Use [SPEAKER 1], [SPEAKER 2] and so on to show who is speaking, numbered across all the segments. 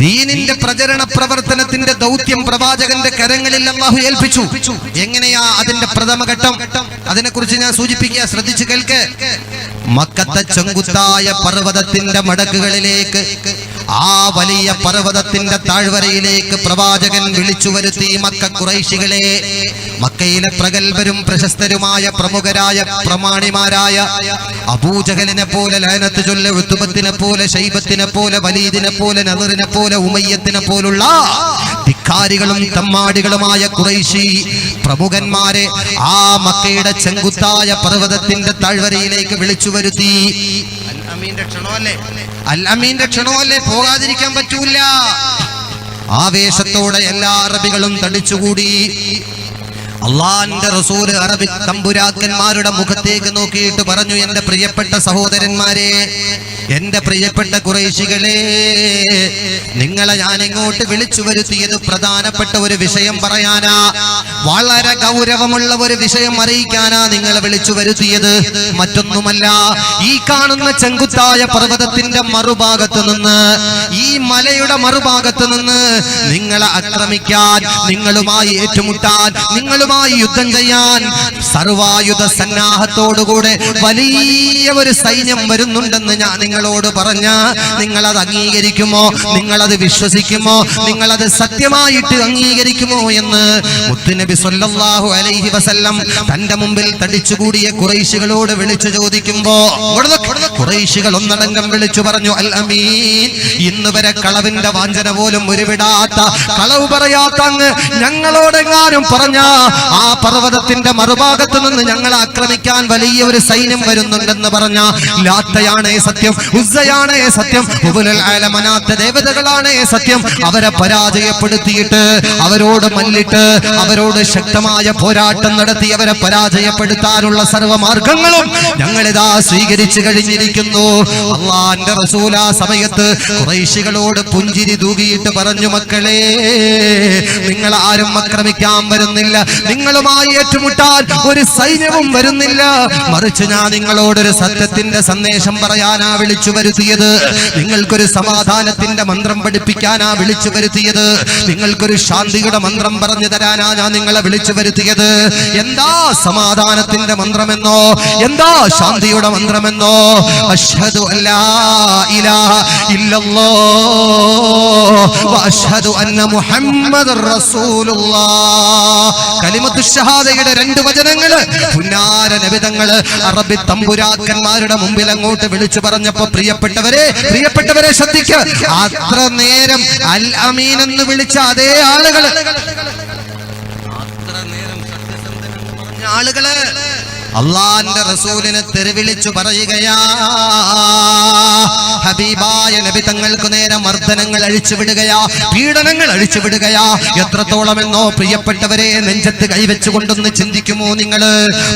[SPEAKER 1] ദീനിന്റെ പ്രചരണ പ്രവർത്തനത്തിന്റെ ദൗത്യം പ്രവാചകന്റെ കരങ്ങളിൽ അല്ലാഹു ഏൽപ്പിച്ചു. എങ്ങനെയാ അതിന്റെ പ്രഥമ ഘട്ടം? അതിനെക്കുറിച്ച് ഞാൻ സൂചിപ്പിക്കുക, ശ്രദ്ധിച്ചു കേൾക്ക്. മക്കത്തെ ചെങ്കുത്തായ പർവ്വതത്തിന്റെ മടക്കുകളിലേക്ക്, ആ വലിയ പർവ്വതത്തിന്റെ താഴ്വരയിലേക്ക് പ്രവാചകൻ വിളിച്ചു വരുത്തി മക്ക ഖുറൈശികളെ. മക്കയിലെ പ്രഗൽഭരും പ്രശസ്തരുമായ പ്രമുഖരായ പ്രമാണിമാരായ അബൂജഹലിനെ പോലെ, ലഅനത്ത് ചൊല്ല ഉത്ബത്തിനെ പോലെ, ശൈബത്തിനെ പോലെ, വലീദിനെ പോലെ, നദറിനെ പോലെ, ഉമയ്യത്തിനെ പോലുള്ള ധിക്കാരികളും തമ്മാടികളുമായ ഖുറൈശി പ്രമുഖന്മാരെ ആ മക്കയുടെ ചെങ്കുത്തായ പർവ്വതത്തിന്റെ താഴ്വരയിലേക്ക് വിളിച്ചു വരുത്തി. അൽ അമീന്റെ ക്ഷണമല്ലേ, പോകാതിരിക്കാൻ പറ്റൂല. ആവേശത്തോടെ എല്ലാ അറബികളും തടിച്ചുകൂടി. അള്ളാന്റെ റസൂൽ അറബി തമ്പുരാക്കന്മാരുടെ മുഖത്തേക്ക് നോക്കിയിട്ട് പറഞ്ഞു, എന്റെ പ്രിയപ്പെട്ട സഹോദരന്മാരെ, എന്റെ പ്രിയപ്പെട്ട ഖുറൈശികളെ, നിങ്ങളെ ഞാൻ ഇങ്ങോട്ട് വിളിച്ചു വരുത്തിയത് പ്രധാനപ്പെട്ട ഒരു വിഷയം പറയാനാ, വളരെ ഗൗരവമുള്ള ഒരു വിഷയം അറിയിക്കാനാ നിങ്ങളെ വിളിച്ചു വരുത്തിയത്. മറ്റൊന്നുമല്ല, ഈ കാണുന്ന ചെങ്കുത്തായ പർവ്വതത്തിന്റെ മറുഭാഗത്ത് നിന്ന്, ഈ മലയുടെ മറുഭാഗത്ത് നിന്ന് നിങ്ങളെ ആക്രമിക്കാൻ, നിങ്ങളുമായി ഏറ്റുമുട്ടാൻ, നിങ്ങളുമായി യുദ്ധം ചെയ്യാൻ സർവായുധ സന്നാഹത്തോടുകൂടെ വലിയ ഒരു സൈന്യം വരുന്നുണ്ടെന്ന് ഞാൻ നിങ്ങളോട് പറഞ്ഞ, നിങ്ങളത് അംഗീകരിക്കുമോ? നിങ്ങളത് വിശ്വസിക്കുമോ? നിങ്ങളത് സത്യമായിട്ട് അംഗീകരിക്കുമോ എന്ന് മുത്തുനബി സ്വല്ലല്ലാഹു അലൈഹി വസല്ലം തന്റെ മുമ്പിൽ തടിച്ചുകൂടിയ ഖുറൈശികളോട് വിളിച്ചു ചോദിക്കുമ്പോ ഖുറൈശികൾ ഒന്നടങ്കം വിളിച്ചു പറഞ്ഞു, അൽ അമീൻ, ഇന്ന് വരെ കളവിന്റെ വാഞ്ചന പോലും ഉരുവിടാത്ത, കളവ് പറയാത്ത അങ്ങ് ഞങ്ങളോടെങ്ങാനും പറഞ്ഞ ആ പർവ്വതത്തിന്റെ മറുഭാഗത്ത് നിന്ന് ഞങ്ങളെ ആക്രമിക്കാൻ വലിയ ഒരു സൈന്യം വരുന്നുണ്ടെന്ന് പറഞ്ഞ, ലാത്തയാണേ സത്യം, ഉസ്സയാണേ സത്യം, ഹുബുലുൽ ആലമനാത്ത ദേവതകളാണേ സത്യം, അവരെ പരാജയപ്പെടുത്തിയിട്ട്, അവരോട് മല്ലിട്ട്, അവരോട് ശക്തമായ പോരാട്ടം നടത്തി അവരെ പരാജയപ്പെടുത്താനുള്ള സർവ്വമാർഗങ്ങളും ഞങ്ങളിതാ സ്വീകരിച്ചു കഴിഞ്ഞിരിക്കുന്നു. അള്ളാന്റെ റസൂൽ ആ സമയത്ത് ഖുറൈശികളോട് പുഞ്ചിരി തൂകിയിട്ട് പറഞ്ഞു, മക്കളെ, നിങ്ങൾ ആരും ആക്രമിക്കാൻ വരുന്നില്ല, നിങ്ങളുമായി ഏറ്റുമുട്ടാൻ ഒരു സൈന്യവും വരുന്നില്ല, മറിച്ച് ഞാൻ നിങ്ങളോടൊരു സത്യത്തിന്റെ സന്ദേശം പറയാനാ വിളിച്ചു വരുത്തിയത്, നിങ്ങൾക്കൊരു സമാധാനത്തിന്റെ മന്ത്രം പഠിപ്പിക്കാനാ വിളിച്ചു വരുത്തിയത്, നിങ്ങൾക്കൊരു ശാന്തിയുടെ മന്ത്രം പറഞ്ഞു തരാനാ ഞാൻ നിങ്ങളെ വിളിച്ചു വരുത്തിയത്. എന്താ സമാധാനത്തിന്റെ മന്ത്രമെന്നോ, എന്താ ശാന്തിയുടെ മന്ത്രമെന്നോ? അശ്ഹദു അല്ലാ ഇലാഹ ഇല്ലല്ലാഹ് വ അശ്ഹദു അന്ന മുഹമ്മദുർ റസൂലുള്ളാഹ്. കലിമത്തു ഷഹാദയുടെ രണ്ട് വചനങ്ങള് പുന്നാര നബിതങ്ങള് അറബി തമ്പുരാക്കന്മാരുടെ മുമ്പിൽ അങ്ങോട്ട് വിളിച്ചു പറഞ്ഞപ്പോ, പ്രിയപ്പെട്ടവരെ ശ്രദ്ധിക്കുക, അത്ര നേരം അൽ അമീൻ എന്ന് വിളിച്ച അതേ ആളുകള്, അത്ര നേരം സത്യസന്ധനെന്ന് പറഞ്ഞ ആളുകള് അള്ളാന്റെ റസൂലിനെ തെരുവിളിച്ചു പറയുകയാ, ഹബീബായ നബി തങ്ങൾക്ക് നേരെ മർദ്ദനങ്ങൾ അഴിച്ചുവിടുകയാ, പീഡനങ്ങൾ അഴിച്ചുവിടുകയാ. എത്രത്തോളമെന്നോ പ്രിയപ്പെട്ടവരെ, നെഞ്ചത്ത് കൈവച്ചുകൊണ്ടൊന്ന് ചിന്തിക്കുമോ നിങ്ങള്?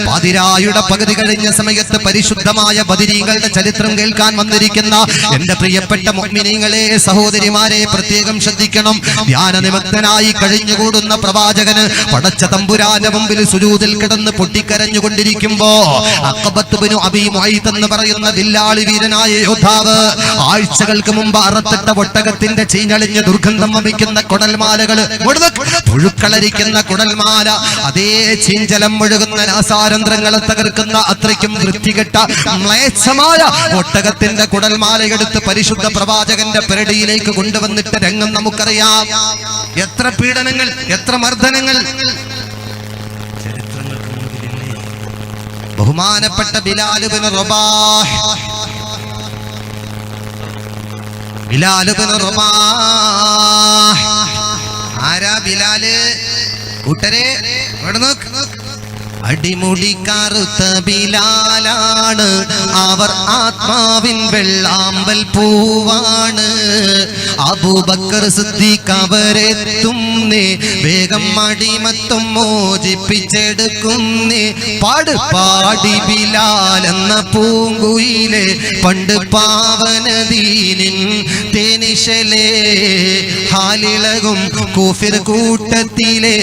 [SPEAKER 1] പാതിരായുടെ പകുതി കഴിഞ്ഞ സമയത്ത് പരിശുദ്ധമായ ബദരീങ്ങളുടെ ചരിത്രം കേൾക്കാൻ വന്നിരിക്കുന്ന എന്റെ പ്രിയപ്പെട്ട മുഅ്മിനീങ്ങളെ, സഹോദരിമാരെ, പ്രത്യേകം ശ്രദ്ധിക്കണം. ധ്യാനനിമഗ്നനായി കഴിഞ്ഞുകൂടുന്ന പ്രവാചകന് പടച്ച തമ്പുരാന്റെ മുമ്പിൽ സുജൂദിൽ കിടന്ന് പൊട്ടിക്കരഞ്ഞുകൊണ്ടിരിക്കും. അഖബത്ത് ബിനു അബീ മുഅയ്ത് എന്ന് പറയുന്ന വില്ലാളി വീരനായ യോദ്ധാവ് ആഴ്ചകൾക്ക് മുമ്പ് അറത്തിട്ട ഒട്ടകത്തിന്റെ ചീഞ്ഞളിഞ്ഞ ദുർഗന്ധം വമിക്കുന്ന കുടൽമാലകള്, പുഴുക്കളരിക്കുന്ന കുടൽമാല, അതേ ചീഞ്ചലം ഒഴുകുന്ന നാസാരന്ധ്രങ്ങളെ തകർക്കുന്ന അത്രയ്ക്കും വൃത്തികെട്ട മ്ലേച്ഛമായ ഒട്ടകത്തിന്റെ കുടൽമാലയെടുത്ത് പരിശുദ്ധ പ്രവാചകന്റെ പെരടിയിലേക്ക് കൊണ്ടുവന്നിട്ട് രംഗം നമുക്കറിയാം. എത്ര പീഡനങ്ങൾ, എത്ര മർദ്ദനങ്ങൾ. ബഹുമാനപ്പെട്ട ബിലാൽ ഇബ്നു റബാഹ്, ആരാ ബിലാല്? കൂട്ടരെ ഇവിടെ നോക്ക്, അടിമുടി കറുത്ത ബിലാലാണ്, അവർ ആത്മാവിൻ വെള്ളാമ്പൽ പൂവാണ്. അബൂബക്കർ സിദ്ദീഖ് അവരെത്തുന്നേ, വേഗം അടിമത്തം മോചിപ്പിച്ചെടുക്കുന്നേ. പാടി ബിലാൽ എന്ന പൂങ്കുയിലെ, പണ്ട് പാവനദീനിൻ തേനിശലേ, ഹാലിളകും കൂഫിർ കൂട്ടത്തിലെ.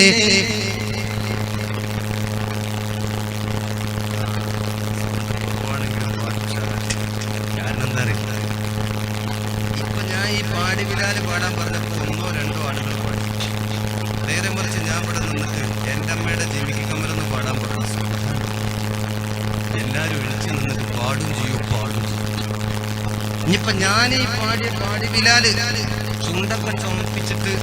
[SPEAKER 1] ഇപ്പൊ ഞാൻ ഈ പാടി ബിലാല് പാടാൻ
[SPEAKER 2] പറഞ്ഞപ്പോൾ 1-2 ആളുകൾ പാടി. നേരെ മറിച്ച് ഞാൻ ഇവിടെ നിന്നിട്ട് എൻ്റെ അമ്മയുടെ ജിമിക്ക് കമ്മലൊന്ന് പാടാൻ പറഞ്ഞു. എല്ലാവരും എഴുതി നിന്നിട്ട് പാടും ചെയ്യും. ഇനിയിപ്പൊ ഞാൻ ഈ പാടി ബിലാല് ചുണ്ടൊക്കെ ചുമപ്പിച്ചിട്ട്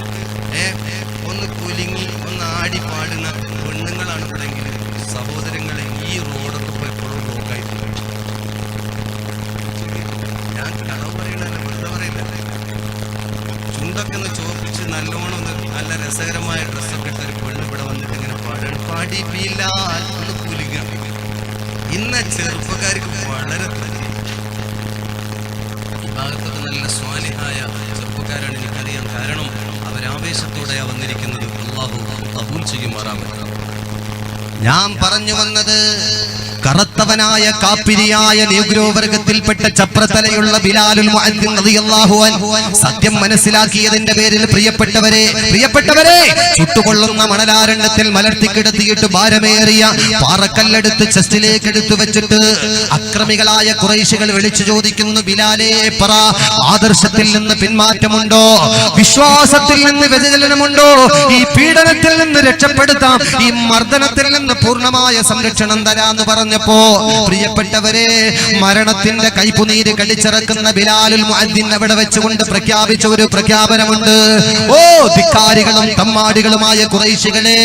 [SPEAKER 2] ഒന്ന് കുലുങ്ങി ഒന്ന് ആടി പാടുന്ന പെണ്ണുങ്ങളാണ് ഇവിടെങ്കിൽ സഹോദരങ്ങളെ ഈ റോഡൊക്കെ ഇപ്പോൾ എപ്പോഴും ബ്ലോക്കായിട്ട് ഞാൻ കടവ് പറയണല്ലോ, വെറുതെ പറയില്ല. ചുണ്ടൊക്കെ ഒന്ന് ചോപ്പിച്ച് നല്ലോണം നല്ല രസകരമായ ഡ്രസ്സൊക്കെ ഇട്ട ഒരു പെണ്ണ് ഇവിടെ വന്നിട്ട് ഇങ്ങനെ പാടാണ്. പാടി ബിലാൽ ഒന്ന് കുലുങ്ങ. ഇന്ന് ചെറുപ്പക്കാർക്ക് വളരെ ഭാഗത്തൊക്കെ നല്ല സ്വാലിഹായ ചെറുപ്പക്കാരാണ് എനിക്കറിയാം. കാരണം അവരാവേശത്തോടെയാണ് വന്നിരിക്കുന്നത്. അല്ലാഹു ഖബൂൽ ചെയ്യുമാറാകട്ടെ.
[SPEAKER 1] ഞാൻ പറഞ്ഞു വന്നത് കറുത്തവനായ കാപ്പിരിയായ നീഗ്രോ വർഗത്തിൽപ്പെട്ട ചപ്രത്തലയുള്ള ബിലാലുൽ മുഅദ്ദിൻ റളിയല്ലാഹു അൻഹു സത്യം മനസ്സിലാക്കിയതിന്റെ പേരിൽ പ്രിയപ്പെട്ടവരെ ചുട്ടുകൊള്ളുന്ന മണലാരണ്യത്തിൽ മലർത്തിക്കിടത്തിയിട്ട് ഭാരമേറിയ പാറക്കല്ലെടുത്ത് ചെസ്റ്റിലേക്ക് എടുത്തു വെച്ചിട്ട് അക്രമികളായ ഖുറൈശികൾ വിളിച്ചു ചോദിക്കുന്നു, ബിലാലേ പറ, ആദർശത്തിൽ നിന്ന് പിന്മാറ്റമുണ്ടോ? വിശ്വാസത്തിൽ നിന്ന് വ്യതിചലനമുണ്ടോ? ഈ പീഡനത്തിൽ നിന്ന് രക്ഷപ്പെടുത്താം, ഈ മർദ്ദനത്തിൽ നിന്ന് പൂർണ്ണമായ സംരക്ഷണം തരാന്ന് പറഞ്ഞപ്പോ പ്രിയപ്പെട്ടവരെ മരണത്തിന്റെ കൈപ്പുനീര് കടിച്ചിറക്കുന്ന ബിലാലുൽ മുഅദ്ദിൻ അവിടെ വെച്ചുകൊണ്ട് പ്രഖ്യാപിച്ച ഒരു പ്രഖ്യാപനമുണ്ട്. ഓ ധിക്കാരികളും തമ്മാടികളുമായ ഖുറൈശികളെ,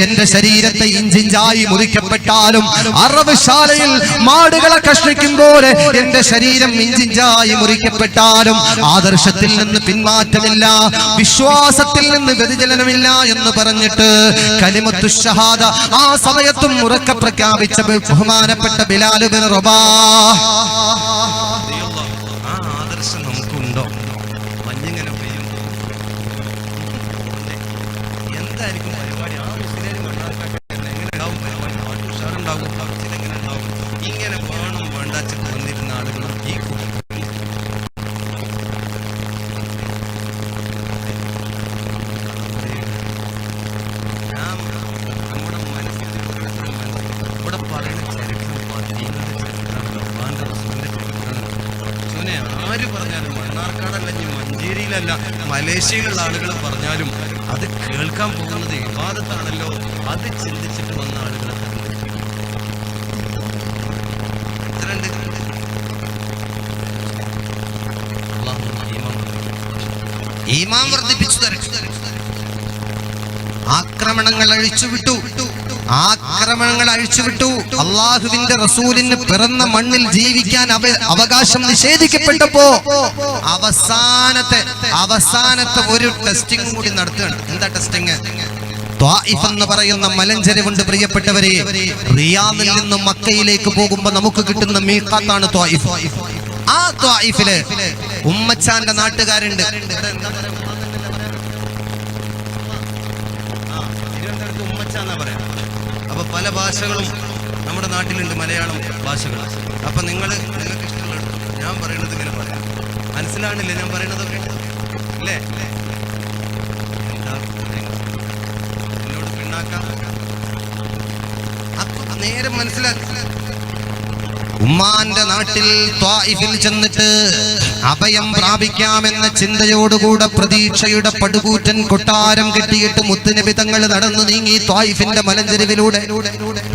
[SPEAKER 1] എന്റെ ശരീരത്തെ ഇഞ്ചിഞ്ചായി മുറിക്കപ്പെട്ടാലും അറവശാലയിൽ മാടുകളെ കഷ്ണിക്കും പോലെ എന്റെ ശരീരം ഇഞ്ചിഞ്ചായി മുറിക്കപ്പെട്ടാലും ആദർശത്തിൽ നിന്ന് പിന്മാറ്റമില്ല, വിശ്വാസത്തിൽ നിന്ന് വ്യതിചലനമില്ല എന്ന് പറഞ്ഞിട്ട് കലിമത്തു ഷഹാദ ആ സമയത്തും ഉറക്കെ പ്രഖ്യാപിച്ച ബഹുമാനപ്പെട്ട ബിലാൽ ഇബ്നു റബാഹ്.
[SPEAKER 2] ആ ആദർശം നമുക്കുണ്ടോ? മഞ്ഞിങ്ങനെ പെയ്യും, എന്തായിരിക്കും പരിപാടി? ആ മുസ്ലിം മണ്ണാർക്കാട്ടെ എങ്ങനെ ഉണ്ടാവും പരിപാടി? ഉഷാറുണ്ടാവും, എങ്ങനെ ഉണ്ടാവും? ഇങ്ങനെ വേണം വേണ്ടാച്ചിട്ട് വന്നിരുന്ന ആളുകളും ഈ നമ്മുടെ മനസ്സിൽ ഇവിടെ പറയുന്ന ചരിത്രം ആര് പറഞ്ഞാലും മണ്ണാർക്കാടല്ല, ഇനി മഞ്ചേരിയിലല്ല, മലേഷ്യയിലുള്ള ആളുകൾ പറഞ്ഞാലും അത് കേൾക്കാൻ പോകുന്നത് ഇബാദത്താണല്ലോ. അത് ചിന്തിച്ചിട്ട് വന്ന ആളുകൾ
[SPEAKER 1] ഈമാൻ വർദ്ധിപ്പിച്ചു തരട്ടെ. ആക്രമണങ്ങൾ അഴിച്ചുവിട്ടു. അള്ളാഹുവിന്റെ റസൂലിന് പിറന്ന മണ്ണിൽ ജീവിക്കാൻ അവകാശം നിഷേധിക്കപ്പെട്ടപ്പോ അവസാനത്തെ ഒരു ടെസ്റ്റിംഗ് കൂടി നടത്തുകയാണ്. എന്താ ടെസ്റ്റിംഗ്? ത്വായിഫ് എന്ന് പറയുന്ന മലഞ്ചെരിവുണ്ട് പ്രിയപ്പെട്ടവരെ. റിയാദിൽ നിന്നും മക്കയിലേക്ക് പോകുമ്പോ നമുക്ക് കിട്ടുന്ന മീഖാത്താണ് ത്വായിഫ്. ആ ത്വായിഫില് ഉമ്മച്ചാന്റെ നാട്ടുകാരുണ്ട്.
[SPEAKER 2] ഉമ്മച്ചാന്നാ പറയാം. അപ്പൊ പല ഭാഷകളും നമ്മുടെ നാട്ടിലുണ്ട്, മലയാളം ഭാഷകൾ. അപ്പൊ നിങ്ങൾക്ക് ഇഷ്ടമുള്ള ഞാൻ പറയുന്നത് ഇങ്ങനെ പറയാം. മനസ്സിലാണില്ലേ ഞാൻ പറയുന്നതൊക്കെ? അല്ലേ? എന്നോട് പിണ്ണാക്കാം. അപ്പൊ നേരെ മനസ്സിലാക്കി.
[SPEAKER 1] ഉമ്മാന്റെ നാട്ടിൽ ത്വായിഫിൽ ചെന്നിട്ട് അഭയം പ്രാപിക്കാമെന്ന ചിന്തയോടുകൂടെ പ്രതീക്ഷയുടെ പടുകൂറ്റൻ കൊട്ടാരം കെട്ടിയിട്ട് മുത്തുനബി തങ്ങൾ നടന്നു നീങ്ങി ത്വായിഫിന്റെ മലഞ്ചെരിവിലൂടെ.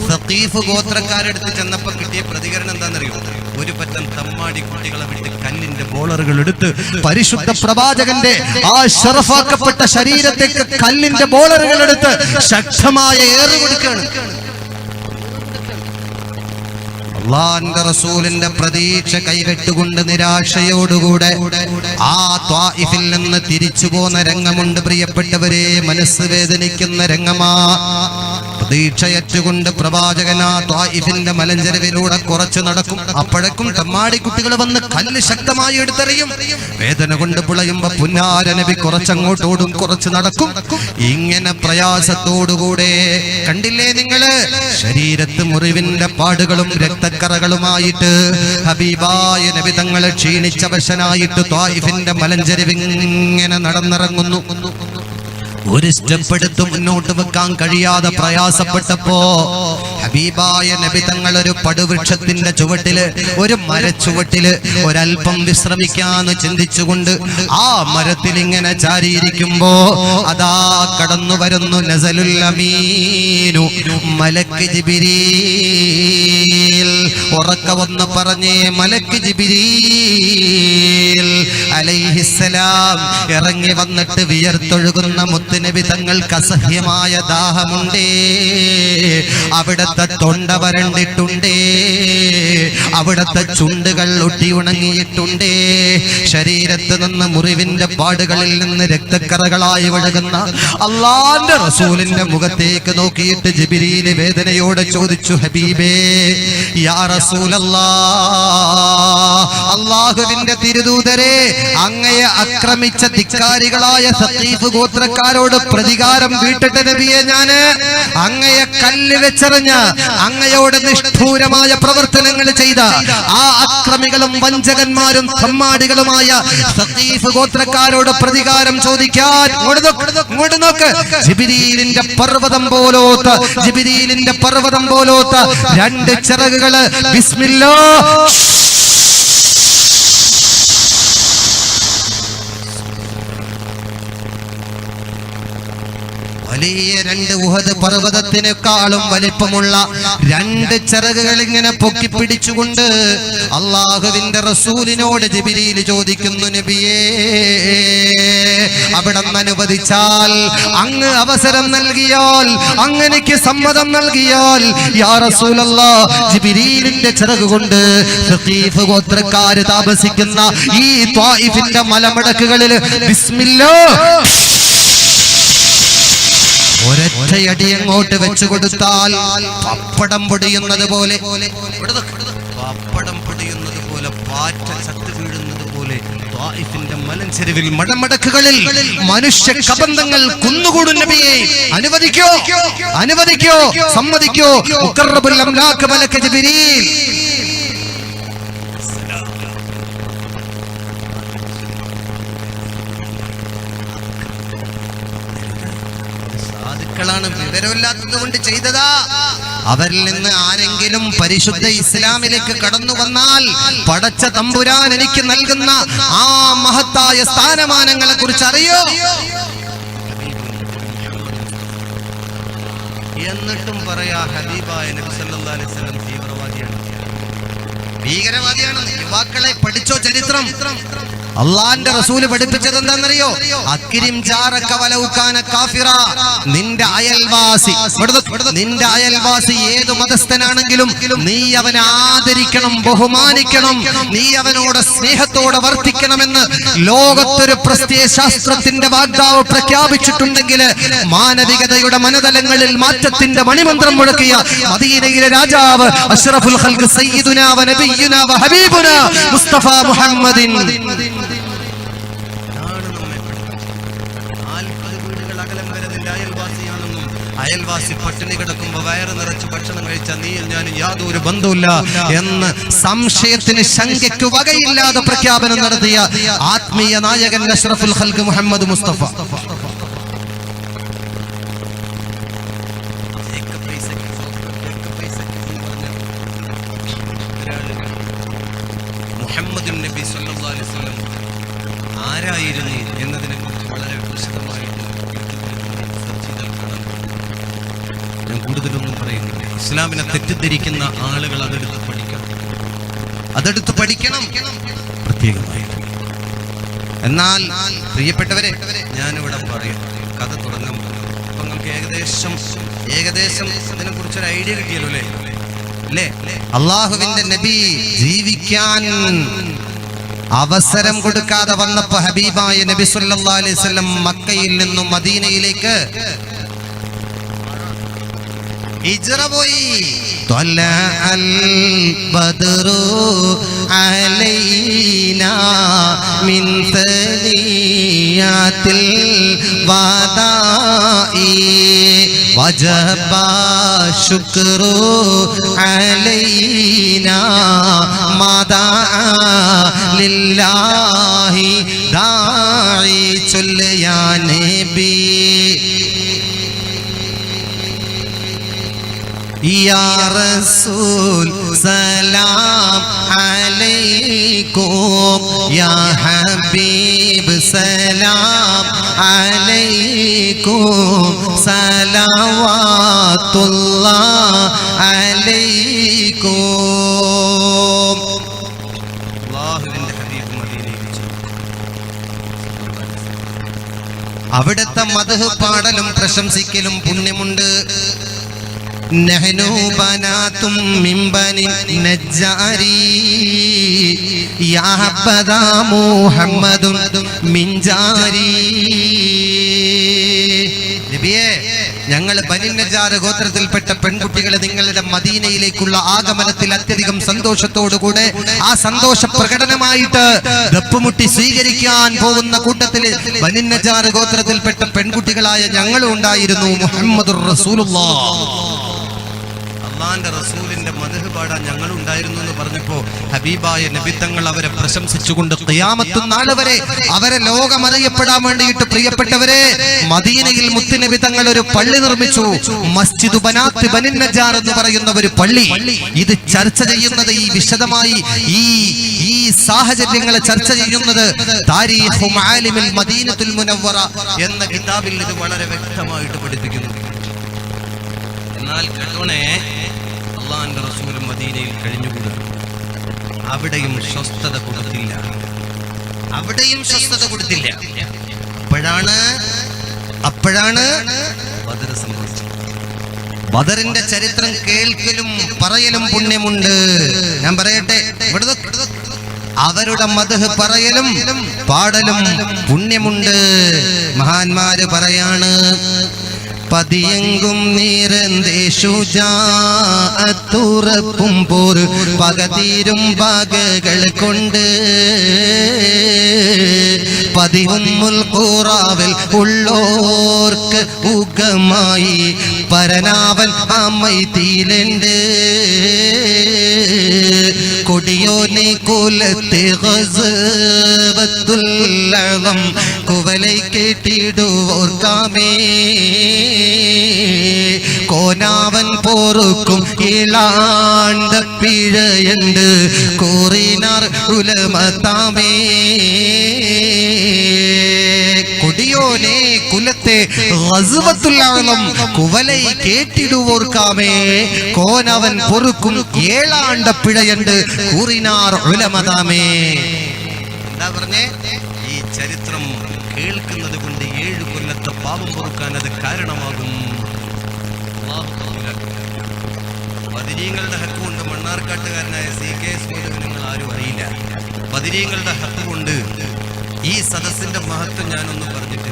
[SPEAKER 2] സഖീഫ് ഗോത്രക്കാരെടുത്ത് ചെന്നപ്പോ കിട്ടിയ പ്രതികരണം എന്താണെന്നറിയോ? ഒരു പറ്റം തമ്മാടി കുട്ടികളെ വിട്ട് കല്ലിന്റെ ബോളറുകൾ എടുത്ത്
[SPEAKER 1] പരിശുദ്ധ പ്രവാചകന്റെ ആ ശറഫാക്കപ്പെട്ട ശരീരത്തേക്ക് കല്ലിന്റെ ബോളറുകൾ എടുത്ത് ശക്തമായ ഏറ് കൊടുക്കുകയാണ്. അല്ലാഹുവിന്റെ റസൂലിന്റെ പ്രതീക്ഷ കൈവിട്ടുകൊണ്ട് നിരാശയോടുകൂടെ ആ ത്വായിഫിൽ നിന്ന് തിരിച്ചു പോന്ന രംഗമുണ്ട് പ്രിയപ്പെട്ടവരെ. മനസ്സ് വേദനിക്കുന്ന രംഗമാ. പ്രതീക്ഷയറ്റുകൊണ്ട് പ്രവാചകൻ ആ ത്വായിഫിന്റെ മലഞ്ചെരിവിലൂടെ കുറച്ച് നടക്കും. അപ്പോഴേക്കും തമ്മാടി കുട്ടികൾ വന്ന് കല്ല് ശക്തമായി എടുത്തെറിയും. വേദന കൊണ്ട് പുളയുമ്പോ പുന്നാര നബി കുറച്ചങ്ങോട്ട് ഓടും, കുറച്ച് നടക്കും. ഇങ്ങനെ പ്രയാസത്തോടുകൂടെ കണ്ടില്ലേ നിങ്ങള്, ശരീരത്ത് മുറിവിന്റെ പാടുകളും രക്തക്കറകളുമായിട്ട് ഹബീബായ നബി തങ്ങളെ ക്ഷീണിച്ചവശനായിട്ട് ത്വായിഫിന്റെ മലഞ്ചെരിവ് ഇങ്ങനെ നടന്നിറങ്ങുന്നു. ഒരു സ്റ്റെപ്പ് എടുത്ത് മുന്നോട്ട് വെക്കാൻ കഴിയാതെ പ്രയാസപ്പെട്ടപ്പോ ഹബീബായ നബി തങ്ങൾ ഒരു പടുവൃക്ഷത്തിന്റെ ചുവട്ടില്, ഒരു മരച്ചുവട്ടില് ഒരൽപ്പം വിശ്രമിക്കാന്ന് ചിന്തിച്ചുകൊണ്ട് ആ മരത്തിൽ ഇങ്ങനെ ചാരിയിരിക്കുമ്പോ അതാ കടന്നു വരുന്നു നസലുൽ അമീനു മലക്ക് ജിബ്രീൽ. ഉറക്ക വന്ന് പറഞ്ഞേ, മലക്ക് ജിബ്രീൽ അലൈഹിസ്സലാം ഇറങ്ങി വന്നിട്ട് വിയർത്തൊഴുകുന്ന മുത്തുനബി തങ്ങൾക്ക് അസഹ്യമായ ദാഹമുണ്ടേ, അവിടുത്തെ തൊണ്ട വരണ്ടിട്ടുണ്ടേ, അവിടുത്തെ ചുണ്ടുകൾ ഒട്ടി ഉണങ്ങിയിട്ടുണ്ടേ, ശരീരത്ത് നിന്ന് മുറിവിന്റെ പാടുകളിൽ നിന്ന് രക്തക്കറകളായി ഒഴുകുന്ന അല്ലാഹുവിന്റെ റസൂലിന്റെ മുഖത്തേക്ക് നോക്കിയിട്ട് ജിബ്രീൽ വേദനയോടെ ചോദിച്ചു, ഹബീബേ യാ റസൂലല്ലാഹ്, അല്ലാഹുവിന്റെ തിരുദൂതരെ, അങ്ങയെ ആക്രമിച്ച ധിക്കാരികളായ സഖീഫ് ഗോത്രക്കാരോട് പ്രതികാരം വീട്ടിട്ട നബിയെ, ഞാന് അങ്ങയെ കല്ല് വെച്ചെറിഞ്ഞ് അങ്ങയോട് നിഷ്ഠൂരമായ പ്രവർത്തനങ്ങൾ ചെയ്ത ആ അക്രമികളും വഞ്ചകന്മാരും തമ്മാടികളുമായ സഖീഫ് ഗോത്രക്കാരോട് പ്രതികാരം ചോദിക്കാൻ ഇങ്ങോട്ട് നോക്ക്. ജിബ്രീലിന്റെ പർവ്വതം പോലോത്ത രണ്ട് ചിറകുകള് ബിസ്മില്ലാഹ് വലിയ രണ്ട് ഉഹദ് പർവ്വതത്തിനേക്കാളും വലിപ്പമുള്ള രണ്ട് ചിറകുകൾ ഇങ്ങനെ പൊക്കിപ്പിടിച്ചുകൊണ്ട് അള്ളാഹുവിന്റെ റസൂലിനോട് ജിബ്രീൽ ചോദിക്കുന്നു, നബിയേ അവിടുന്ന് അനുവദിച്ചാൽ, അങ്ങ് അവസരം നൽകിയാൽ, അങ്ങനെക്ക് സമ്മതം നൽകിയാൽ യാ റസൂലല്ലാഹ്, ജിബ്രീലിന്റെ ചിറക് കൊണ്ട് സഖീഫ് ഗോത്രക്കാര് താമസിക്കുന്ന ഈ ത്വായിഫിന്റെ മലമടക്കുകളിൽ ബിസ്മില്ലാഹ് ഒരൊറ്റയടി അങ്ങോട്ട് വെച്ചു കൊടുത്താൽ പപ്പടം പൊടിയുന്നത് പോലെ, പാറ്റ ചത്തു വീഴുന്നത് പോലെ ത്വായിഫിന്റെ മലഞ്ചെരുവിൽ മടമടക്കുകളിൽ മനുഷ്യ കബന്ധങ്ങൾ കുന്നുകൂടും നബിയെ, അനുവദിക്കോ, സമ്മതിക്കോ. മുഖറബുൽ അംലാക്ക് മലക്ക് ജിബ്രീൽ വിവരമില്ലാത്തത് കൊണ്ട് ചെയ്തതാ. അവരിൽ നിന്ന് ആരെങ്കിലും പരിശുദ്ധ ഇസ്ലാമിലേക്ക് കടന്നു വന്നാൽ പടച്ച തമ്പുരാൻ എനിക്ക് നൽകുന്ന ആ മഹത്തായ സ്ഥാനമാനങ്ങളെ കുറിച്ച് അറിയോ? എന്നിട്ടും പറയാ ഹബീബായ നബി സല്ലല്ലാഹു അലൈഹി വസല്ലം ഭീകരവാദിയാണ്. യുവാക്കളെ പഠിച്ചോ ചരിത്രം. അള്ളാന്റെ റസൂല് പഠിപ്പിച്ചത് എന്താണെന്നറിയോ? അക്രിം ജാറക വലൗ കാന കാഫിറ, നിന്റെ അയൽവാസി ഏത് മതസ്ഥനാണെങ്കിലും നീ അവനെ ആദരിക്കണം, ബഹുമാനിക്കണം, നീ അവനോട് സ്നേഹത്തോടെ വർത്തിക്കണമെന്ന് ലോകത്തൊരു പ്രത്യയശാസ്ത്രത്തിന്റെ വാഗ്ദാവ് പ്രഖ്യാപിച്ചിട്ടുണ്ടെങ്കിൽ മാനവികതയുടെ മനതലങ്ങളിൽ മാറ്റത്തിന്റെ മണിമന്ത്രം മുഴക്കിയ മദീനയിലെ രാജാവ് അഷ്റഫുൽ ഖൽഖ് സയ്യിദുനാ വ നബിയുനാ വ ഹബീബുനാ മുസ്തഫ മുഹമ്മദിൻ അയൽവാസി പട്ടിണി കിടക്കുമ്പോ വയറ് നിറച്ച് ഭക്ഷണം കഴിച്ച നീയും ഞാനും യാതൊരു ബന്ധവുമില്ല എന്ന് സംശയത്തിന് ശങ്കയ്ക്ക് വകയില്ലാതെ പ്രഖ്യാപനം നടത്തിയ ആത്മീയ നായകൻ അഷ്റഫുൽ ഖൽഖ് മുഹമ്മദ് മുസ്തഫ. മുഹമ്മദ് നബി സല്ലല്ലാഹു അലൈഹി വസല്ലം ആരായിരുന്നു എന്നതിനെ കുറിച്ച് വളരെ വിശദമായിട്ട് ഞാൻ കൂടുതലൊന്നും പറയുന്നില്ല. ഇസ്ലാമിനെ തെറ്റിദ്ധരിക്കുന്ന ആളുകൾ അതെടുത്ത് പഠിക്കണം പ്രത്യേകമായിട്ട്. എന്നാൽ പ്രിയപ്പെട്ടവരെ, ഞാനിവിടെ പറയാം, കഥ തുടങ്ങാൻ പോകും. അപ്പൊ നിങ്ങൾക്ക് ഏകദേശം ഇതിനെ കുറിച്ചൊരു ഐഡിയ കിട്ടിയല്ലോ അല്ലേ? അള്ളാഹുവിന്റെ നബി ജീവിക്കാൻ അവസരം കൊടുക്കാതെ വന്നപ്പോ ഹബീബായ നബി സല്ലല്ലാഹു അലൈഹി വസല്ലം മക്കയിൽ നിന്നും മദീനയിലേക്ക് ഹിജ്റ പോയി. ത്വലഅൽ ബദ്റു അലൈനാ മിൻ സനിയാത്തിൽ വദാഇ വജബ ശുക്രു അലൈനാ മദാ ലില്ലാഹി ദാഇ ചൊല്ല് യാ നബി യാ റസൂൽ സലാം അലൈക്കും യാ ഹബീബ് സലാം അലൈക്കും സലവാത്തുല്ലാഹ് അലൈക്കും.
[SPEAKER 2] അല്ലാഹുവിന്റെ ഹബീബ് മദീനയിൽ
[SPEAKER 1] അവിടുത്തെ മദ്ഹ് പാടലും പ്രശംസിക്കലും പുണ്യമുണ്ട്. നഹ്നു ബനാതും മിൻ ബനി നജ്ജാരി യാ ഹബ്ബദാ മുഹമ്മദുൻ മിൻ ജാരി. നബിയേ, ഞങ്ങൾ ബനി നജ്ജാർ ഗോത്രത്തിൽപ്പെട്ട പെൺകുട്ടികളെ നിങ്ങളുടെ മദീനയിലേക്കുള്ള ആഗമനത്തിൽ അത്യധികം സന്തോഷത്തോടുകൂടെ ആ സന്തോഷ പ്രകടനമായിട്ട് ദപ്പുമുട്ടി സ്വീകരിക്കാൻ പോകുന്ന കൂട്ടത്തിൽ ബനി നജ്ജാർ ഗോത്രത്തിൽപ്പെട്ട പെൺകുട്ടികളായ ഞങ്ങളും ഉണ്ടായിരുന്നു. മുഹമ്മദുർ റസൂലുള്ളാഹ്,
[SPEAKER 2] അള്ളാന്റെ റസൂലിന്റെ മദ്ഹ് പാടാൻ ഞങ്ങളുണ്ടായിരുന്നു എന്ന് പറഞ്ഞപ്പോ ഹബീബായ നബിത്തങ്ങൾ അവരെ പ്രശംസിച്ചുകൊണ്ട്
[SPEAKER 1] ഖിയാമത്ത് നാൾ വരെ അവരെ ലോകമറിയപ്പെടാൻ വേണ്ടിയിട്ട് പ്രിയപ്പെട്ടവരെ മദീനയിൽ മുത്തുനബി തങ്ങൾ ഒരു പള്ളി നിർമ്മിച്ചു. മസ്ജിദ് ബനാത്ത് ബനി നജ്ജാർ എന്ന് പറയുന്ന ഒരു പള്ളി. ഇത് ചർച്ച ചെയ്യുന്നത് ഈ വിശദമായി ഈ സാഹചര്യങ്ങളെ ചർച്ച ചെയ്യുന്നത് താരീഖു മആലിമിൽ മദീനത്തുൽ മുനവ്വറ
[SPEAKER 2] എന്ന കിതാബിൽ ഇത് വളരെ വ്യക്തമായിട്ട് പഠിപ്പിക്കുന്നു. എന്നാൽ കേട്ടോണേ, അള്ളാന്റെ റസൂൽ മദീനയിൽ കഴിഞ്ഞുകൂടും. അവിടെയും സ്വസ്ഥത കൊടുത്തില്ല.
[SPEAKER 1] അപ്പോഴാണ്
[SPEAKER 2] ബദർ സംഭവിച്ചത്.
[SPEAKER 1] ബദറിന്റെ ചരിത്രം കേൾക്കലും പറയലും പുണ്യമുണ്ട്. ഞാൻ പറയട്ടെ, അവരുടെ മദ്ഹ് പറയലും പാടലും പുണ്യമുണ്ട്. മഹാന്മാര് പറയാണ്, പതിയെങ്കും നീരന്തേ ശുജാഅത്തുറപ്പും പോർ പകതീരും പകകൾ കൊണ്ട് പതിവുമ്മുൽ ഖുറാവിൽ ഉള്ളോർക്ക് ഉഗമായി പരനാവൻ അമൈതീലുണ്ട്. കൊടിയോനെ കുലത്തെ ഗസ്വത്തുൽ അളം കുവലൈ കേട്ടിടുവോർക്കാമേ കോനാവൻ പോറുക്കും ഇളാണ്ട പിഴയുണ്ട് കൂറിനാർ ഉലമത്താമേ. കൊടിയോനെ കുലത്തെ ഗസ്വത്തുൽ അളം കുവലൈ കേട്ടിടുവോർക്കാമേ കോനവൻ പൊറുക്കും ഏഴാണ്ട പിഴയുണ്ട് കൂറിനാർ ഉലമതാമേ.
[SPEAKER 2] എന്താ പറഞ്ഞേ? ഈ ചരിത്രം കേൾക്കുന്നത് കൊണ്ട് 7 കൊല്ലത്തെ പാപം പൊറുക്കാൻ അത് കാരണമാകും. ബദരീങ്ങളുടെ ഹക്ക് കൊണ്ട് മണ്ണാർക്കാട്ടുകാരനായ CKS നിങ്ങൾ ആരും അറിയില്ല. ബദരീങ്ങളുടെ ഹക്ക് കൊണ്ട് ഈ സദസ്സിന്റെ മഹത്വം ഞാനൊന്ന് പറഞ്ഞിട്ട്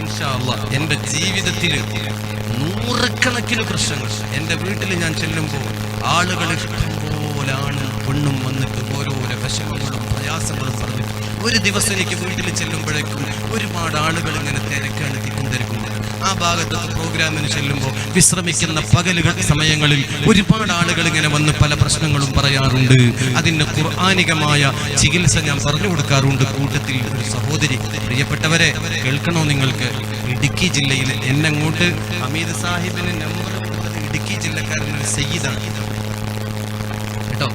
[SPEAKER 2] ഇൻഷാ അല്ലാഹ് എൻ്റെ ജീവിതത്തിൽ 100 കണക്കിന് പ്രശ്നങ്ങൾ എൻ്റെ വീട്ടിൽ ഞാൻ ചെല്ലുമ്പോൾ ആളുകൾ ഇഷ്ടംപോലെ ആണും പെണ്ണും വന്നിട്ട് ഓരോരോ വിഷമങ്ങളും പ്രയാസങ്ങളും പറഞ്ഞിട്ട് ഒരു ദിവസം എനിക്ക് വീട്ടിൽ ചെല്ലുമ്പോഴേക്കും ഒരുപാട് ആളുകൾ ഇങ്ങനെ തിരക്കാണ് തിരക്കുന്നത്. ആ ഭാഗത്തൊക്കെ പ്രോഗ്രാമിന് ചെല്ലുമ്പോൾ വിശ്രമിക്കുന്ന പകലുകൾ സമയങ്ങളിൽ ഒരുപാട് ആളുകൾ ഇങ്ങനെ വന്ന് പല പ്രശ്നങ്ങളും പറയാറുണ്ട്. അതിന് ഖുർആനികമായ ചികിത്സ ഞാൻ പറഞ്ഞു കൊടുക്കാറുണ്ട്. കൂട്ടത്തിൽ ഒരു സഹോദരി, പ്രിയപ്പെട്ടവരെ കേൾക്കണോ നിങ്ങൾക്ക്? ഇടുക്കി ജില്ലയിൽ എന്നങ്ങോട്ട് ഹമീദ് സാഹിബിന് നമ്പർ കൊടുത്തത് ഇടുക്കി ജില്ലക്കാരനൊരു സയ്യിദാണ് കേട്ടോ.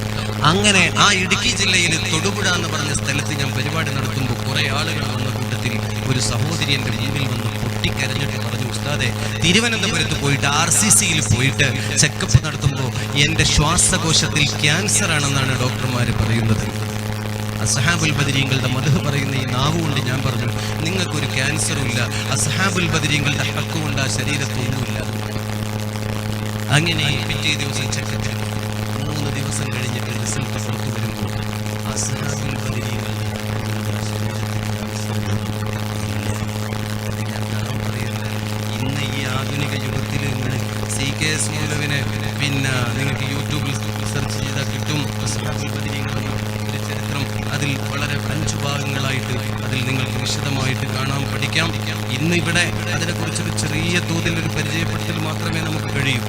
[SPEAKER 2] അങ്ങനെ ആ ഇടുക്കി ജില്ലയിൽ തൊടുപുഴ എന്ന് പറഞ്ഞ സ്ഥലത്ത് ഞാൻ പരിപാടി നടത്തുമ്പോൾ കുറെ ആളുകൾ വന്ന കൂട്ടത്തിൽ ഒരു സഹോദരി എൻ്റെ മുന്നിൽ വന്ന് പൊട്ടിക്കരഞ്ഞിട്ട് പറഞ്ഞു, ഉസ്താദെ, തിരുവനന്തപുരത്ത് പോയിട്ട് RCCയിൽ പോയിട്ട് ചെക്കപ്പ് നടത്തുമ്പോൾ എൻ്റെ ശ്വാസകോശത്തിൽ ക്യാൻസർ ആണെന്നാണ് ഡോക്ടർമാർ പറയുന്നത്. അസ്ഹാബുൽ ബദരീങ്ങളുടെ മദ്ഹ് പറയുന്ന ഈ നാവ് കൊണ്ട് ഞാൻ പറഞ്ഞു, നിങ്ങൾക്കൊരു ക്യാൻസറും ഇല്ല, അസ്ഹാബുൽ ബദരീങ്ങളുടെ ഹക്ക് കൊണ്ട് ആ ശരീരത്തൊന്നുമില്ല. അങ്ങനെ പിറ്റേ ദിവസം ചെക്കപ്പ് 3 ദിവസം കഴിഞ്ഞിട്ട് റിസൾട്ട് പുറത്തു വരുമ്പോൾ അസ്ഹാബുൽ ബദരീങ്ങളുടെ ഇന്ന് ഈ ആധുനിക യുഗത്തിൽ നിങ്ങൾ CKS മൗലവിനെ പിന്നെ നിങ്ങൾക്ക് യൂട്യൂബിൽ സെർച്ച് ചെയ്താൽ കിട്ടും. അസ്ഹാബുൽ ബദരീങ്ങളുടെ ഒരു ചരിത്രം അതിൽ വളരെ 5 ഭാഗങ്ങളായിട്ട് അതിൽ നിങ്ങൾക്ക് വിശദമായിട്ട് കാണാം, പഠിക്കാം. ഇന്ന് ഇവിടെ അതിനെക്കുറിച്ചൊരു ചെറിയ തോതിൽ ഒരു പരിചയപ്പെടുത്തൽ മാത്രമേ നമുക്ക് കഴിയൂ.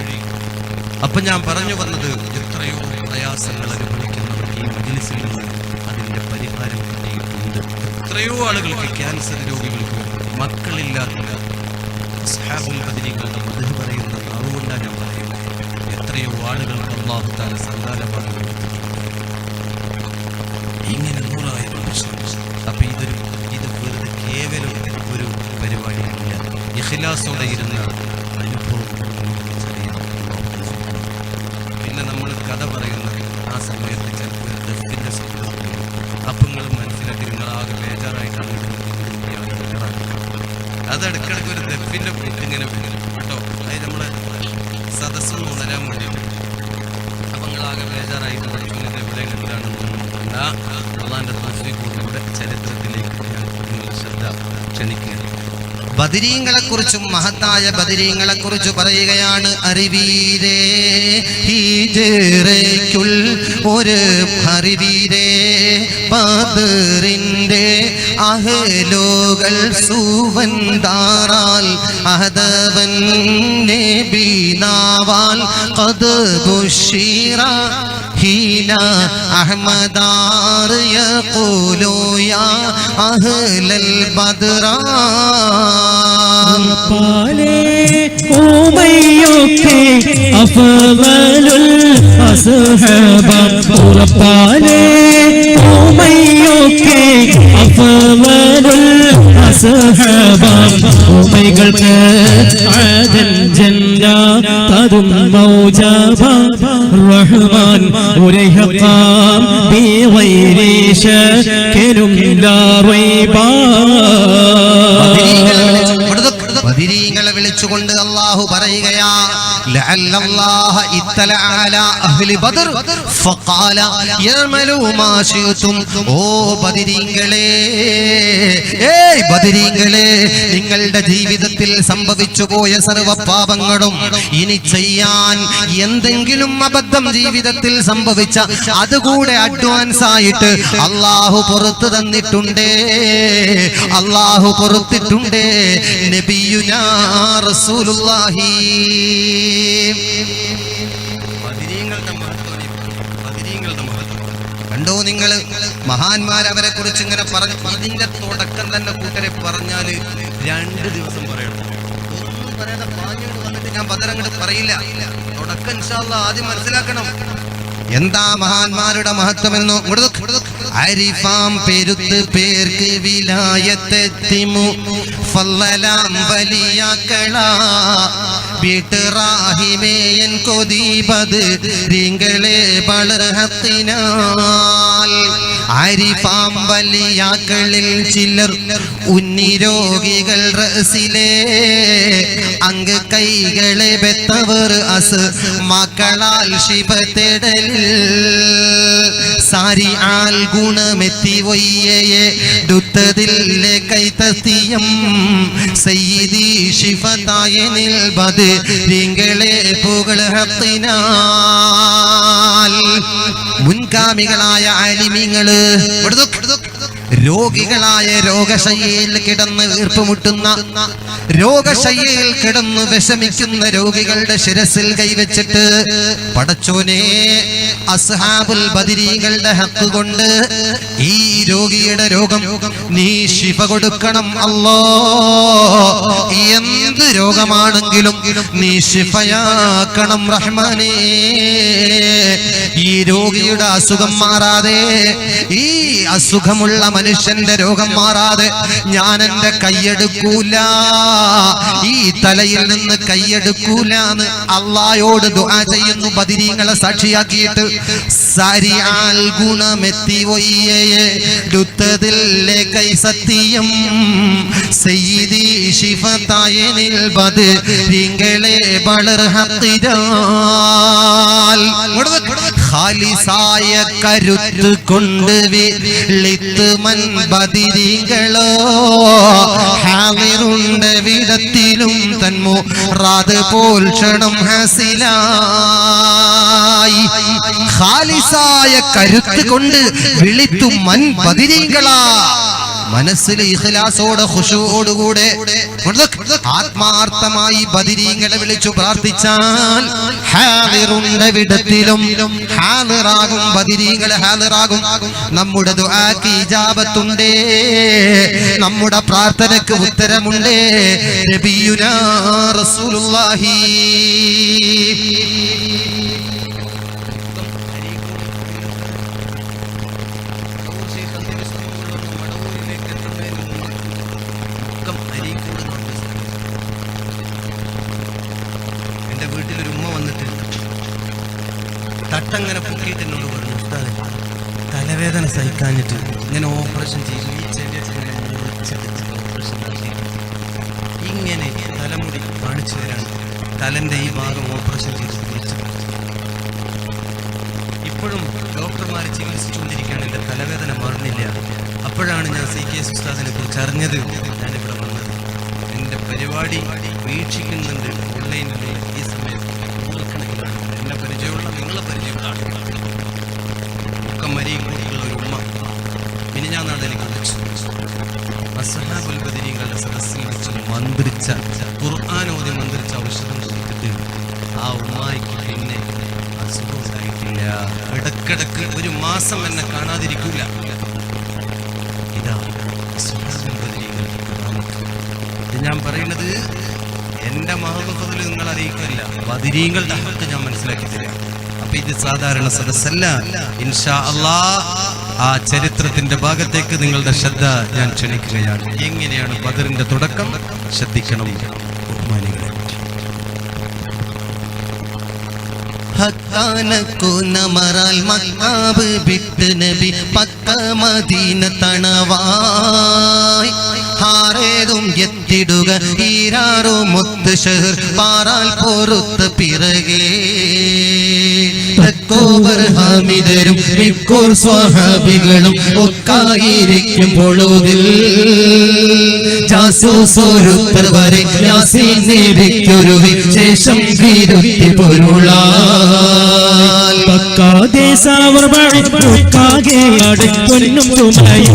[SPEAKER 2] അപ്പൊ ഞാൻ പറഞ്ഞു വന്നത്, എത്രയോ പ്രയാസങ്ങൾ അനുഭവിക്കുന്നവർ ഈ മജ്‌ലിസിൽ നിന്ന് അതിന്റെ പരിഹാരം കിട്ടിയിട്ടുണ്ട്. എത്രയോ ആളുകൾക്ക്, ക്യാൻസർ രോഗികൾക്ക്, മക്കളില്ലാത്ത അസ്ഹാബുൽ ബദരീങ്ങളുടെ മദ്ഹ് പറയുന്ന നാവുകൊണ്ടാണ് ഞാൻ പറയുന്നത്. എത്രയോ ആളുകൾക്ക് അല്ലാഹു തആല സന്താനമാണ് കൊടുത്തത്. ഇങ്ങനെ 100,000 പ്രശ്നം. അപ്പൊ ഇത് വെറുതെ കേവലം ഒരു പരിപാടിയല്ല, ഇഖ്ലാസോടെ ഇരുന്ന അനുഭവം. പിന്നെ നമ്മൾ കഥ പറയുന്നത് ആ സമയത്ത് ചിലപ്പോൾ ദഫിന്റെ ശബ്ദം, അപ്പം നിങ്ങൾ മനസ്സിലാക്കി നിങ്ങളാകെ ബേജാറായിട്ടാണ് അത് ഇടയ്ക്കിടയ്ക്ക് ഒരു ദഫിന്റെ ബീറ്റ് ഇങ്ങനെ വരും കേട്ടോ. അതായത് നമ്മളെ സദസ്സൊന്ന് ഉണരാൻ വേണ്ടിയിട്ട്. അപ്പം നിങ്ങളാകെ ബേജാറായിട്ട് പഠിക്കുന്നത് എവിടെ എന്താണെന്നൊന്നും കണ്ട അള്ളാന്റെ തൗഫീഖിലൂടെ ചരിത്രത്തിലേക്ക് ഞാൻ നിങ്ങളുടെ ശ്രദ്ധ ക്ഷണിക്കുകയാണ്.
[SPEAKER 1] ബദരീങ്ങളെ കുറിച്ചും മഹത്തായ ബദരീങ്ങളെ കുറിച്ച് പറയുകയാണ്. അറിവീരേ ഹിജ്റയ്ക്കുൾ ഒരു അറിവീരേ ബദറിന്റെ അഹ്ലുകൾ സുവന്താറാൽ അഹദവൻ നബിനാവാൽ ഖദ് ബുശിറ ഹീന അഹ്മദാർ യഖൂലു യാ അഹ്ലൽ ബദ്റാ
[SPEAKER 3] പാലേ ഉമയ്യൊക്കെ അഫ്ളലുൽ അസ്ഹാബ ഉറപ്പാലേ ഉമയ്യൊക്കെ അഫ്ളലുൽ അസ്ഹാബ ഉമൈകൾക്ക് ആദൻ ജന്ന തദും മൗജബ റഹ്മാൻ ഉരൈഹഖാം ബിഗൈരി ശക്കിനും ലാ റൈബ.
[SPEAKER 1] ബദരീങ്ങളെ വിളിച്ചുകൊണ്ട് അല്ലാഹു പറയുകയാ, ലഅല്ലല്ലാഹ ഇത്തല അലാ അഹ്ലി ബദർ ഫഖാല യഅമലു മാ ശിഅ്തും. ഓ ബദരീങ്ങളെ, ഏയ് ബദരീങ്ങളെ, നിങ്ങളുടെ ജീവിതത്തിൽ സംഭവിച്ചു പോയ സർവ്വ പാപങ്ങളും ഇനി ചെയ്യാൻ എന്തെങ്കിലും അബദ്ധം ജീവിതത്തിൽ സംഭവിച്ച അതുകൂടെ അഡ്വാൻസ് ആയിട്ട് അല്ലാഹു പുറത്തു തന്നിട്ടുണ്ടേ, അല്ലാഹു പുറത്തിട്ടുണ്ടേ. നബിയുനാ റസൂലുള്ളാഹി.
[SPEAKER 2] ബദരീങ്ങളുടെ മഹത്വം
[SPEAKER 1] കണ്ടോ നിങ്ങൾ? മഹാന്മാർ അവരെ കുറിച്ച് ഇങ്ങനെ പറഞ്ഞു. ഇതിന്റെ തുടക്കം തന്നെ കൂട്ടരെ പറഞ്ഞാല്
[SPEAKER 2] 2 ദിവസം പറയണം.
[SPEAKER 1] ഒന്നും പറയാതെ പാഞ്ഞോട് വന്നിട്ട് ഞാൻ ബദറങ്ങോട്ട് പറയില്ല. തുടക്കം ഇൻഷാ അല്ലാഹ് ആദ്യം മനസ്സിലാക്കണം. എന്താ മഹാന്മാരുടെ മഹത്വമെന്നോ? അരിഫാം പെരുത്ത് പേർക്ക് വിലായത്തെത്തിമു ഫല്ലലാം വലിയാക്കളാ ബിട്റാഹിമേയൻ കൊദീബത് റിങ്ങളെ വളർഹത്തിനാൽ. അരിഫാം വലിയാക്കളിൽ ചിലർ ഉന്നിരോഗികൾ റസിലെ അങ്ക് കൈകളെ ബെത്തവർ അസ് മക്കളാൽ ശിവത്തെടലിൽ സാരി ആൽ ഗുണമെത്തി വയ്യയെ ദുത്തതിലെ കൈതസ്തിയം സയ്യിദി ശിഫതായനിൽ ബദരിങ്ങളെ പുകഴ്ത്തിനാൽ. മുൻഗാമികളായ ആലിമീങ്ങള് രോഗികളായ രോഗശയ്യയിൽ കിടന്ന് വീർപ്പുമുട്ടുന്ന, രോഗശയ്യയിൽ കിടന്ന് വിഷമിക്കുന്ന രോഗികളുടെ ശിരസിൽ കൈവച്ചിട്ട്, പടച്ചോനെ അസ്ഹാബുൽ ബദരീങ്ങളുടെ ഹക്ക് കൊണ്ട് ഈ രോഗിയുടെ രോഗം നീ ശിഫ കൊടുക്കണം അല്ലാ. എന്ത് രോഗമാണെങ്കിലും നീ ശിഫയാക്കണം റഹ്മാനേ. ഈ രോഗിയുടെ അസുഖം മാറാതെ, ഈ അസുഖമുള്ള മനുഷ്യന്റെ രോഗം മാറാതെ ഞാൻ എന്റെ കൈയെടുക്കൂല, ഈ തലയിൽ നിന്ന് കൈയെടുക്കൂല എന്ന് അള്ളായോട് ദുആ ചെയ്യുന്നു. ബദരീങ്ങളെ സാക്ഷിയാക്കിയിട്ട് സാരിയാൽ ഗുണമെത്തി വയ്യയെ ദുത്തതിലെ കൈ സത്യം സയ്യിദി ശിഫതായനിൽ ബദരിങ്ങളെ വളർഹത്തിനാൽ. ഖാലിസായ കരുത്ത് കൊണ്ട് വിളിത്ത് മൻ ബദരീങ്ങളോ ഹാദിറുണ്ട് വിടത്തിലും തന്മുറാദ് പോൽ ക്ഷണം ഹാസിലായി. ഖാലിസായ കരുത്ത് കൊണ്ട് വിളിത്തു മൻ ബദരീങ്ങളാ, മനസ്സിൽ ഇഖ്ലാസോടെ ഖുശൂഅോടുകൂടെ ആത്മാർത്ഥമായി ബദരീങ്ങളെ വിളിച്ചു പ്രാർത്ഥിച്ചാൽ ഹാദിറുന്റെ വിടത്തിലും ഹാദിറാകും, ബദരീങ്ങളെ ഹാദിറാകും. നമ്മുടെ ദുആക്ക് ഇജാബത്തുണ്ട്, നമ്മുടെ പ്രാർത്ഥനയ്ക്ക് ഉത്തരമുണ്ട്. നബിയുനാ റസൂലുള്ളാഹി
[SPEAKER 2] എൻ്റെ വീട്ടിലൊരു ഉമ്മ വന്നിട്ട് തട്ടങ്ങനെ പൊക്കിയിട്ട് എന്നോട് പറഞ്ഞു, ഉസ്താദേ തലവേദന സഹിക്കാഞ്ഞിട്ട് ഇങ്ങനെ ഓപ്പറേഷൻ ചെയ്തു, ഈ ചെടിയൊക്കെ ഓപ്പറേഷൻ ഇങ്ങനെ തലമുടി കാണിച്ചു തരാണ്, തലൻ്റെ ഈ ഭാഗം ഓപ്പറേഷൻ ചെയ്ത് കുറിച്ചത്. ഇപ്പോഴും ഡോക്ടർമാർ ചികിത്സിച്ചുകൊണ്ടിരിക്കുകയാണ്, എൻ്റെ തലവേദന മാറുന്നില്ല. അപ്പോഴാണ് ഞാൻ CK ഉസ്താദിനെ കുറിച്ച് അറിഞ്ഞത്, ഞാനിവിടെ വന്നത്. എൻ്റെ പരിപാടി വീക്ഷിക്കുന്നുണ്ട് ഓൺലൈനിൽ ഈ സമയത്ത് നൂറുകണക്കിലാണ് എന്നെ പരിചയമുള്ള, നിങ്ങളെ പരിചയമുള്ള ആളുകളാണ്. ഒക്കെ മരികൂട്ടിയുള്ള ഒരു ഉമ്മ മിനിഞ്ഞാന്നാണ് എനിക്ക് വിളിച്ചു. അസ്ഹാബുൽ ബദരീങ്ങളുടെ സദസ്സിൽ വെച്ച് മന്ത്രിച്ച ഖുർആനോദി മന്ത്രിച്ച ഔഷധം കൊടുത്തിട്ട് ആ ഉമ്മായിക്ക് പിന്നെ അസുഖം ഉണ്ടായിട്ടില്ല. ഇടക്കിടക്ക് ഒരു മാസം എന്നെ കാണാതിരിക്കില്ല. ഇതാ അസ്ഹാബുൽ ബദരീങ്ങൾ. ഇത് ഞാൻ പറയുന്നത് എൻ്റെ മഹത്വത്തിൽ നിങ്ങൾ അറിയിക്കില്ല, ബദരീങ്ങളുടെ ഹക്ക് ഞാൻ മനസ്സിലാക്കി തരാം. അപ്പൊ ഇത് സാധാരണ സദസ്സല്ല. ഇൻഷാ അല്ലാഹ് ആ ചരിത്രത്തിന്റെ ഭാഗത്തേക്ക് നിങ്ങളുടെ ശ്രദ്ധ ഞാൻ ക്ഷണിക്കുകയാണ്. എങ്ങനെയാണ് ബദറിന്റെ തുടക്കം ശ്രദ്ധിക്കണം ബഹുമാനികളെ.
[SPEAKER 1] ഹക്കാനക്കു നമറാൽ മക്കാബ് വിട്ട് നബി പക്ക മദീന തണവായി ഹാറേതും എത്തിടുക ഈരാറോ മുത്ത് ഷഹർ പാറാൽ പൊറുത്ത് പിറകെ തക്കോബർ ഹാമിദരും മിക്കൂർ സ്വഹാബികളും ഒക്കായിരിക്കും പൊഴുതിൽ ജാസൂസോരുത്തർ വരെ യാസീൻ നബിക്കൊരു ശേഷം വീരുത്തി പൊരുളാൽ
[SPEAKER 3] പക്കാതെ സാവർക്കാകെ അടുക്കൊന്നും തുണയായിരുന്ന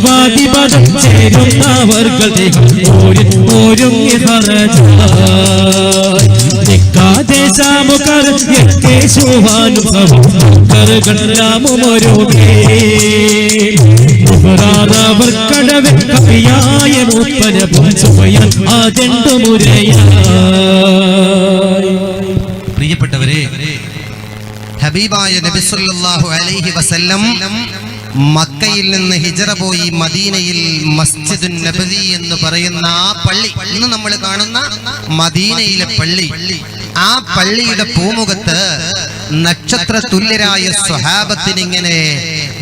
[SPEAKER 3] വാദിപദം ചേരുന്നവർകളുടെ ഒരുങ്ങി ഹറജാതെ സാമുക്കർ ും കടവൻ കവിയായ മുപ്പന സുമയാൻ ആദണ്ടു മുരയായി.
[SPEAKER 1] പ്രിയപ്പെട്ടവരെ, ഹബീബായ നബി സല്ലല്ലാഹു അലൈഹി വസല്ലം മക്കയിൽ നിന്ന് ഹിജറ പോയി മദീനയിൽ മസ്ജിദുൻ നബവി എന്ന് പറയുന്ന ആ പള്ളി, ഇന്ന് നമ്മൾ കാണുന്ന മദീനയിലെ പള്ളി, ആ പള്ളിയുടെ പൂമുഖത്ത് നക്ഷത്ര തുല്യരായ സ്വഹാബത്തിന് ഇങ്ങനെ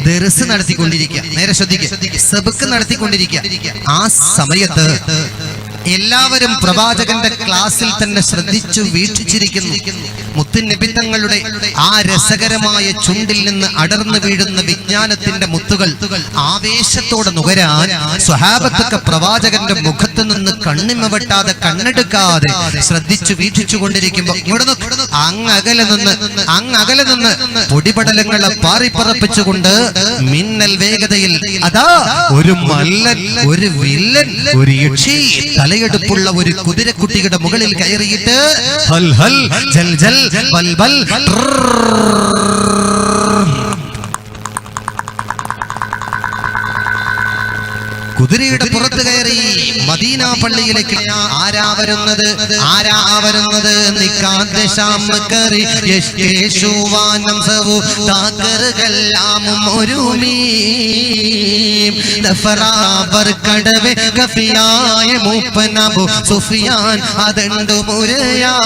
[SPEAKER 1] ദർസ് നടത്തിക്കൊണ്ടിരിക്കുക. നേരെ ശ്രദ്ധിക്കുക, സബക്ക് നടത്തിക്കൊണ്ടിരിക്കുക. ആ സമയത്ത് എല്ലാവരും പ്രവാചകന്റെ ക്ലാസ്സിൽ തന്നെ ശ്രദ്ധിച്ചു വീക്ഷിച്ചിരിക്കുന്നു. മുത്തുനബി തങ്ങളുടെ ആ രസകരമായ ചുണ്ടിൽ നിന്ന് അടർന്നു വീഴുന്ന വിജ്ഞാനത്തിന്റെ മുത്തുകൾ ആവേശത്തോടെ നുകരാൻ സ്വഹാബത്തൊക്കെ പ്രവാചകന്റെ മുഖത്ത് നിന്ന് കണ്ണിമ വെട്ടാതെ കണ്ണെടുക്കാതെ ശ്രദ്ധിച്ചു വീക്ഷിച്ചു കൊണ്ടിരിക്കുമ്പോൾ അങ്ങകലെ നിന്ന് പൊടിപടലങ്ങളെ പാറിപ്പറപ്പിച്ചുകൊണ്ട് മിന്നൽ വേഗതയിൽ അതാ ഒരു മല്ലൻ, ഒരു വില്ലൻ, ഒരു യക്ഷി തലയെടുപ്പുള്ള ഒരു കുതിരക്കുട്ടിയുടെ മുകളിൽ കയറിയിട്ട് ഹൽ ഹൽ ജൽ ജൽ ബൽ ബൽ കുതിരയുടെ പുറത്ത് കയറി മദീന പള്ളിയിലേക്ക്. ആരാ വരുന്നത് നിക്കാതെ ശാം കറി യേശുവാനം സവു താക്കറുകെല്ലാമും ഒരുമീ ദഫറാബർ കടവെ കഫിയായ മൂപ്പനബു സുഫിയാൻ അതണ്ടു മുരയായി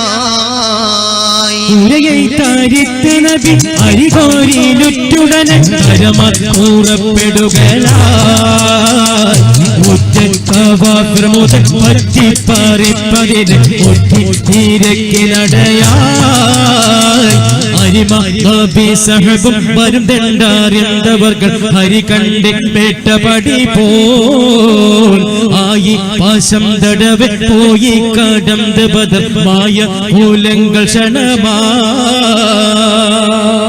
[SPEAKER 3] താരിത്ത് നബി അരികോരിലുറ്റുടനെ പരമൂറപ്പെടുകലായി മുറ്റത്തവാപ്രമുതൻ പറ്റിപ്പറിപ്പതിന് ഒറ്റിത്തിരക്കിലടയായി അരിമ നബി സഹബും വരും ദണ്ഡാറിയന്തവർകൾ ഹരി കണ്ടിട്ട പടി പോൽ ആയി പാശം തടവെ പോയി കടന്ത് ബദമായ മൂലങ്ങൾ ക്ഷണമാ.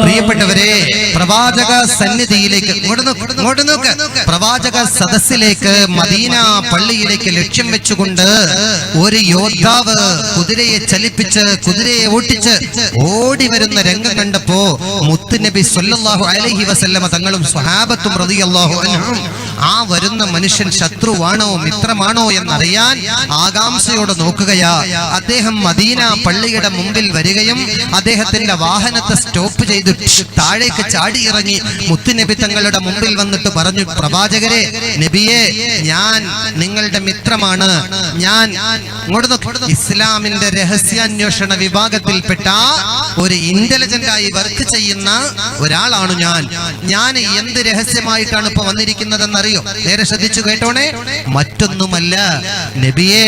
[SPEAKER 1] പ്രിയപ്പെട്ടവരെ, പ്രവാചക സന്നിധിയിലേക്ക് ഇങ്ങോട്ട് നോക്ക് പ്രവാചക സദസ്സിലേക്ക് മദീന പള്ളിയിലേക്ക് ലക്ഷ്യം വെച്ചുകൊണ്ട് ഒരു യോദ്ധാവ് കുതിരയെ ചലിപ്പിച്ച് കുതിരയെ ഓട്ടിച്ച് ഓടി വരുന്ന രംഗം കണ്ടപ്പോ മുത്തുനബി സ്വല്ലല്ലാഹു അലൈഹി വസല്ലമ തങ്ങളും സ്വഹാബത്തും റളിയല്ലാഹു അൻഹും ആ വരുന്ന മനുഷ്യൻ ശത്രുവാണോ മിത്രമാണോ എന്നറിയാൻ ആകാംക്ഷയോടെ നോക്കുകയാ. അദ്ദേഹം മദീന പള്ളിയുടെ മുമ്പിൽ വരികയും അദ്ദേഹത്തിന്റെ വാഹനത്തെ സ്റ്റോപ്പ് ചെയ്ത് താഴേക്ക് ചാടിയിറങ്ങി മുത്തുനബി തങ്ങളുടെ മുമ്പിൽ വന്നിട്ട് പറഞ്ഞു, പ്രവാചകരെ, നബിയെ, ഞാൻ നിങ്ങളുടെ മിത്രമാണ്. ഞാൻ ഇസ്ലാമിന്റെ രഹസ്യാന്വേഷണ വിഭാഗത്തിൽപ്പെട്ട ഒരു ഇന്റലിജന്റായി വർക്ക് ചെയ്യുന്ന ഒരാളാണ് ഞാൻ എന്ത് രഹസ്യമായിട്ടാണ് ഇപ്പൊ വന്നിരിക്കുന്നതെന്നറിയോ? നേരെ ശ്രദ്ധിച്ചു കേട്ടോണേ. മറ്റൊന്നുമല്ല നബിയെ,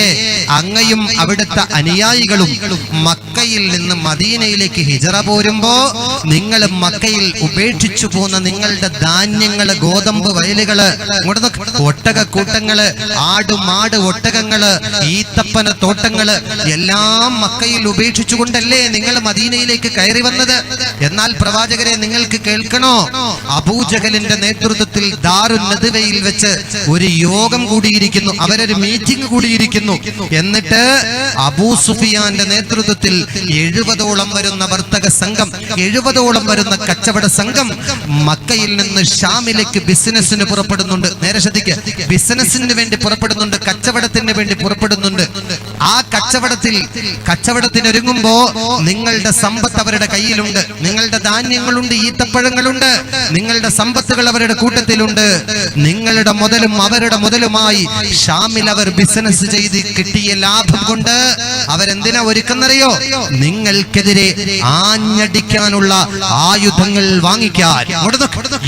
[SPEAKER 1] അങ്ങയും അവിടുത്തെ അനുയായികളും മക്കയിൽ നിന്ന് മദീനയിലേക്ക് ഹിജറ പോരുമ്പോ നിങ്ങൾ മക്കയിൽ ഉപേക്ഷിച്ചു പോന്ന നിങ്ങളുടെ ധാന്യങ്ങള്, ഗോതമ്പ് വയലുകള്, ഒട്ടകക്കൂട്ടങ്ങള്, ആടുമാട് ഒട്ടകങ്ങള്, ഈത്തപ്പന തോട്ടങ്ങള് എല്ലാം മക്കയിൽ ഉപേക്ഷിച്ചുകൊണ്ടല്ലേ നിങ്ങൾ മദീനയിലേക്ക് കയറി വന്നത്? എന്നാൽ പ്രവാചകരെ, നിങ്ങൾക്ക് കേൾക്കണോ? അബൂജഹലിന്റെ നേതൃത്വത്തിൽ ദാറുൻ നദ്വയിൽ വെച്ച് ഒരു യോഗം കൂടിയിരിക്കുന്നു, അവരൊരു മീറ്റിംഗ് കൂടിയിരിക്കുന്നു. എന്നിട്ട് അബൂ സുഫിയാന്റെ നേതൃത്വത്തിൽ 70ഓളം വരുന്ന വർത്തക സംഘം, 70ഓളം വരുന്ന കച്ചവട സംഘം മക്കയിൽ നിന്ന് ഷാമിലേക്ക് ബിസിനസിന് പുറപ്പെടുന്നുണ്ട്. നേരെ ശ്രദ്ധിക്കുക, ബിസിനസിന് വേണ്ടി പുറപ്പെടുന്നുണ്ട്, കച്ചവടത്തിന് വേണ്ടി പുറപ്പെടുന്നുണ്ട്. ആ കച്ചവടത്തിനൊരുങ്ങുമ്പോ നിങ്ങളുടെ സമ്പത്ത് അവരുടെ കയ്യിലുണ്ട്, നിങ്ങളുടെ ധാന്യങ്ങളുണ്ട്, ഈത്തപ്പഴങ്ങളുണ്ട്, നിങ്ങളുടെ സമ്പത്തുകൾ അവരുടെ കൂട്ടത്തിലുണ്ട്. നിങ്ങളുടെ മുതലും അവരുടെ മുതലുമായി ഷാമിൽ അവർ ബിസിനസ് ചെയ്ത് കിട്ടിയ ലാഭം കൊണ്ട് അവരെന്തിനാ ഒരുക്കുന്നറിയോ? നിങ്ങൾക്കെതിരെ ആഞ്ഞടിക്കാനുള്ള ആയുധങ്ങൾ വാങ്ങിക്കാൻ,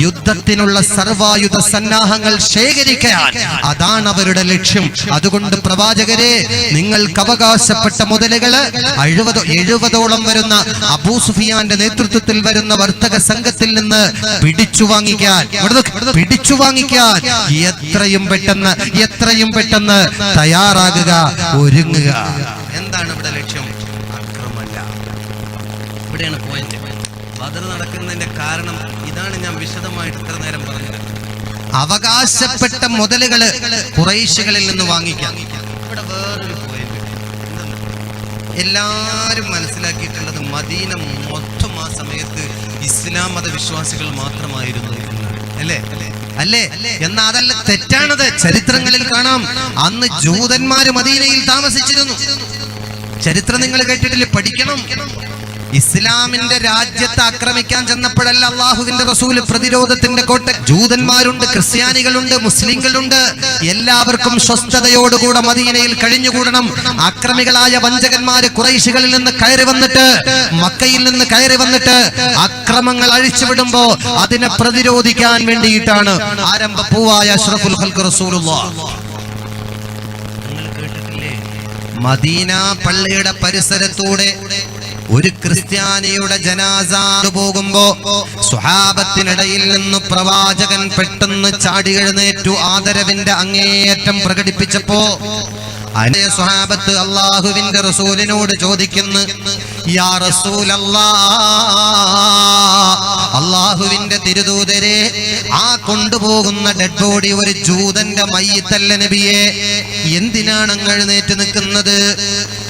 [SPEAKER 1] യുദ്ധത്തിനുള്ള സർവായുധ സന്നാഹങ്ങൾ ശേഖരിക്കാൻ. അതാണ് അവരുടെ ലക്ഷ്യം. അതുകൊണ്ട് പ്രവാചകരെ, നിങ്ങൾക്ക് അവകാശപ്പെട്ട മുതലുകള് 70ഓളം വരുന്ന അബൂ സുഫിയാന്റെ നേതൃത്വത്തിൽ വരുന്ന വർത്തക സംഘത്തിൽ നിന്ന് പിടിച്ചു വാങ്ങിക്കാൻ എത്രയും പെട്ടെന്ന് തയ്യാറാകുക, ഒരുങ്ങുക.
[SPEAKER 2] എന്താണ് ഇവിടെ ലക്ഷ്യം? അക്രമമല്ല. ഇവിടെയാണ് പോയിന്റ്. ബദർ നടക്കുന്നതിന്റെ കാരണം ഇതാണ് ഞാൻ വിശദമായിട്ട് ഇത്ര നേരം പറഞ്ഞത്.
[SPEAKER 1] അവകാശപ്പെട്ട മുതലുകള് ഖുറൈശികളിൽ നിന്ന് വാങ്ങിക്കാം.
[SPEAKER 2] ഇവിടെ വേറൊരു പോയിന്റ്, എല്ലാരും മനസ്സിലാക്കിയിട്ടുള്ളത് മദീന മൊത്തം ആ സമയത്ത് ഇസ്ലാം മതവിശ്വാസികൾ മാത്രമായിരുന്നു
[SPEAKER 1] അല്ലേ? എന്നാ അതല്ല, തെറ്റാണത്. ചരിത്രങ്ങളിൽ കാണാം, അന്ന് ജൂതന്മാര് മദീനയിൽ താമസിച്ചിരുന്നു. ചരിത്രം നിങ്ങൾ കേട്ടിട്ടില്ലേ? പഠിക്കണം. ഇസ്ലാമിന്റെ രാജ്യത്തെ ആക്രമിക്കാൻ ചെന്നപ്പോഴല്ല അള്ളാഹുവിന്റെ റസൂല് പ്രതിരോധത്തിന്റെ കോട്ട. ജൂതന്മാരുണ്ട്, ക്രിസ്ത്യാനികളുണ്ട്, മുസ്ലിങ്ങളുണ്ട്. എല്ലാവർക്കും സ്വസ്ഥതയോടുകൂടെ മദീനയിൽ കഴിഞ്ഞുകൂടണം. ആക്രമികളായ വഞ്ചകന്മാര് ഖുറൈശികളിൽ നിന്ന് കയറി വന്നിട്ട്, മക്കയിൽ നിന്ന് കയറി വന്നിട്ട് അക്രമങ്ങൾ അഴിച്ചുവിടുമ്പോ അതിനെ പ്രതിരോധിക്കാൻ വേണ്ടിയിട്ടാണ് ആരംഭപ്പൂവായ അഷ്റഫുൽ ഖൽഖ് റസൂലുള്ളാഹ്.
[SPEAKER 2] നിങ്ങൾ കേട്ടിട്ടില്ലേ?
[SPEAKER 1] മദീന പള്ളിയുടെ പരിസരത്തൂടെ ഒരു ക്രിസ്ത്യാനിയുടെ ജനാസ പോകുമ്പോ സ്വഹാബത്തിനിടയിൽ നിന്ന് പ്രവാചകൻ പെട്ടെന്ന് ചാടി എഴുന്നേറ്റു ആദരവിന്റെ അങ്ങേയറ്റം പ്രകടിപ്പിച്ചപ്പോ അനേ സ്വഹാബത്ത് അള്ളാഹുവിന്റെ റസൂലിനോട് ചോദിക്കുന്നു, യാ റസൂലല്ലാഹ്, അള്ളാഹുവിന്റെ തിരുദൂതരെ, ആ കൊണ്ടുപോകുന്ന ഡെഡ് ബോഡി ഒരു ജൂതന്റെ മയ്യിത്തല്ല നബിയെ, എന്തിനാണ് അങ്ങ് എഴുന്നേറ്റ് നിൽക്കുന്നത്?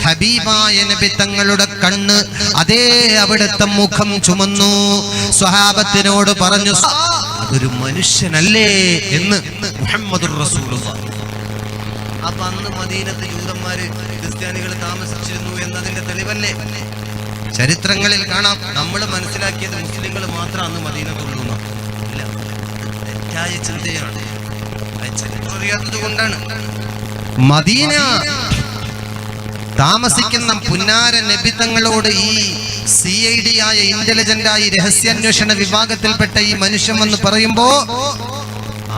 [SPEAKER 1] ഹബീബായ നബി തങ്ങളുടെ കണ്ണ് അതേ അവിടുത്തെ മുഖം ചുമന്നു. സ്വഹാബത്തിനോട് പറഞ്ഞു, അതൊരു മനുഷ്യനല്ലേ എന്ന് മുഹമ്മദുർ റസൂലുള്ളാഹ്.
[SPEAKER 2] അപ്പൊ അന്ന് മദീനത്ത് ജൂതന്മാര് ക്രിസ്ത്യാനികൾ താമസിച്ചിരുന്നു എന്നതിന്റെ തെളിവല്ലേ?
[SPEAKER 1] ചരിത്രങ്ങളിൽ കാണാം.
[SPEAKER 2] നമ്മൾ മനസ്സിലാക്കിയത് മുസ്ലിങ്ങൾ മാത്രം അന്ന് മദീനത്തുള്ളൂ. ഇല്ല, തെറ്റായ ചിന്തയാണ്. ചരിത്രം അറിയാത്തത് കൊണ്ടാണ്.
[SPEAKER 1] മദീന താമസിക്കുന്ന പുന്നാര നബി തങ്ങളോട് ഈ CID ആയ ഇന്റലിജന്റായി രഹസ്യാന്വേഷണ വിഭാഗത്തിൽപ്പെട്ട ഈ മനുഷ്യൻ എന്ന് പറയുമ്പോ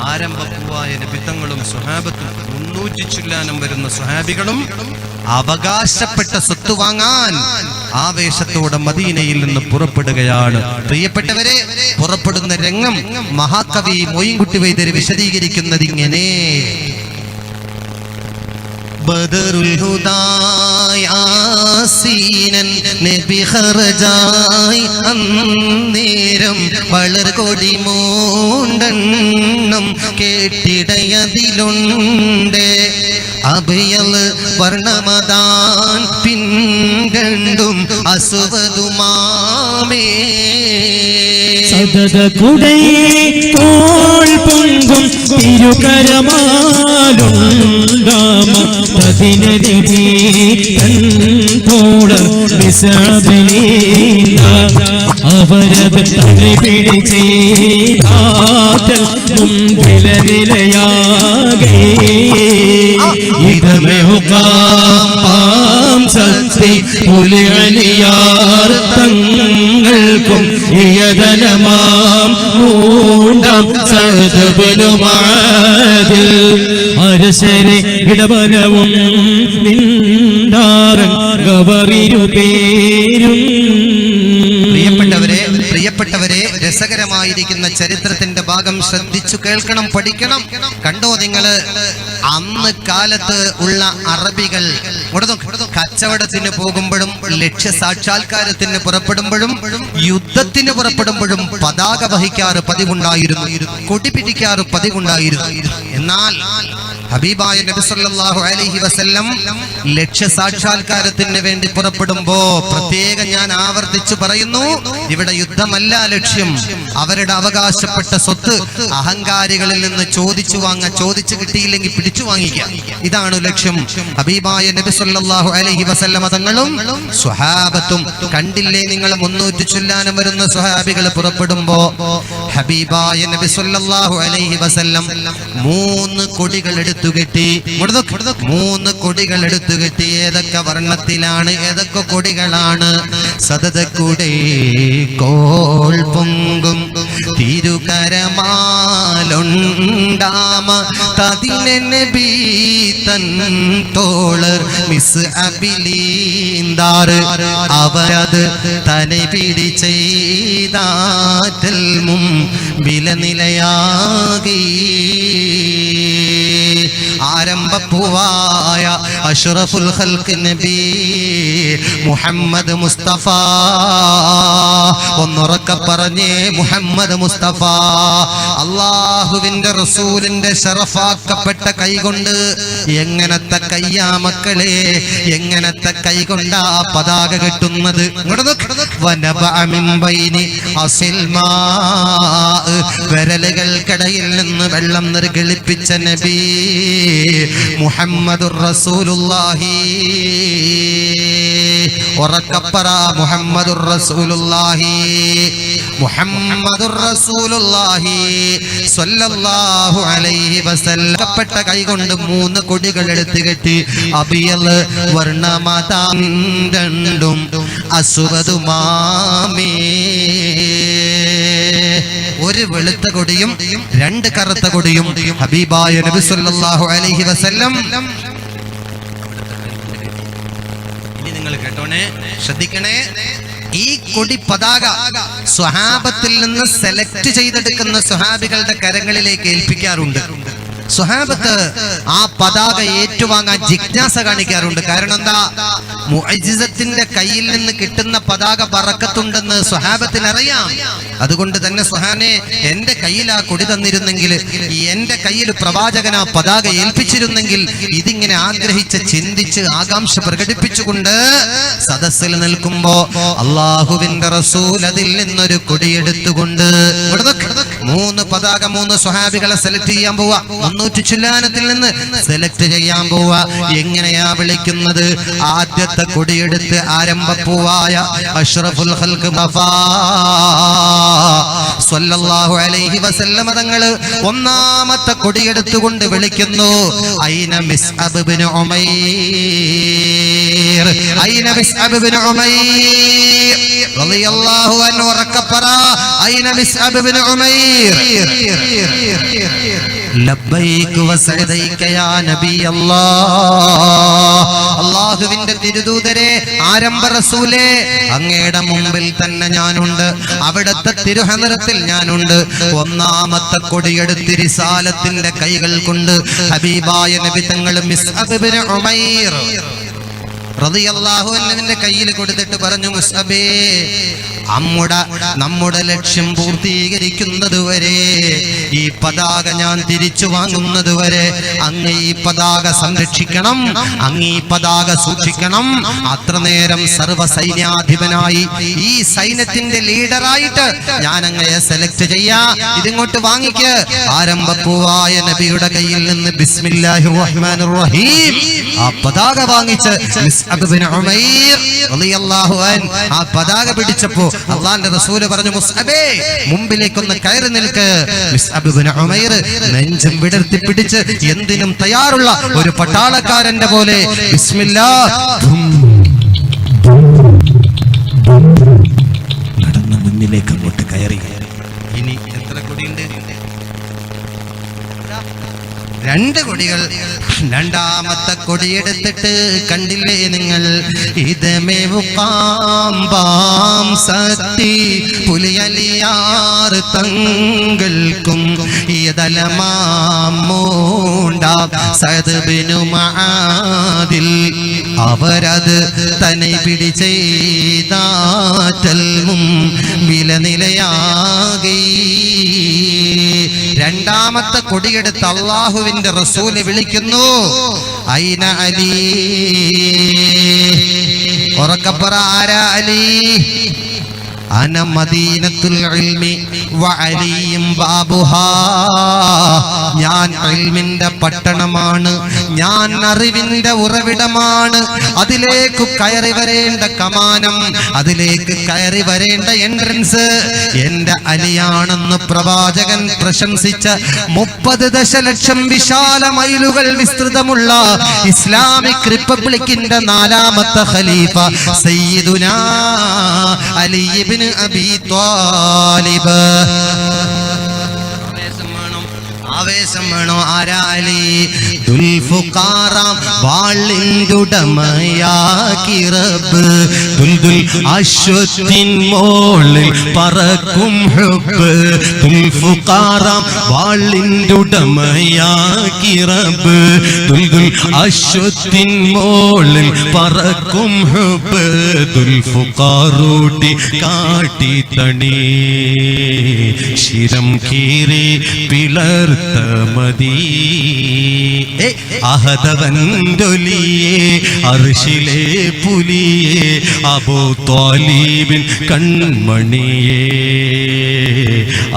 [SPEAKER 2] ആരംഭപ്പൂവായ നബിത്തങ്ങളും സ്വഹാബത്തും 300 ചില്ലാനം വരുന്ന സ്വഹാബികളും
[SPEAKER 1] അവകാശപ്പെട്ട സ്വത്ത് വാങ്ങാൻ ആവേശത്തോടെ മദീനയിൽ നിന്ന് പുറപ്പെടുകയാണ്. പ്രിയപ്പെട്ടവരെ, പുറപ്പെടുന്ന രംഗം മഹാകവി മൊയ്ൻകുട്ടി വൈദ്യർ വിശദീകരിക്കുന്നത് ഇങ്ങനെ: ബദറുൽ ഹുദായാസീനൻ നബി ഖറജായി അന്നേരം വളർകൊടി മൂണ്ടെണ്ണം കേട്ടിടയതിലുണ്ട് അഭയൽ വർണ്ണമതാൻ പിൻകണ്ടും അസുവതുമാമേ
[SPEAKER 3] സദത കുടൈ കോൾ പൊങ്കും തിരുകരമാലുണ്ടാമ പതിനരി തോള വിസബലീന അവരത് പിടിച്ചേതാറ്റൽ മുമ്പിലനിലയാകേ ഇതമേ ഹുക്കാം സത്യ പുലിയലിയാർ തങ്ങൾക്കും യദനമാം മൂണ്ടാം സദബനുമാതിൽ അരശരെ ഇടവനവും നിന്ദാരൻ ഗവറിരു പേരും.
[SPEAKER 1] പ്രിയപ്പെട്ടവരെ രസകരമായിരിക്കുന്ന ചരിത്രത്തിന്റെ ഭാഗം ശ്രദ്ധിച്ചു കേൾക്കണം, പഠിക്കണം. കണ്ടോ നിങ്ങള് അന്ന് കാലത്ത് ഉള്ള അറബികൾ കച്ചവടത്തിന് പോകുമ്പോഴും ലക്ഷ്യ സാക്ഷാത്കാരത്തിന് പുറപ്പെടുമ്പോഴും യുദ്ധത്തിന് പുറപ്പെടുമ്പോഴും പതാക വഹിക്കാറ് പതിവുണ്ടായിരുന്നു, കൊടി പിടിക്കാറ് പതിവുണ്ടായിരുന്നു. എന്നാൽ ഹബീബായ നബി സല്ലല്ലാഹു അലൈഹി വസല്ലം ലക്ഷ്യ സാക്ഷാത്കാരത്തിന് വേണ്ടി പുറപ്പെടുമ്പോ പ്രത്യേകം ഞാൻ ആവർത്തിച്ചു പറയുന്നു, ഇവിടെ യുദ്ധമല്ല ലക്ഷ്യം. അവരുടെ അവകാശപ്പെട്ട സ്വത്ത് അഹങ്കാരികളിൽ നിന്ന് ചോദിച്ചു വാങ്ങാൻ, ചോദിച്ചു കിട്ടിയില്ലെങ്കിൽ പിടിച്ചു വാങ്ങിക്കാം, ഇതാണ് ലക്ഷ്യം. ഹബീബായ നബി സല്ലല്ലാഹു അലൈഹി വസല്ലം തങ്ങളും സ്വഹാബത്തും കണ്ടില്ലേ നിങ്ങൾ 300 ചൊല്ലാനും വരുന്ന സ്വഹാബികൾ പുറപ്പെടുമ്പോ ഹബീബായ നബി സല്ലല്ലാഹു അലൈഹി വസല്ലം 3 കൊടികൾ എടുത്തുകെട്ടി. 3 കൊടികൾ എടുത്തുകെട്ടി. ഏതൊക്കെ വർണ്ണത്തിലാണ്, ഏതൊക്കെ കൊടികളാണ്? സദതക്കുടേ കോൾ പൊങ്കും തിരുകരമാലുണ്ടാമ തതിനബി തൻ തോളർ മിസ് അബിലീന്താർ അവരത് തനെ പിടിച്ചെയ്താറ്റൽ മുമ്പിലനിലയാകി. ആരംഭപ്പൂവായ അഷ്റഫുൽ ഖൽഖ് നബി മുഹമ്മദ് മുസ്തഫ, ഒന്നുറക്ക പറഞ്ഞേ മുഹമ്മദ് മുസ്തഫ. അള്ളാഹുവിന്റെ റസൂലിന്റെ ശറഫാക്കപ്പെട്ട കൈകൊണ്ട്, എങ്ങനത്തെ കയ്യാ മക്കളെ, എങ്ങനത്തെ കൈകൊണ്ടാ പതാക കെട്ടുന്നത്? വിരലുകൾക്കിടയിൽ നിന്ന് വെള്ളം നിർഗളിപ്പിച്ച നബി മുഹമ്മദുർ റസൂലുള്ളാഹി. ഉറക്കപ്പറ മുഹമ്മദുർ റസൂലുള്ളാഹി, മുഹമ്മദുർ റസൂലുള്ളാഹി സ്വല്ലല്ലാഹു അലൈഹി വസല്ലം. പ്പെട്ട കൈകൊണ്ട് 3 കൊടികൾ എടുത്തു കെട്ടി. അബിയൽ വർണ്ണമതാം രണ്ടും അസുവതുമാമേ. ഒരു വെളുത്ത കൊടിയും 2 കറുത്ത കൊടിയും ഹബീബായ നബി സല്ലല്ലാഹു അലൈഹി വസല്ലം. ഇനി നിങ്ങൾ കേട്ടോണേ, ശ്രദ്ധിക്കണേ. ഈ കൊടി പതാക സ്വഹാബത്തിൽ നിന്ന് സെലക്ട് ചെയ്തെടുക്കുന്ന സ്വഹാബികളുടെ കരങ്ങളിലേക്ക് ഏൽപ്പിക്കാറുണ്ട്. സ്വഹാബത്ത് ആ പതാക ഏറ്റുവാങ്ങാൻ ജിജ്ഞാസ കാണിക്കാറുണ്ട്. കാരണം എന്താ? മുഅ്ജിസത്തിന്റെ കയ്യിൽ നിന്ന് കിട്ടുന്ന പതാക ബറക്കത്തുണ്ടെന്ന് സ്വഹാബത്തിന് അറിയാം. അതുകൊണ്ട് തന്നെ സ്വഹാനെ, എന്റെ കയ്യിൽ ആ കൊടി തന്നിരുന്നെങ്കിൽ, എന്റെ കയ്യിൽ പ്രവാചകൻ ആ പതാക ഏൽപ്പിച്ചിരുന്നെങ്കിൽ, ഇതിങ്ങനെ ആഗ്രഹിച്ച് ചിന്തിച്ച് ആകാംക്ഷ പ്രകടിപ്പിച്ചുകൊണ്ട് സദസ്സിൽ നിൽക്കുമ്പോ അള്ളാഹുവിന്റെ റസൂൽ അതിൽ നിന്നൊരു കൊടിയെടുത്തുകൊണ്ട് 3 പതാക 3 സ്വഹാബികളെ സെലക്ട് ചെയ്യാൻ പോവാ. 300 ചുല്ലാനത്തിൽ നിന്ന് സെലക്ട് ചെയ്യാൻ പോവാ. എങ്ങനെയാ വിളിക്കുന്നത്? ആദ്യത്തെ കൊടിയെടുത്ത് ആരംഭപ്പൂവായ അഷ്റഫുൽ ഖൽഖ് സ്വല്ലല്ലാഹു അലൈഹി വസല്ലം തങ്ങള് ഒന്നാമത്തെ കൊടിയെടുത്തുകൊണ്ട് വിളിക്കുന്നു, ഐന മിസ്അബ് ഇബ്നു ഉമൈർ, ഐന മിസ്അബ് ഇബ്നു ഉമൈർ റളിയല്ലാഹു അൻഹു. റക്കപ്പറ ഐന മിസ്അബ് ഇബ്നു ഉമൈർ. ലബ്ബൈക വസഅദൈക യാ നബി അല്ലാഹുവിന്റെ തിരുദൂതരെ, ആരംഭ റസൂലേ, അങ്ങയുടെ മുമ്പിൽ തന്നെ ഞാനുണ്ട്, അവിടുത്തെ തിരുഹദറത്തിൽ ഞാനുണ്ട്. ഒന്നാമത്തെ കൊടിയെടുത്ത് റിസാലത്തിന്റെ കൈകൾ കൊണ്ട് ഹബീബായ നബി തങ്ങൾ മിസ്അബ് ഇബ്നു ഉമൈർ റളിയല്ലാഹു അൻഹുവിന്റെ കയ്യിൽ കൊടുത്തിട്ട് പറഞ്ഞു, മുസ്അബേ, നമ്മുടെ ലക്ഷ്യം പൂർത്തീകരിക്കുന്നത് വരെ, ഈ പതാക ഞാൻ തിരിച്ചു വാങ്ങുന്നത് വരെ അങ്ങ് ഈ പതാക സംരക്ഷിക്കണം, അങ്ങ് ഈ പതാക സൂക്ഷിക്കണം. അത്ര നേരം സർവ്വ സൈന്യാധിപനായി ഈ സൈന്യത്തിന്റെ ലീഡറായിട്ട് ഞാൻ അങ്ങയെ സെലക്ട് ചെയ്യാ, ഇതിങ്ങോട്ട് വാങ്ങിക്ക്. ആരംഭപ്പൂവായ നബിയുടെ കയ്യിൽ നിന്ന് ബിസ്മില്ലാഹിർ റഹ്മാനിർ റഹീം ആ പതാക വാങ്ങിച്ച് മിസ്അബ് ഇബ്നു ഉമൈർ റളിയല്ലാഹു അൻഹു ആ പതാക പിടിച്ചപ്പോ അല്ലാഹുവിന്റെ റസൂൽ പറഞ്ഞു, മുസ്അബേ, മുമ്പിലേക്കൊന്ന് കയറി നിൽക്ക്. മിസ്അബ് ഇബ്നു ഉമൈർ നെഞ്ചും വിടർത്തി പിടിച്ച് എന്തിനും തയ്യാറുള്ള ഒരു പട്ടാളക്കാരന്റെ പോലെ ബിസ്മില്ലാഹ് നടന്ന് മുന്നിലേക്ക് അങ്ങോട്ട് കയറി.
[SPEAKER 2] ഇനി എത്ര കൊടിയുണ്ട്?
[SPEAKER 1] 2 കൊടികൾ. രണ്ടാമത്തെ കൊടിയെടുത്തിട്ട് കണ്ടില്ലേ നിങ്ങൾ, ഇതമേ മുഖാം സത്തി പുലിയലിയാർ തങ്ങൾക്കും യദലമാമൂണ്ട സഅദ് ബിനു മആദിൽ അവരത് തന്നെ പിടിച്ചെയ്താറ്റൽ വിലനിലയാകി. രണ്ടാമത്തെ കൊടിയെടുത്ത് അല്ലാഹുവിന്റെ റസൂല് വിളിക്കുന്നു, ഐന അലി. ഉറക്കപ്പറ, ആരാ അലി? അന മദീനത്തുൽ ഇൽമി വഅലിയും ബാബുഹാ. ഞാൻ ഇൽമിന്റെ പട്ടണമാണ്, ഞാൻ അറിവിന്റെ ഉറവിടമാണ്. അതിലേക്ക് കയറി വരേണ്ട കമാനം, അതിലേക്ക് കയറി വരേണ്ട എൻട്രൻസ് എന്റെ അലിയാണെന്ന് പ്രവാചകൻ പ്രശംസിച്ച 30 ദശലക്ഷം വിശാല മൈലുകൾ വിസ്തൃതമുള്ള ഇസ്ലാമിക് റിപ്പബ്ലിക്കിന്റെ 4ാമത്തെ ഖലീഫ സയ്യിദുനാ അലി ഇബ്നു അബീ ത്വാലിബ്. ആവേശം വേണോ? ആരാ അലി? ദുൽഫുഖാറാം വാളിൻഡുടമയാക്കി റബ്ബ്, ദുൽദുൽ അശ്വത്തിൻ മോളിൽ പറക്കും ഹുബ്ബ്. ദുൽഫുഖാറാം വാളിൻഡുടമയാക്കി റബ്ബ്, ദുൽദുൽ അശ്വത്തിൻ മോളിൽ പറക്കും ഹുബ്ബ്. ദുൽഫുഖാറൂട്ടി കാട്ടി തണി ശിരം കീറി പിളർ മതി. അഹദവൻഡൊലിയെ അർശിലെ പുലിയെ അബൂ ത്വാലിബിൻ കൺമണിയെ,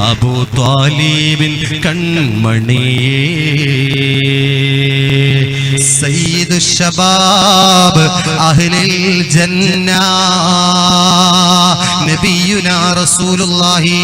[SPEAKER 1] അബൂ ത്വാലിബിൻ കൺമണിയെ. സയ്യിദു ശബാബ് അഹ്ലിൽ ജന്ന നബിയുനാ റസൂലുള്ളാഹി.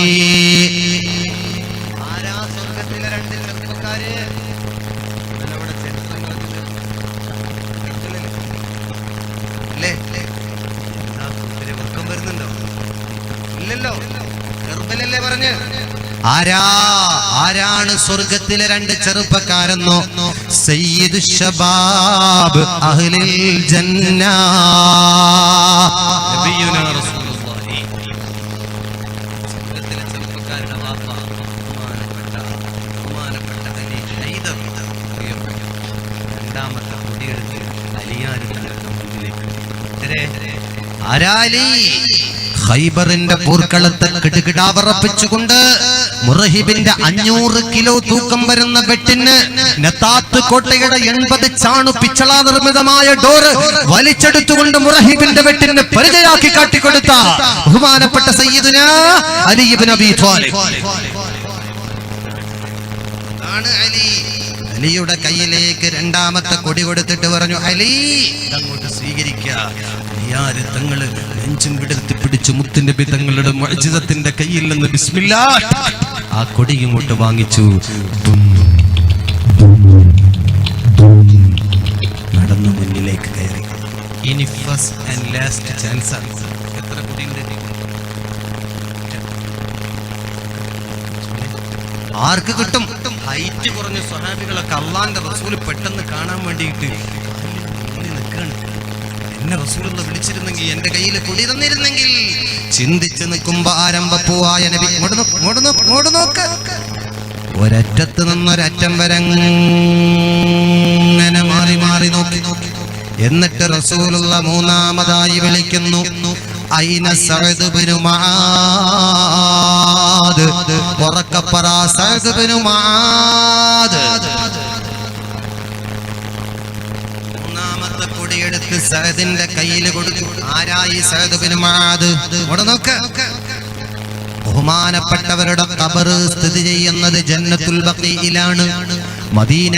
[SPEAKER 1] ആരാണ് സ്വർഗത്തിലെ 2 ചെറുപ്പക്കാരെന്നോ? സയ്യിദു ശബാബ് അഹ്ലിൽ ജന്ന നബിയുനാ റസൂലുള്ളാഹി. സ്വർഗത്തിലെ ചെറുപ്പക്കാരുടെ വാപ്പ ബഹുമാനപ്പെട്ട അലി ഹൈദർ. രണ്ടാമത്തെ കൊടിയെടുത്ത് അലിയാരി തങ്ങളുടെ മുന്നിലേക്ക്. ആരാലി? ഖൈബറിന്റെ പോർക്കളത്തെ കിടുകിടാവറപ്പിച്ചുകൊണ്ട് മുറഹിബിന്റെ 500 കിലോ തൂക്കം വരുന്ന വെട്ടിന് നതാത്ത് കോട്ടയുടെ 80 ചാണു പിച്ചള നിർമ്മിതമായ ഡോറ് വലിച്ചെടുത്തുകൊണ്ട് മുറഹിബിന്റെ വെട്ടിന് പരിചയാക്കി കാട്ടിക്കൊടുത്ത ബഹുമാനപ്പെട്ട സയ്യിദുനാ അലി ഇബ്നു അബീ ത്വാലിബ്. അലിയുടെ കയ്യിലേക്ക് 2ാമത്തെ കൊടി കൊടുത്തിട്ട് പറഞ്ഞു, അലി അങ്ങോട്ട് സ്വീകരിക്കുക. തങ്ങള് നെഞ്ചും വിടർത്തി പിടിച്ചു മുത്തുനബി തങ്ങളുടെ മുഅ്ജിസത്തിന്റെ കയ്യിൽ നിന്ന് ബിസ്മില്ലാഹ് ആ കൊടി ഇങ്ങോട്ട് വാങ്ങിച്ചു. നടന്നു മുന്നിലേക്ക് കയറി. ഇനി ഫസ്റ്റ് ആൻഡ് ലാസ്റ്റ് ചാൻസ് ആണ്. എത്ര കൊടിയുണ്ട്? ആർക്ക് കിട്ടും?
[SPEAKER 2] ഹൈറ്റ് കുറഞ്ഞ സ്വഹാബികളൊക്കെ അള്ളാന്റെ റസൂല് പെട്ടെന്ന് കാണാൻ വേണ്ടിയിട്ട് നിൽക്കുകയാണ്. എന്നെ റസൂലുള്ള വിളിച്ചിരുന്നെങ്കിൽ, എന്റെ കയ്യിൽ കൊടി തന്നിരുന്നെങ്കിൽ. ചിന്തിച്ചു നിൽക്കുമ്പോ ആരംഭപ്പൂവായ നബി ഇങ്ങോട്ട് നോക്ക്. ഒരറ്റത്ത് നിന്നൊരറ്റം വരെ ഇങ്ങനെ മാറി മാറി നോക്കി. എന്നിട്ട് റസൂലുള്ള മൂന്നാമതായി വിളിക്കുന്നു, ഐന സഅദ് ബിനു മുആദ്. ഉറക്കപ്പറ സഅദ് ബിനു മുആദ്. മൂന്നാമത്തെ കൊടിയെടുത്ത് സഅദിന്റെ കയ്യിൽ കൊടുത്തു. ആരായി സഅദ് ബിനു മുആദ്? ഇവിടെ നോക്ക്. ബഹുമാനപ്പെട്ടവരുടെ ഖബർ സ്ഥിതി ചെയ്യുന്നത് ജന്നത്തുൽ ബഖീഇലാണ്. മദീന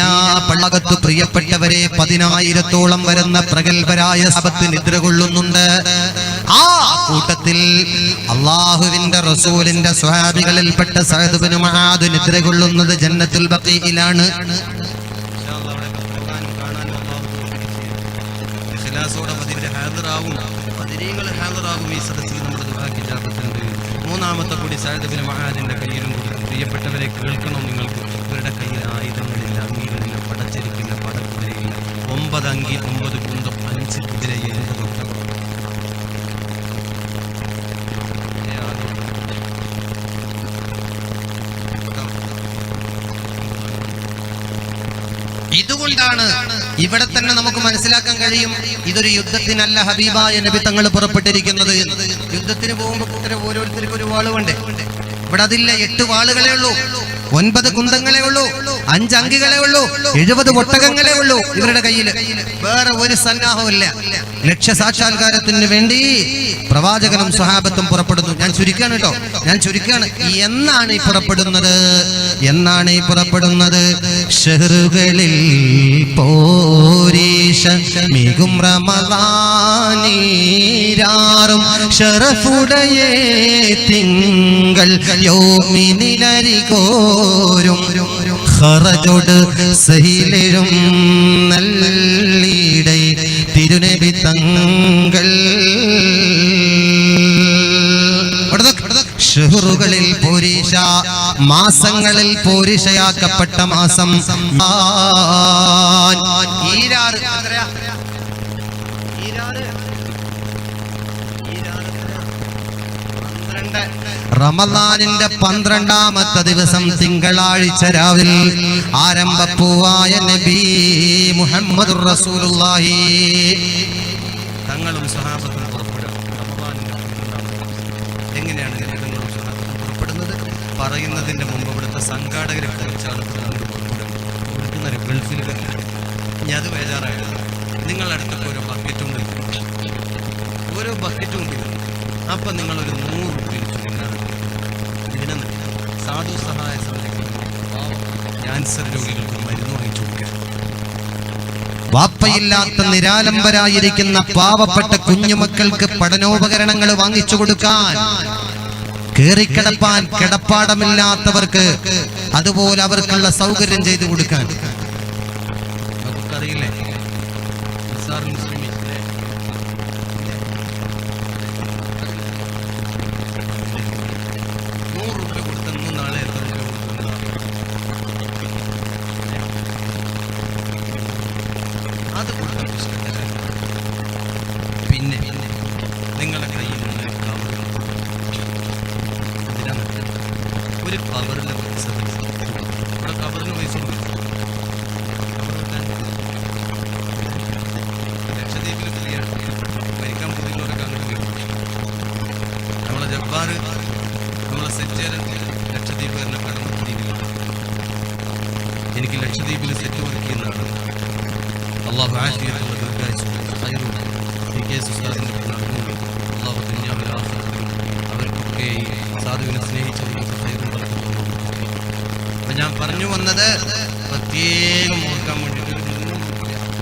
[SPEAKER 2] പള്ളകത്ത് പ്രിയപ്പെട്ടവരെ 10,000-ഓളം വരുന്ന പ്രഗൽഭരായ സഹബത്ത് നിദ്ര കൊള്ളുന്നുണ്ട്. ആ കൂട്ടത്തിൽ അള്ളാഹുവിന്റെ റസൂലിന്റെ സ്വഹാബികളിൽപ്പെട്ട സഅദ് ബിൻ മുആദ് നിദ്ര കൊള്ളുന്നത് ജന്നത്തുൽ ബഖീഇലാണ്. മൂന്നാമത്തെ കൂടി സഅദ് ബിൻ മുആദിന്റെ കയ്യിലും കൊടുക്കും. പ്രിയപ്പെട്ടവരെ, കേൾക്കണം നിങ്ങൾക്ക്. ഇവരുടെ കയ്യിൽ ആയുധങ്ങളില്ല, അങ്കികളില്ല, പടച്ചെരിക്കില്ല, പടക്കുതിരയില്ല. 9 അങ്കി, 9 കുന്തം, 5 കുതിര, 7 ഒട്ടകം.
[SPEAKER 1] ഇതുകൊണ്ടാണ് ഇവിടെ തന്നെ നമുക്ക് മനസ്സിലാക്കാൻ കഴിയും, ഇതൊരു യുദ്ധത്തിനല്ല ഹബീബായ നബി തങ്ങൾ പുറപ്പെട്ടിരിക്കുന്നത്. യുദ്ധത്തിന് പോകുമ്പോൾ കൂട്ടരെ ഓരോരുത്തർക്കും ഒരു വാള് വേണ്ടേ? ഇവിടെ അതില്ല. 8 വാളുകളേ ഉള്ളൂ, 9 കുന്തങ്ങളേ ഉള്ളൂ, 5 അങ്കികളേ ഉള്ളൂ, 70 ഒട്ടകങ്ങളേ ഉള്ളൂ ഇവരുടെ കയ്യിൽ. വേറെ ഒരു സന്നാഹവുമില്ല. ലക്ഷ്യസാക്ഷാത്കാരത്തിന് വേണ്ടി പ്രവാചകനും സ്വഹാബത്തും പുറപ്പെടുന്നു. ഞാൻ ചുരുക്കാണ് കേട്ടോ, ഞാൻ ചുരുക്കാണ്. എന്നാണ് ഈ പുറപ്പെടുന്നത്? ഷഹറുകളിൽ പോരീഷ മികും റമളാനീരാറും ഷറഫുടയ തിങ്കൾ യോമിനിലരികോരും ഖറജോട് സഹിലും നല്ലീടൈ തിരുനബി തങ്ങൾ. ഷഹറുകളിൽ പോരീഷ, മാസങ്ങളിൽ പോരീഷയാക്കപ്പെട്ട മാസം. റമളാനിന്റെ 12ാമത്തെ ദിവസം തിങ്കളാഴ്ച രാവിൽ ആരംഭപ്പൂവായ നബി മുഹമ്മദുർ റസൂലുള്ളാഹി
[SPEAKER 2] തങ്ങളും സ്വഹാബത്തും പുറപ്പെടും. എങ്ങനെയാണ് തങ്ങളും സ്വഹാബത്തും പുറപ്പെടുന്നത്? പറയുന്നതിന്റെ മുമ്പ് ഇവിടുത്തെ സംഘാടകരെ കുറിച്ചാണ് പുറപ്പെടുന്നത്. ഗൾഫിൽ ഇനി അത് ബേജാറായത്. നിങ്ങളടുത്തൊക്കെ ഓരോ ബക്കറ്റുണ്ട്, ഓരോ ബക്കറ്റും ഉണ്ട്. അപ്പം നിങ്ങളൊരു 100 രൂപ ഇതിനെ സാധു സഹായ സമിതിക്ക് ക്യാൻസർ രോഗികൾക്ക് മരുന്ന് വാങ്ങിച്ചു കൊടുക്കാൻ.
[SPEAKER 1] വാപ്പയില്ലാത്ത നിരാലംബരായിരിക്കുന്ന പാവപ്പെട്ട കുഞ്ഞുമക്കൾക്ക് പഠനോപകരണങ്ങൾ വാങ്ങിച്ചു കൊടുക്കാൻ, കേറിക്കിടപ്പാൻ കിടപ്പാടമില്ലാത്തവർക്ക് അതുപോലെ അവർക്കുള്ള സൗകര്യം ചെയ്തു കൊടുക്കാൻ.
[SPEAKER 2] നമുക്കറിയില്ലേ, നിസാർ മുസ്ലിം 100 രൂപ കൊടുത്തെന്നും നാളെ എത്ര രൂപ കൊടുത്തെന്നാണ് അത് കൊടുക്കാൻ പ്രശ്നത്തില്ല. പിന്നെ നിങ്ങളുടെ കയ്യിൽ നിന്ന് ഒരു കവറിലെ പൈസ ഇവിടെ കവറിന് പൈസ കൊടുക്കും. ലക്ഷദ്വീപിൽ ഫ്രീയാണ്. മരിക്കാൻ പുതിയവരൊക്കെ അങ്ങനെ കിട്ടും. നമ്മളെ ജബ്ബാർ, നമ്മളെ സെറ്റേരൻ ലക്ഷദ്വീപ് തന്നെ കടന്നദ്വീപിലാണ്. എനിക്ക് ലക്ഷദ്വീപിൽ സെറ്റ് വർക്ക് ചെയ്യുന്നതാണ്. അള്ളാഹു ആശിയത്തുള്ള ദീർഘായുസ്സും ഖൈറും PK ഉസ്താദിന്റെ നടന്നു. അള്ളാഹു ദുനിയാവിൽ ആഖിറത്തിലും അവർക്കൊക്കെ സാധുവിനെ സ്നേഹിച്ചവർക്ക് ഖൈറും ബർക്കത്തും. അപ്പം ഞാൻ പറഞ്ഞു വന്നത് പ്രത്യേകം ഓർക്കാൻ വേണ്ടിയിട്ട്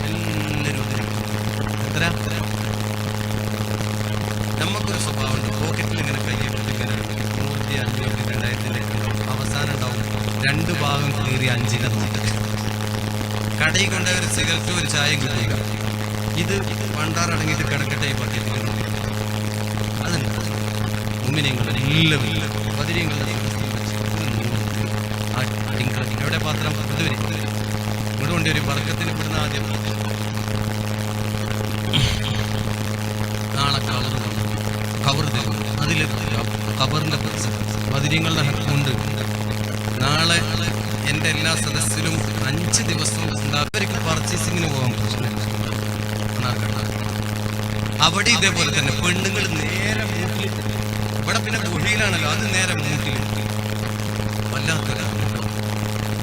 [SPEAKER 2] എല്ലാവരും എത്ര നമുക്കൊരു സ്വഭാവമുണ്ട്. പോക്കറ്റിൽ ഇങ്ങനെ കൈയിട്ടിട്ട് ഇങ്ങനെ 105 2000 അവസാനം ഉണ്ടാവും 2 ഭാഗം കീറി 5 നോട്ട്. കടയിൽ കൊണ്ട ഒരു സിഗരറ്റും ഒരു ചായയും കിട്ടുക. ഇത് പണ്ടാറടങ്ങിയിട്ട് കിടക്കട്ടെ ഈ പക്കറ്റിൽ. അതുണ്ട് മുമ്പിനെയും എല്ലാവരും പതിനെയും ആ എവിടെ പാത്രം? ഇതുവരെ ഇങ്ങോട്ട് കൊണ്ടുവരും. വർക്കത്തിന് ഇവിടുന്ന് ആദ്യം നാളെ കവർ തരും. അതിൽ കവറിൻ്റെ പൈസ ബദിരീങ്ങളുടെ ഹക്കുണ്ട്. നാളെ എൻ്റെ എല്ലാ സദസ്സിലും 5 ദിവസം ഉണ്ടാകും. അവർക്ക് പർച്ചേസിങ്ങിന് പോകാൻ പ്രശ്നമില്ല. അവിടെ ഇതേപോലെ തന്നെ പെണ്ണുങ്ങൾ നേരെ മൂട്ടിൽ, ഇവിടെ പിന്നെ ഗുഹയിലാണല്ലോ, അത് നേരെ മൂട്ടിൽ. വല്ലാത്തൊരു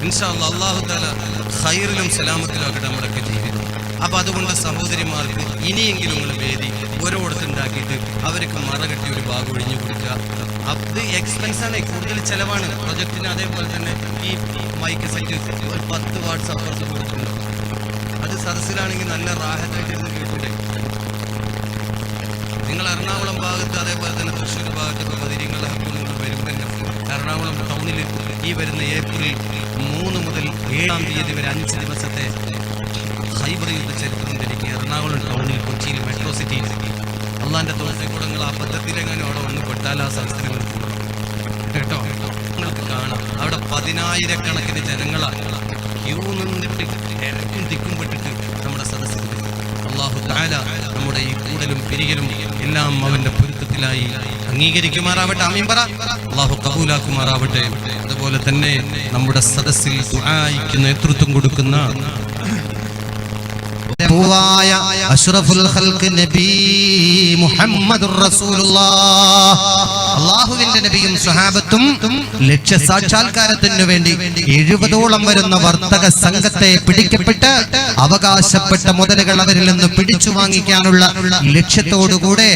[SPEAKER 2] ഇൻഷാ അല്ലാഹ് അല്ലാഹു തആല ഖൈറിലും സലാമത്തിലും ആകട്ടെ നമ്മുടെയൊക്കെ ജീവിതം. അപ്പൊ അതുകൊണ്ട് സഹോദരിമാർക്ക് ഇനിയെങ്കിലും നിങ്ങൾ വേദി ഓരോടത്തുണ്ടാക്കിയിട്ട് അവർക്ക് മറകെട്ടി ഒരു ഭാഗം ഒഴിഞ്ഞു കൊടുക്കുക. അത് എക്സ്പെൻസാണ്, കൂടുതൽ ചിലവാണ് പ്രൊജക്റ്റിന്. അതേപോലെ തന്നെ ഈ മൈക്ക് സെറ്റ് ഒരു 10 വാട്ട്സ് അപ്പുറത്ത് കൊടുത്തിട്ടുണ്ട്. അത് സദസ്സിലാണെങ്കിൽ നല്ല റാഹത്തായിട്ട് ഇരുന്ന് കേട്ടൂടെ. നിങ്ങൾ എറണാകുളം ഭാഗത്ത് അതേപോലെ തന്നെ തൃശ്ശൂർ ഭാഗത്തൊക്കെ ബദിരീങ്ങളുടെ ഹക്കുകൾ വരുമ്പോൾ എറണാകുളം ടൗണിൽ ഈ വരുന്ന ഏപ്രിൽ 3 മുതൽ 7-ാം തീയതി വരെ 5 ദിവസത്തെ ഖൈബർ യുദ്ധ ചരിത്രം ധരിക്കുക. എറണാകുളം ടൗണിൽ, കൊച്ചിയിൽ, മെട്രോ സിറ്റിയിൽ. അള്ളാൻ്റെ തോട്ടത്തിൽ കൂടെ നിങ്ങൾ അബദ്ധത്തിലെങ്ങാനും അവിടെ വന്ന് പെട്ടാൽ ആ സദസ്സിൽ കേട്ടോ, നിങ്ങൾക്ക് കാണാം. അവിടെ 10,000-കണക്കിന് ജനങ്ങളാണ് ക്യൂ നിന്നിട്ട് തിരക്കും തിക്കും പെട്ടിട്ട് നമ്മുടെ സദസ്സിൽ. അല്ലാഹു തആല നമ്മുടെ ഈ കൂടലും പിരികലും എല്ലാം അവന്റെ പൊരുത്തത്തിലായി അംഗീകരിക്കുമാറാവട്ടെ. ആമീൻ പറ. അല്ലാഹു കബൂലാക്കുമാറാവട്ടെ. അതുപോലെ തന്നെ നമ്മുടെ സദസ്സിൽ ദുആയ്ക്ക് നേതൃത്വം കൊടുക്കുന്ന
[SPEAKER 1] പൂവായ അഷ്റഫുൽ ഖൽഖ് നബി മുഹമ്മദുർ റസൂലുള്ളാഹ്, അല്ലാഹുവിന്റെ നബിയും സ്വഹാബത്തും ലക്ഷ്യ സാക്ഷാത്കാരത്തിനു വേണ്ടി 70ഓളം വരുന്ന വർത്തക സംഘത്തെ പിടിക്കപ്പെട്ട് അവകാശപ്പെട്ട മുതലുകൾ അവരിൽ നിന്ന് പിടിച്ചു വാങ്ങിക്കാനുള്ള ലക്ഷ്യത്തോടുകൂടെ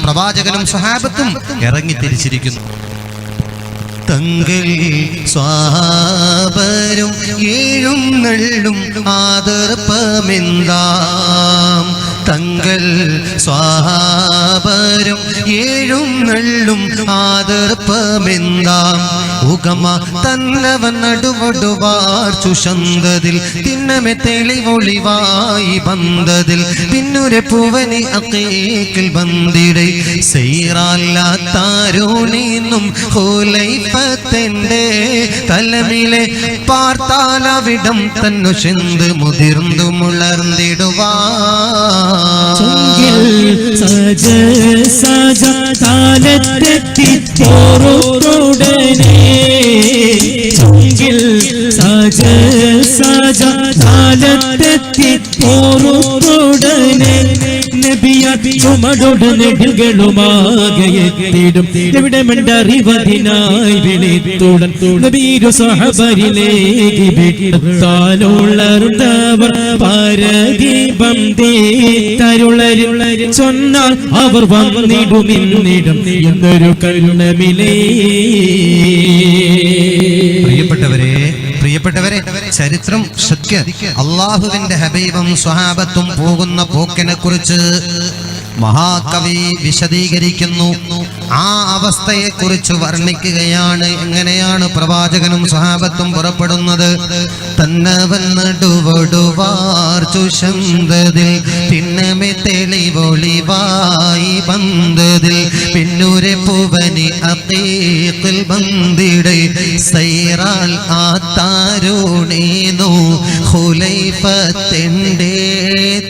[SPEAKER 1] പ്രവാചകനും സ്വഹാബത്തും ഇറങ്ങി തിരിച്ചിരിക്കുന്നു. തങ്ങൾ സ്വാബരും ഏഴും നള്ളും ആദർപ്പമെന്താം, തങ്ങൾ സ്വാബരും ഏഴും നള്ളും ആദർപ്പമെന്താം, ഉഗമ തന്നവൻ നടുവടുവാർ ചുഷന്തതിൽ തിന്നമെ തെളിവൊളിവായി ബന്ധതിൽ പിന്നുരെ പൂവനി അക്കീക്കിൽ ബന്ധിടൈ സൈറാല്ലാത്താരോണീന്നും ഹുലൈഫത്തിന്റെ തലമിലെ പാർത്താലവിടം തന്നു ചെന്ത് മുതിർന്നു മുളർന്നിടുവാ
[SPEAKER 3] സജ സജ താലത്തെത്തി പോറുടനെ സജ സജ താലത്തെത്തി പോറുടനെ ചുമടോട് നെടുകളുമാകെത്തിടും എവിടെ മണ്ടറിവതിനായി വിളിത്തുടൻ നബീരു സഹബരിലേക്ക് വിട്ടാലുള്ളവർ പരദീപം തരുളരുളരി ചൊന്നാൽ അവർ വന്നിടുമിന്നിടും എന്നൊരു കരുണമിലേ.
[SPEAKER 1] പ്രിയപ്പെട്ടവരെ, ചരിത്രം ശ്രദ്ധിക്കുക. അള്ളാഹുവിന്റെ ഹബീബും സ്വഹാബത്തും പോകുന്ന പോക്കിനെ കുറിച്ച് മഹാകവി വിശദീകരിക്കുന്നു. ആ അവസ്ഥയെ കുറിച്ച് വർണ്ണിക്കുകയാണ്. എങ്ങനെയാണ് പ്രവാചകനും സ്വഹാബത്തും പുറപ്പെടുന്നത്? തന്നവൻ നടുവടുവാർ ചുഷന്തതിൽ തിന്നമെ തെളിവൊളിവായി ബന്ധതിൽ പിന്നുരെ പൂവനി അഖീഖിൽ ബന്ധിടൈ സൈറാൽ ആത്താരോണീനു ഖുലൈഫത്തിന്റെ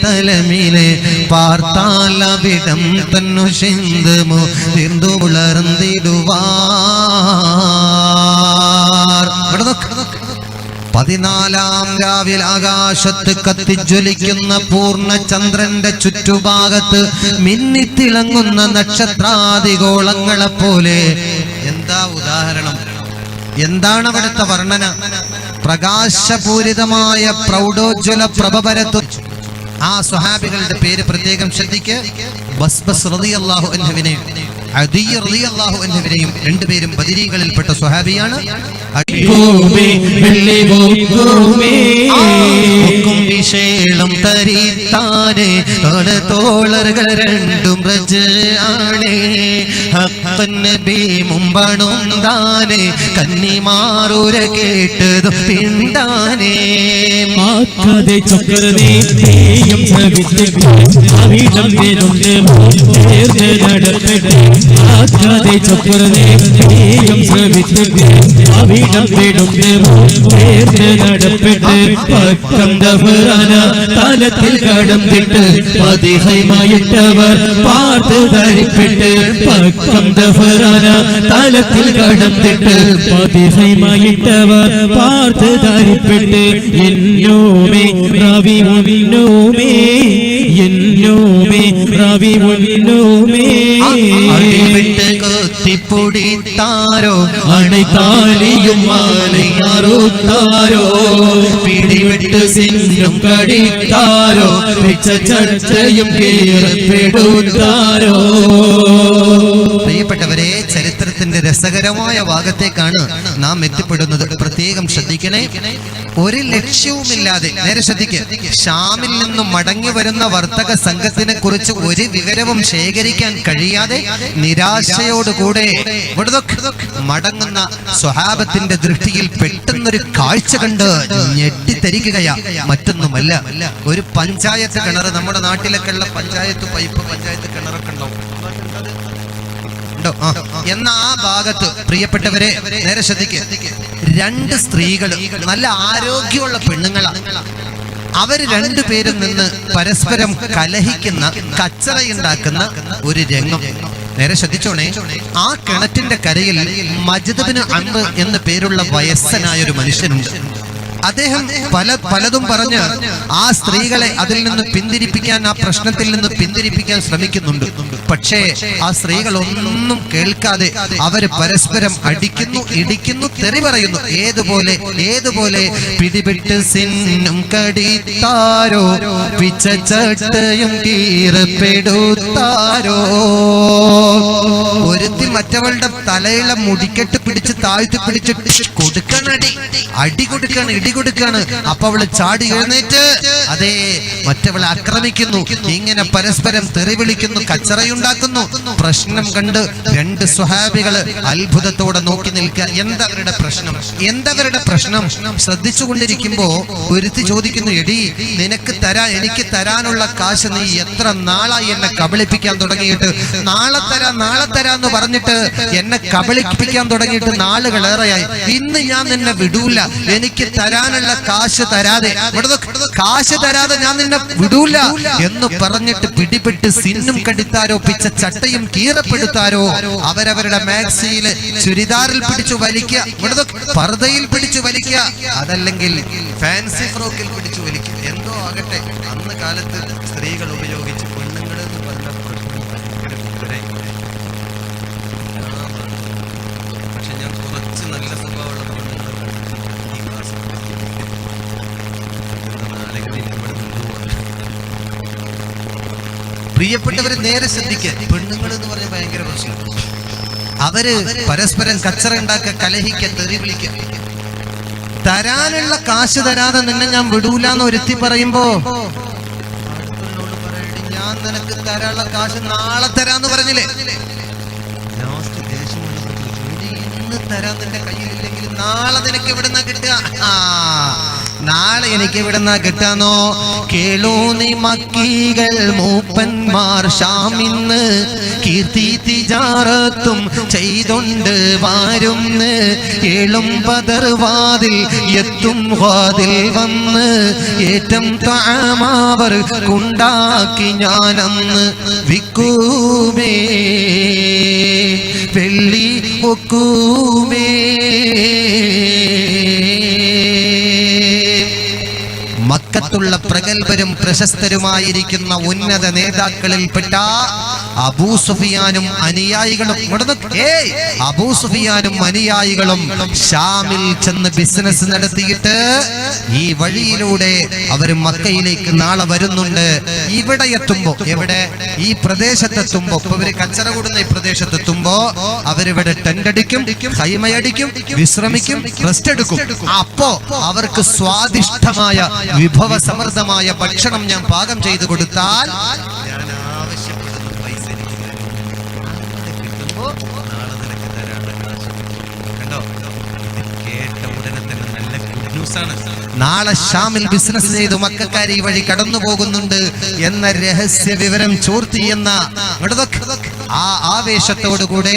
[SPEAKER 1] തലമിലെ പാർത്താല വിടം തന്നു ചിന്ത് മുതിർന്നു പുലർന്നിടുവാർ. 14-ാം രാവിൽ ആകാശത്ത് കത്തിജ്വലിക്കുന്ന പൂർണ്ണചന്ദ്രന്റെ ചുറ്റുഭാഗത്ത് മിന്നിത്തിളങ്ങുന്ന നക്ഷത്രാദിഗോളങ്ങളെ പോലെ. എന്താ ഉദാഹരണം? എന്താണ് അവിടുത്തെ വർണ്ണന? പ്രകാശപൂരിതമായ പ്രൗഢോജ്വല പ്രഭപരത്തു. ആ സ്വഹാബികളുടെ പേര് പ്രത്യേകം ശ്രദ്ധിക്കുക. ബസ്ബസ് റളിയല്ലാഹു അൻഹുവിനെ, അദീ റളിയല്ലാഹു അൻഹുവിനെയും രണ്ടുപേരും ബദരീകളിൽപ്പെട്ട സ്വഹാബിയാണ്. വിശേളം തരിത്താനെ തോളറുകൾ രണ്ടും റജാണേ നബി മുമ്പണും താനെ കന്നിമാറൂര കേട്ടതു പിണ്ടാനേ
[SPEAKER 3] ചക്രനേയും ശ്രവിച്ചിട്ട് അവിടം വരുണ്ട് ചേർന്ന് നടപ്പെട്ട് ആക്കാതെ ചൊപ്പുറനെ നീയും ശ്രവിച്ചിട്ട് അവിടം വരുണ്ട് ചേർന്ന് നടപ്പെട്ട് പക്കം ദഫറാന താലത്തിൽ കടന്നിട്ട് പതിഹൈമായിട്ടവർ പാർത്ത് ധരിപ്പെട്ട് പക്കം ദഫറാന താലത്തിൽ കടന്നിട്ട് പതിഹൈമായിട്ടവർ പാർത്ത് ധരിപ്പെട്ട് എന്നോമേ റവി ഉന്നോമേ എന്നോമേ റവി ഉന്നോമേ
[SPEAKER 1] അടിവിട്ട് കുത്തിപ്പൊടിത്താരോ
[SPEAKER 3] അണൈത്താലിയും മാലയാറുത്താരോ പിടിവിട്ട് സിന്നും കടിത്താരോ വെച്ച ചർച്ചയും കീറപ്പെടുത്താരോ.
[SPEAKER 1] പ്രിയപ്പെട്ടവരെ, ചരിത്രത്തിന്റെ രസകരമായ ഭാഗത്തേക്കാണ് നാം എത്തിപ്പെടുന്നത്. പ്രത്യേകം ശ്രദ്ധിക്കണേ. ഒരു ലക്ഷ്യവുമില്ലാതെ, നേരെ ശ്രദ്ധിക്കുക, ഷാമിൽ നിന്നും മടങ്ങി വരുന്ന വർത്തക സംഘത്തിനെ കുറിച്ച് ഒരു വിവരവും ശേഖരിക്കാൻ കഴിയാതെ നിരാശയോടുകൂടെ മടങ്ങുന്ന സ്വഹാബത്തിന്റെ ദൃഷ്ടിയിൽ പെട്ടെന്നൊരു കാഴ്ച കണ്ട് ഞെട്ടിത്തരിക്കുകയാ, മറ്റൊന്നുമല്ല. ഒരു പഞ്ചായത്ത് കിണർ, നമ്മുടെ നാട്ടിലൊക്കെ ഉള്ള പഞ്ചായത്ത് പൈപ്പ്, പഞ്ചായത്ത് കിണറൊക്കെ ഉണ്ടാവും എന്ന ആ ഭാഗത്ത്, പ്രിയപ്പെട്ടവരെ നേരെ ശ്രദ്ധിക്കുക, രണ്ട് സ്ത്രീകൾ, നല്ല ആരോഗ്യമുള്ള പെണ്ണുങ്ങളാണ്. അവര് രണ്ടുപേരും നിന്ന് പരസ്പരം കലഹിക്കുന്ന, കച്ചറയുണ്ടാക്കുന്ന ഒരു രംഗം. നേരെ ശ്രദ്ധിച്ചോണേ. ആ കിണറ്റിന്റെ കരയിൽ മജ്ദ് ബിൻ അംർ എന്ന പേരുള്ള വയസ്സനായ ഒരു മനുഷ്യനുണ്ട്. അദ്ദേഹം പലതും പറഞ്ഞ് ആ സ്ത്രീകളെ അതിൽ നിന്ന് പിന്തിരിപ്പിക്കാൻ, ആ പ്രശ്നത്തിൽ നിന്ന് പിന്തിരിപ്പിക്കാൻ ശ്രമിക്കുന്നുണ്ട്. പക്ഷേ ആ സ്ത്രീകൾ ഒന്നും കേൾക്കാതെ അവര് പരസ്പരം അടിക്കുന്നു, ഇടിക്കുന്നു, തെറി പറയുന്നു. ഏതുപോലെ പിടിപെട്ട് സിന്നും കടിത്താരോ പിച്ചച്ചട്ടയും കീറപ്പെടുത്താരോ. ഒരുത്തി മറ്റവളുടെ തലയിലെ മുടിക്കെട്ട് പിടിച്ച് താഴ്ത്തി പിടിച്ച് കൊടുക്കണടി, അടി കൊടുക്കാണ്, ഇടി കൊടുക്കാണ്. അപ്പൊ അവള് ചാടി എഴുന്നേറ്റ് അതേ മറ്റവളെ ആക്രമിക്കുന്നു. ഇങ്ങനെ പരസ്പരം തെറി വിളിക്കുന്നു, കച്ചറയുണ്ടാക്കുന്നു. പ്രശ്നം കണ്ട് രണ്ട് സ്വഹാബികള് അത്ഭുതത്തോടെ നോക്കി നിൽക്കുക. എന്തവരുടെ പ്രശ്നം ശ്രദ്ധിച്ചുകൊണ്ടിരിക്കുമ്പോ ഒരുത്തി ചോദിക്കുന്നു, എടി നിനക്ക് എനിക്ക് തരാനുള്ള കാശ് നീ എത്ര നാളായി എന്നെ കബളിപ്പിക്കാൻ തുടങ്ങിയിട്ട്? നാളെ തരാന്ന് പറഞ്ഞിട്ട് എന്നെ കബളിപ്പിക്കാൻ തുടങ്ങിയിട്ട് നാളുകളേറെയായി. ഇന്ന് ഞാൻ നിന്നെ വിടൂല, എനിക്ക് തരാനുള്ള കാശ് തരാതെ ഞാൻ നിന്നെ വിടൂല എന്ന് പറഞ്ഞിട്ട് പിടിപെട്ട് സിന്നും കടിത്താരോ പിച്ച ചട്ടയും കീറപ്പെടുത്താരോ. അവരവരുടെ മാക്സിയില് ചുരിദാറിൽ പിടിച്ചു വലിക്കുക, പർദ്ദയിൽ പിടിച്ചു വലിക്കുക, അതല്ലെങ്കിൽ ഫാൻസി ഫ്രോക്കിൽ പിടിച്ചു വലിക്കുക. എന്തോ ആകട്ടെ, അന്ന് കാലത്ത് സ്ത്രീകൾ ഉപയോഗിച്ച് പെണ്ണുങ്ങൾ എന്ന് പറഞ്ഞ പക്ഷെ ഞാൻ കുറച്ച് നല്ല സ്വഭാവമുള്ള പ്രിയപ്പെട്ടവര് നേരെ ശ്രദ്ധിക്കുക. പെണ്ണുങ്ങൾ എന്ന് പറഞ്ഞ ഭയങ്കര പ്രശ്നം. അവര് പരസ്പരം കച്ചറ ഉണ്ടാക്കുക, കലഹിക്കുക, തെറി വിളിക്കുക. തരാനുള്ള കാശ് തരാതെ നിന്നെ ഞാൻ വിടൂലെന്ന് ഒരുത്തി പറയുമ്പോ ഞാൻ നിനക്ക് തരാനുള്ള കാശ് നാളെ തരാന്ന് പറഞ്ഞില്ലേ? ലാസ്റ്റ് ദേഷ്യം ഇന്ന് തരാൻ നിന്റെ കയ്യിലില്ലെങ്കിൽ നാളെ നിനക്ക് എവിടുന്നാ കിട്ടുക? നാളെ എനിക്ക് എവിടുന്നാ കിട്ടാന്നോ? കേളൂ നീ മക്കീകൾ മൂപ്പന്മാർ ഷാമിന്ന് കീർത്തി തിജാറത്തും ചെയ്തൊണ്ട് വാരുന്ന്. ഏളും ബദർവാതിൽ എത്തും വാതിൽ വന്ന് ഏറ്റം താമാവർ കുണ്ടാക്കി ഞാനന്ന് വിക്കൂമേ വെള്ളി ഒക്കൂമേ. മക്കത്തുള്ള പ്രഗൽഭരും പ്രശസ്തരുമായിരിക്കുന്ന ഉന്നത നേതാക്കളിൽപ്പെട്ട അബൂ സുഫിയാനും അനുയായികളും ഷാമിൽ ചെന്ന് ബിസിനസ് നടത്തിയിട്ട് ഈ വഴിയിലൂടെ അവർ മക്കയിലേക്ക് നാളെ വരുന്നുണ്ട്. ഇവിടെ എത്തുമ്പോ, ഈ പ്രദേശത്തെത്തുമ്പോ, ഇപ്പൊ ഇവര് കച്ചറ കൂടുന്ന ഈ പ്രദേശത്തെത്തുമ്പോ അവരിവിടെ ടെന്റ് അടിക്കും, ഹൈമയടിക്കും, വിശ്രമിക്കും, റെസ്റ്റ് എടുക്കും. അപ്പോ അവർക്ക് സ്വാദിഷ്ടമായ വിഭവസമൃദ്ധമായ ഭക്ഷണം ഞാൻ പാകം ചെയ്തു കൊടുത്താൽ ഞാൻ ആവശ്യപ്പെടുന്ന പൈസ എനിക്ക് കിട്ടുമ്പോ നാളെ നിനക്ക് തരാനുള്ള കാശ്. കണ്ടോ, കേട്ട ഉടനെ തന്നെ നല്ല ഗുഡ് ന്യൂസ് ആണ്. നാളെ ഷാമിൽ ബിസിനസ് ചെയ്ത് മക്കക്കാർ ഈ വഴി കടന്നു പോകുന്നുണ്ട് എന്ന രഹസ്യ വിവരം ചോർത്തിയെന്ന ആ ആവേശത്തോടുകൂടെ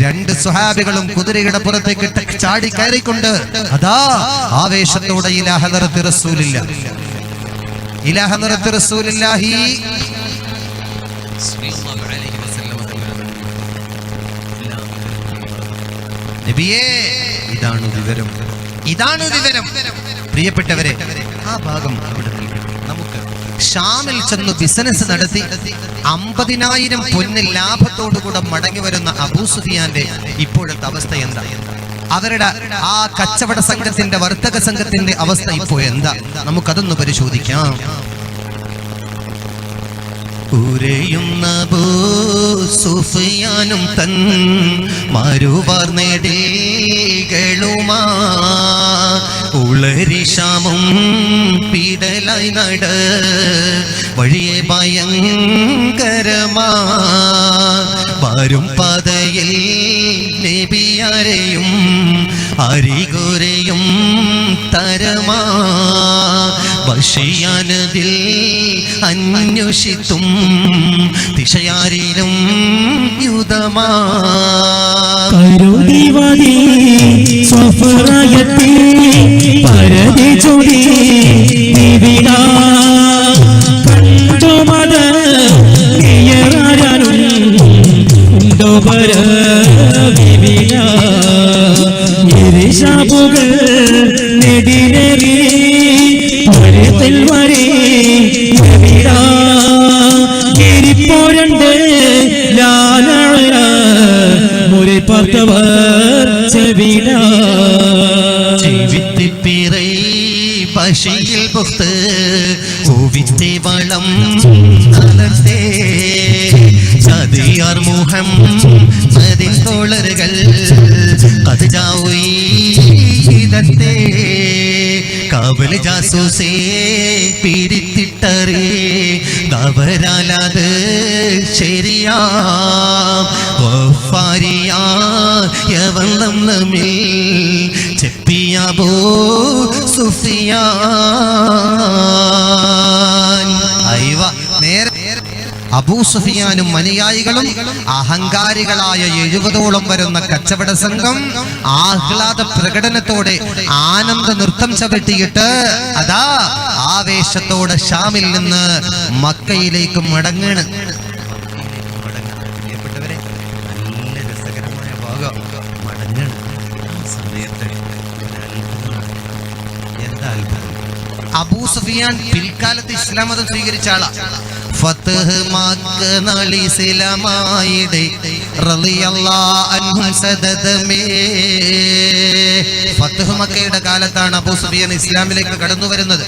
[SPEAKER 1] രണ്ട് സ്വഹാബികളും കുതിരയുടെ പുറത്തേക്ക് ചാടി കയറിക്കൊണ്ട് അതാ ആവേശത്തോടെ ഇലാ ഹദറത്തി റസൂലില്ലാഹി നബിയേ, ഇതാണ് വിവരം. പ്രിയപ്പെട്ടവരെ, ആ ഭാഗം അവിടെ നമുക്ക് ഷാമിൽ ചെന്ന് ബിസിനസ് നടത്തി 50,000 പൊന്ന് ലാഭത്തോടുകൂടെ മടങ്ങി വരുന്ന അബൂ സുഫിയാന്റെ ഇപ്പോഴത്തെ അവസ്ഥ എന്താ? അവരുടെ ആ കച്ചവട സംഘത്തിന്റെ വർത്തക സംഘത്തിന്റെ അവസ്ഥ ഇപ്പോ എന്താ? നമുക്കതൊന്ന് പരിശോധിക്കാം. ഉരയുന്ന അബൂ സുഫിയാനും തൻ മരുവാർന്നെടികളുമാ ഉളരി ക്ഷാമം പീഡലായി നട വഴിയെ ഭയങ്കരമാ വരും പതയിൽ നബിയാരെയും അരികുരയും തരമാ ബഷിയാനതിൽ അന്വേഷിത്തും ദിശയാരിലും യുദ്ധമാ
[SPEAKER 3] കരുതിവതി സ്വഫറയത്തി പരതി ചൊടി വിവിധ കണ്ടുമത ഉണ്ടോ പര വിവിധ ഇരിശാപുകൾ നെടിനേറി മരത്തിൽ വരെ ിപ്പോരണ്ട് ലാല മുറി பார்த்தவர் ചെവിട
[SPEAKER 1] ജീവിത്തിപ്പിറൈ പശയിൽ പുത്ത് ഓവിത്തെ വളം നലർത്തേ ചതിയാർ മുഹം മതിൻ തോളറുകൾ അത് ജാവുയിതത്തെ കാവൽ ജാസൂസേ പിടിത്തിട്ടറേ ഗവരാലത് ശരിയാ വഫാരിയാ യവന്നം നമ്മിൽ ചെപ്പിയാബോ സുഫിയാൻ. അയ്വ നേരെ അബൂ സുഫിയാനും അനുയായികളും അഹങ്കാരികളായ 70ഓളം വരുന്ന കച്ചവട സംഘം ആഹ്ലാദ പ്രകടനത്തോടെ ആനന്ദ നൃത്തം ചവിട്ടിയിട്ട് അതാ ആവേശത്തോടെ ഷാമിൽ നിന്ന് മക്കയിലേക്ക് മടങ്ങണ്. പ്രിയപ്പെട്ടവരെ, നല്ല രസകരമായ ഭാഗം മടങ്ങണ്. സമയത്ത് എന്താ അത്ഭുതം! അബൂ സുഫിയാൻ പിൽക്കാലത്ത് ഇസ്ലാം മതം സ്വീകരിച്ച ആളാ. ഫത്ഹ് മക്ക നാളി ഇസ്ലാമായിടെ റളിയല്ലാഹു അൻഹു സദദമേ. ഫത്ഹ് മക്കയുടെ കാലത്താണ് അബൂ സുഫിയാൻ ഇസ്ലാമിലേക്ക് കടന്നു വരുന്നത്.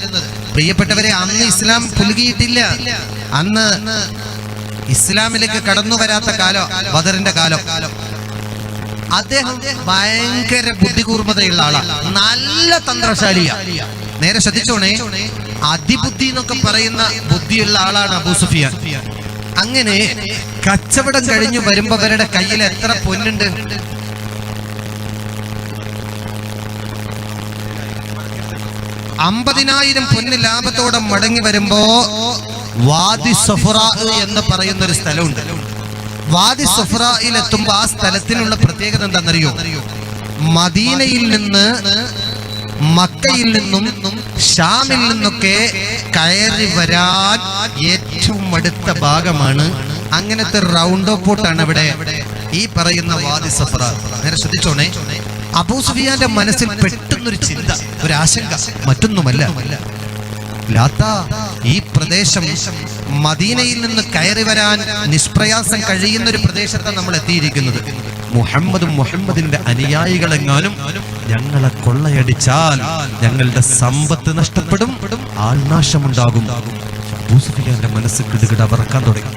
[SPEAKER 1] പ്രിയപ്പെട്ടവരെ, അന്ന് ഇസ്ലാം പുലുകിയിട്ടില്ല. അന്ന് ഇസ്ലാമിലേക്ക് കടന്നു വരാത്ത കാലം ബദറിന്റെ കാലം. അദ്ദേഹം ഭയങ്കര ബുദ്ധികൂർമ്മതയുള്ള ആളാണ്, നല്ല തന്ത്രശാലിയാ. നേരെ ശ്രദ്ധിച്ചോണേ, അതിബുദ്ധി എന്നൊക്കെ പറയുന്ന ബുദ്ധിയുള്ള ആളാണ് അബൂ സുഫിയാൻ. അങ്ങനെ കച്ചവടം കഴിഞ്ഞു വരുമ്പോ അവരുടെ കയ്യിൽ എത്ര പൊന്നുണ്ട്? 50,000 പൊന്ന് ലാഭത്തോടെ മടങ്ങി വരുമ്പോ വാദി സഫ്രാ എന്ന് പറയുന്ന ഒരു സ്ഥലമുണ്ട്. വാദി സഫ്രായിൽ എത്തുമ്പോ ആ സ്ഥലത്തിനുള്ള പ്രത്യേകത എന്താണെന്നറിയോ? മദീനയിൽ നിന്ന്, മക്കയിൽ നിന്നും, ഷാമിൽ നിന്നൊക്കെ കയറി വരാൻ ഏറ്റവും അടുത്ത ഭാഗമാണ്. അങ്ങനത്തെ റൗണ്ട് ഓപ്പോട്ടാണ് ഇവിടെ ഈ പറയുന്ന വാദി സഫ്രാ. നേരെ ശ്രദ്ധിച്ചോണേ, അബൂ സുഫിയാന്റെ മനസ്സിൽ പെട്ടെന്നൊരു ചിന്ത, ഒരു ആശങ്ക, മറ്റൊന്നുമല്ല. ലാത്ത, ഈ പ്രദേശം മദീനയിൽ നിന്ന് കയറി വരാൻ നിഷ്പ്രയാസം കഴിയുന്ന ഒരു പ്രദേശത്താണ് നമ്മൾ എത്തിയിരിക്കുന്നത്. മുഹമ്മദിന്റെ അനുയായികളെങ്ങാനും ഞങ്ങളെ കൊള്ളയടിച്ചാൽ ഞങ്ങളുടെ സമ്പത്ത് നഷ്ടപ്പെടും, ആൾനാശമുണ്ടാകും. അബൂ സുഫിയാന്റെ മനസ്സ് കിടുകിട പറക്കാൻ തുടങ്ങി.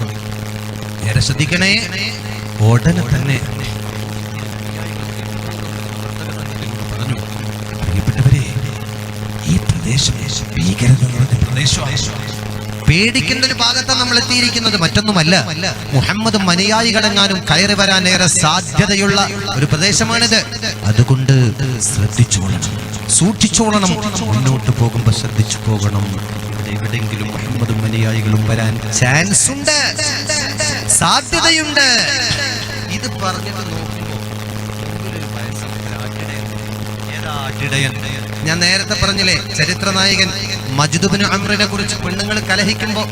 [SPEAKER 1] നേരെ ശ്രദ്ധിക്കണേ, ഉടനെ തന്നെ പറഞ്ഞു, പ്രിയപ്പെട്ടവരെ, ഈ പ്രദേശം ഭീകരത നിറഞ്ഞ പ്രദേശമാണ്. പേടിക്കേണ്ട ഒരു ഭാഗത്താണ് നമ്മൾ എത്തിയിരിക്കുന്നത്, മറ്റൊന്നുമല്ല. മുഹമ്മദും അനുയായികളെങ്ങാനും കയറി വരാനേറെ സാധ്യതയുള്ള ഒരു പ്രദേശമാണിത്. അതുകൊണ്ട് ശ്രദ്ധിച്ചോളണം, സൂക്ഷിച്ചോളണം. മുന്നോട്ട് പോകുമ്പോൾ ശ്രദ്ധിച്ചു പോകണം. എവിടെയെങ്കിലും മുഹമ്മദും അനുയായികളും വരാൻ ചാൻസ് ഉണ്ട്, സാധ്യതയുണ്ട്. ഇത് പറഞ്ഞിട്ട് നോക്കുമ്പോൾ ഞാൻ നേരത്തെ പറഞ്ഞില്ലേ, ചരിത്ര നായകൻ മജ്ദ് ഇബ്നു അംറിനെ കുറിച്ച് പെണ്ണുങ്ങൾ കലഹിക്കുമ്പോ,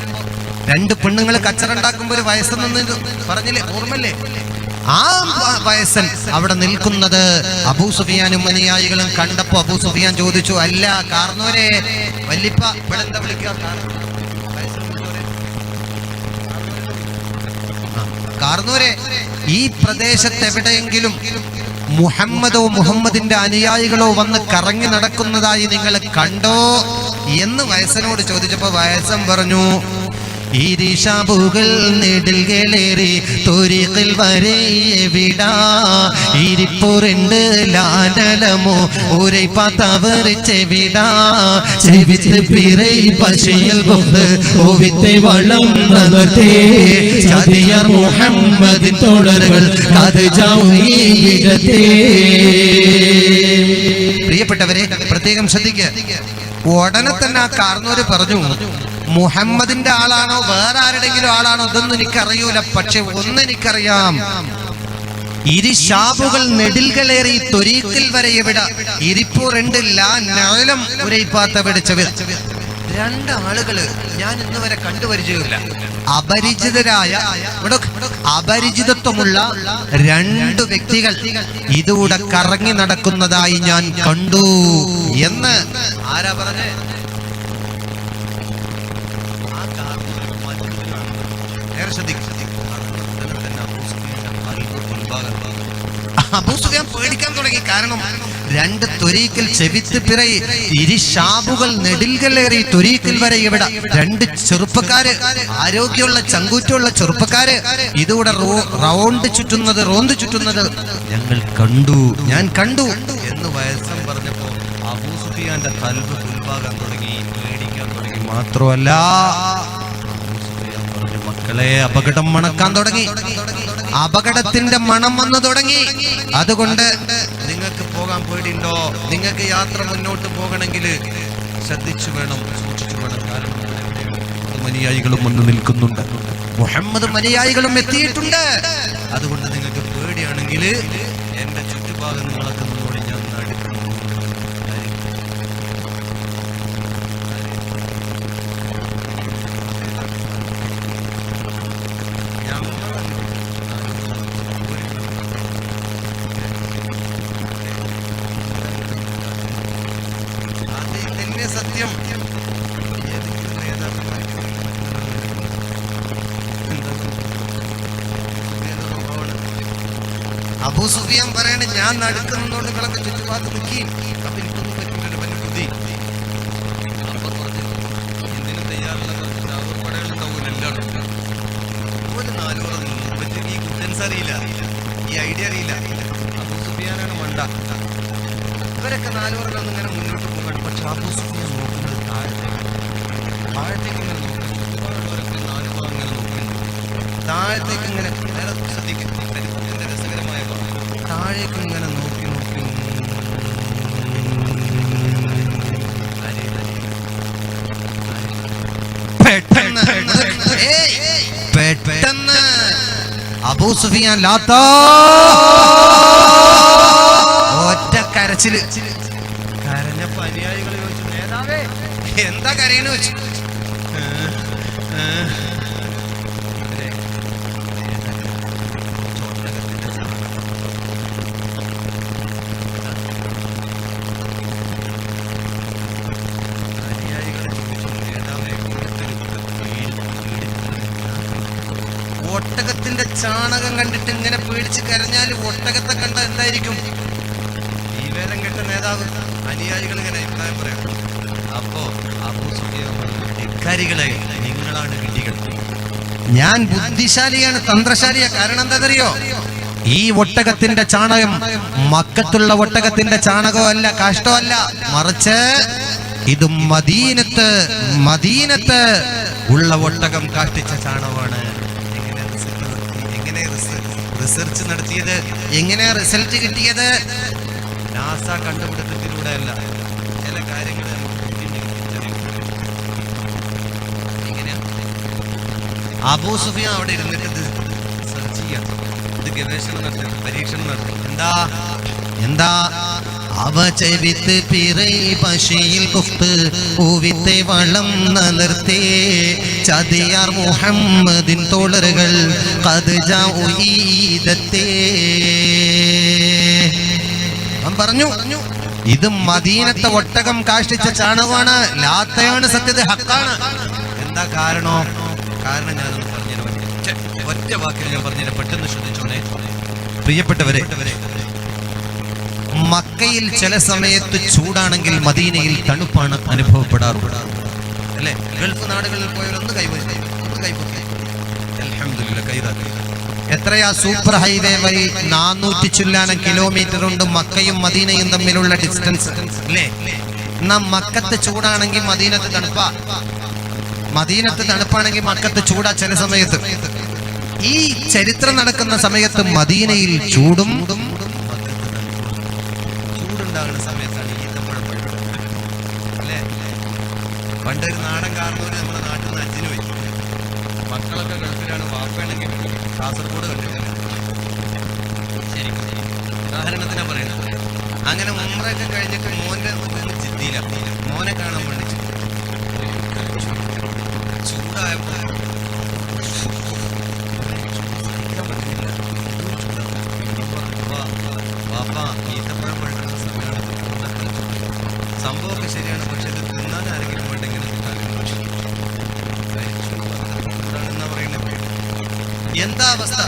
[SPEAKER 1] രണ്ട് പെണ്ണുങ്ങൾ കച്ചറുണ്ടാക്കുമ്പോ ഒരു വയസ്സെന്ന് പറഞ്ഞില്ലേ, ഓർമ്മല്ലേ? ആ വയസ്സൻ അവിടെ നിൽക്കുന്നത് അബൂ സുഫിയാനും അനുയായികളും കണ്ടപ്പോ അബൂ സുഫിയാൻ ചോദിച്ചു, അല്ല കാർന്നോരെ വല്ലിപ്പ ഇവിടെ എന്താ വിളിക്കുക? കാർന്നോരെ, ഈ പ്രദേശത്ത് എവിടെയെങ്കിലും മുഹമ്മദോ മുഹമ്മദിന്റെ അനുയായികളോ വന്ന് കറങ്ങി നടക്കുന്നതായി നിങ്ങൾ കണ്ടോ എന്ന് വയസ്സനോട് ചോദിച്ചപ്പോ വയസ്സൻ പറഞ്ഞു, ഇരിശാബുകൾ നെടിൽകളേറി തൊരികൾ വരെ എവിടാ ഇരിപ്പുറണ്ട് ലാനലമോ ഒരേ പാത്തവർ ചെവിടാ ചെവിത്ത് പിറൈ പശയിൽ കൊണ്ട് ഓവിത്തെ വളം നഗർത്തേ ചതിയാർ മുഹമ്മദിൻ തോഴറുകൾ കഥജാവും ഈ വിടത്തേ. പ്രിയപ്പെട്ടവരെ, പ്രത്യേകം ശ്രദ്ധിക്കുക. ഉടനെ തന്നെ ആ കാർന്നോര് പറഞ്ഞു, മുഹമ്മദിന്റെ ആളാണോ വേറെ ആരുടെങ്കിലും ആളാണോ ഇതൊന്നും എനിക്കറിയൂല, പക്ഷെ ഒന്നെനിക്കറിയാം, ഇരിശാബുകൾ നെടിൽകളേറി തൊരീക്കിൽ വരെ എവിടെ ഇരിപ്പു രണ്ടില്ല നഴലം ഉരയിപ്പാത്ത പിടിച്ചവർ. രണ്ടാളുകള് ഞാൻ ഇന്ന് വരെ കണ്ടുപരിചയമില്ല, അപരിചിതരായ അപരിചിതത്വമുള്ള രണ്ടു വ്യക്തികൾ ഇതുകൂടെ കറങ്ങി നടക്കുന്നതായി ഞാൻ കണ്ടു എന്ന് ആരാ പറഞ്ഞേ? അബൂ സുഫിയാൻ പേടിക്കാൻ തുടങ്ങി. കാരണം രണ്ട് ത്വരീക്കിൽ ചെവിത്ത് പിറൈ ഇരിശാബുകൾ നെടിൽകളേറി ത്വരീക്കിൽ വരെ ഇവിടെ രണ്ട് ചെറുപ്പക്കാര്, ആരോഗ്യമുള്ള ചങ്കൂറ്റുള്ള ചെറുപ്പക്കാര് ഇതുകൂടെ റോന്ത് ചുറ്റുന്നത് ഞങ്ങൾ കണ്ടു, ഞാൻ കണ്ടു എന്ന് വയസ്സൻ പറഞ്ഞപ്പോ അബൂ സുഫിയാന്റെ ഖൽബ് ഉൾഭാഗാൻ തുടങ്ങി, പേടിക്കാൻ തുടങ്ങി. മാത്രമല്ല മക്കളെ അപകടം മണക്കാൻ തുടങ്ങി, അപകടത്തിന്റെ മണം വന്നു തുടങ്ങി. അതുകൊണ്ട് നിങ്ങൾക്ക് പോകാൻ പേടിയുണ്ടോ? നിങ്ങൾക്ക് യാത്ര മുന്നോട്ട് പോകണമെങ്കിൽ ശ്രദ്ധിച്ചു വേണം, സൂക്ഷിച്ചു വേണം. കാരണം അനുയായികളും വന്ന് നിൽക്കുന്നുണ്ട്, മുഹമ്മദും അനുയായികളും എത്തിയിട്ടുണ്ട്. അതുകൊണ്ട് നിങ്ങൾക്ക് പേടിയാണെങ്കിൽ എന്റെ ചുറ്റുഭാഗം നിങ്ങളൊക്കെ നിന്നോട് ഞാൻ നടക്കുന്നു. സത്യം അബൂ സുഫിയാൻ പറയണേ, ഞാൻ നടക്കുന്നതുകൊണ്ട് നിങ്ങളൊക്കെ ചുറ്റുപാട് നിൽക്കി. അപ്പൊ എനിക്കൊന്നും പറ്റില്ലല്ലോ, വലിയ ബുദ്ധി. അപ്പൊ പറഞ്ഞു, എന്തിനും തയ്യാറുള്ള പടകളുണ്ടാവൂല എല്ലാവരും. ഒരു 4 ഓവർ നിന്നു. പറ്റി ഈ ഗുഡൻസ് അറിയില്ല, ഈ ഐഡിയ അറിയില്ല. അബൂ സുഫിയാനാണ് മണ്ട. ഇവരൊക്കെ 4 ഓവറിലൊന്നും ഇങ്ങനെ മുന്നോട്ട് പോകണം. പക്ഷെ അബൂ സുഫിയാൻ നോക്കുന്നത് താഴത്തേക്ക് ഇങ്ങനെ നോക്കണം. ചുറ്റുപാടുള്ളവരൊക്കെ 4 ഓവർ ഇങ്ങനെ നോക്കുന്നുണ്ട്. താഴത്തേക്ക് ഇങ്ങനെ ശ്രദ്ധിക്കും. രസകരമായ താഴേക്ക് ഇങ്ങനെ നോക്കി പെട്ടെന്ന് അബൂ സുഫിയാൻ ലാത്താ ഒറ്റ കരച്ചില്. കരഞ്ഞപ്പോ അനുയായികൾ ചോദിച്ചു, നേതാവേ എന്താ കരയെന്ന് വെച്ചു. ഒട്ടകത്തിന്റെ ചാണകം കണ്ടിട്ട് ഇങ്ങനെ പേടിച്ച് കരഞ്ഞാൽ ഒട്ടകത്തെ കണ്ട എന്തായിരിക്കും? ഈ വേലം കെട്ട നേതാവ് അനുയായികൾ ഇങ്ങനെ അഭിപ്രായം പറയാം. അപ്പോ അബൂ സുഫിയാൻ ധിക്കാരികളെ, നിങ്ങളാണ് വിഡ്ഢികൾ, ഞാൻ ബുദ്ധിശാലിയാണ്, തന്ത്രശാലിയാ. കാരണം എന്താണെന്നറിയോ? ഈ ഒട്ടകത്തിന്റെ ചാണകം മക്കത്തുള്ള ഒട്ടകത്തിന്റെ ചാണകമല്ല, കാഷ്ടമല്ല, മറിച്ച് ഇത് മദീനത്ത് ഉള്ള ഒട്ടകം കാഷ്ടിച്ച ചാണകമാണ്.
[SPEAKER 2] എങ്ങനെ റിസർച്ച് നടത്തിയത്?
[SPEAKER 1] എങ്ങനെ റിസൾട്ട് കിട്ടിയത്?
[SPEAKER 2] നാസ കണ്ടുപിടുത്തത്തിലൂടെ അല്ല, ചില കാര്യങ്ങൾ
[SPEAKER 1] അബൂ സുഫിയാൻ അവിടെ ഇരുന്നിട്ട് ഇത്
[SPEAKER 2] സെർച്ച് ചെയ്യാം, ഇത് ഗവേഷണം നടത്തി, പരീക്ഷണം നടത്തി.
[SPEAKER 1] എന്താ അവ ചെവിത്ത് പിറൈ പശിയിൽ കുഫ്ത് പൂവിത്തെ വളം നിർത്തേ ചതിയാർ മുഹമ്മദിൻ തോളറുകൾ പറഞ്ഞു ഇത് മദീനത്തെ ഒട്ടകം കാഷ്ടിച്ച ചാണകമാണ്, ലാത്തയാണ്, സത്യത ഹക്കാണ്.
[SPEAKER 2] എന്താ കാരണം ഞാനൊന്ന് പറഞ്ഞുതരാം. ഒറ്റ വാക്കിൽ ഞാൻ പറഞ്ഞുതരാം, പെട്ടെന്ന് ശ്രദ്ധിച്ചോണേ
[SPEAKER 1] പ്രിയപ്പെട്ടവരെ. മക്കയിൽ ചില സമയത്ത് ചൂടാണെങ്കിൽ മദീനയിൽ തണുപ്പാണ് അനുഭവപ്പെടാറുള്ളത്
[SPEAKER 2] അല്ലേ? ഗൾഫ് നാടുകളിൽ പോയവരൊന്ന് കൈവശം അൽഹംദുലില്ലാ കൈതാക്കി.
[SPEAKER 1] എത്രയാ സൂപ്പർ ഹൈവേ വഴി 400 ചില്ലാനം കിലോമീറ്റർ ഉണ്ട് മക്കയും മദീനയും തമ്മിലുള്ള ഡിസ്റ്റൻസ് അല്ലേ? എന്നാ മക്കത്ത് ചൂടാണെങ്കിൽ മദീനത്ത് തണുപ്പാ, മദീനത്ത് തണുപ്പാണെങ്കിൽ മക്കത്ത് ചൂടാ. ചില സമയത്ത് ഈ ചരിത്രം നടക്കുന്ന സമയത്ത് മദീനയിൽ ചൂടും
[SPEAKER 2] ചൂടുണ്ടാകുന്ന സമയത്താണ് ഈത്തപ്പഴം അല്ലേ? പണ്ടൊരു നാടൻ കാരണവര് നമ്മുടെ നാട്ടിൽ നിന്ന് അച്ഛന് പോയി, മക്കളൊക്കെ ഗൾഫിലാണ്, വാപ്പയാണെങ്കിൽ കാസർഗോഡ് കണ്ടിട്ടില്ല. ശരിക്കും ഉദാഹരണത്തിനാ പറയുന്നത്. അങ്ങനെ ഉംറയൊക്കെ കഴിഞ്ഞിട്ട് മോൻ്റെ ജിദ്ദയിലാണ്, മോനെ കാണാൻ വേണ്ടി ചൂടായപ്പോൾ വാപ്പ ഈത്തപ്പഴം പഴുക്കുന്ന സമയമാണ്. സംഭവമൊക്കെ ശരിയാണ്, പക്ഷെ ഇത് തിന്നാൻ ആരെങ്കിലും വേണ്ടെങ്കിലും എന്താണെന്നാ പറയുന്നത്?
[SPEAKER 1] എന്താ അവസ്ഥ?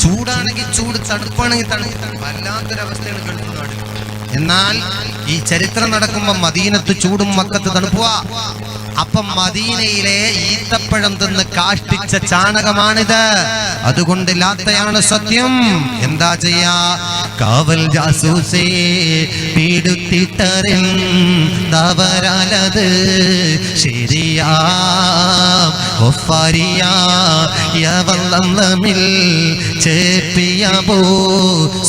[SPEAKER 1] ചൂടാണെങ്കിൽ ചൂട്, തണുപ്പാണെങ്കിൽ തണുപ്പ്, വല്ലാത്തൊരവസ്ഥയാണ് ഗൾഫ് നാട്. എന്നാൽ ഈ ചരിത്രം നടക്കുമ്പോ മദീനത്ത് ചൂടും മക്കത്ത് തണുപ്പുവാ. അപ്പം മദീനയിലെ ഈത്തപ്പഴം തിന്ന് കാഷ്ടിച്ച ചാണകമാണിത്. അതുകൊണ്ട് ലാത്തയാണ് സത്യം. എന്താ ചെയ്യാ? കാവൽ ജാസൂസേ പീടുത്തിട്ടറിന്തവരാലത് ശരിയാ ഒഫാരിയാ യവല്ലം തമ്മിൽ ചേപ്പിയബോ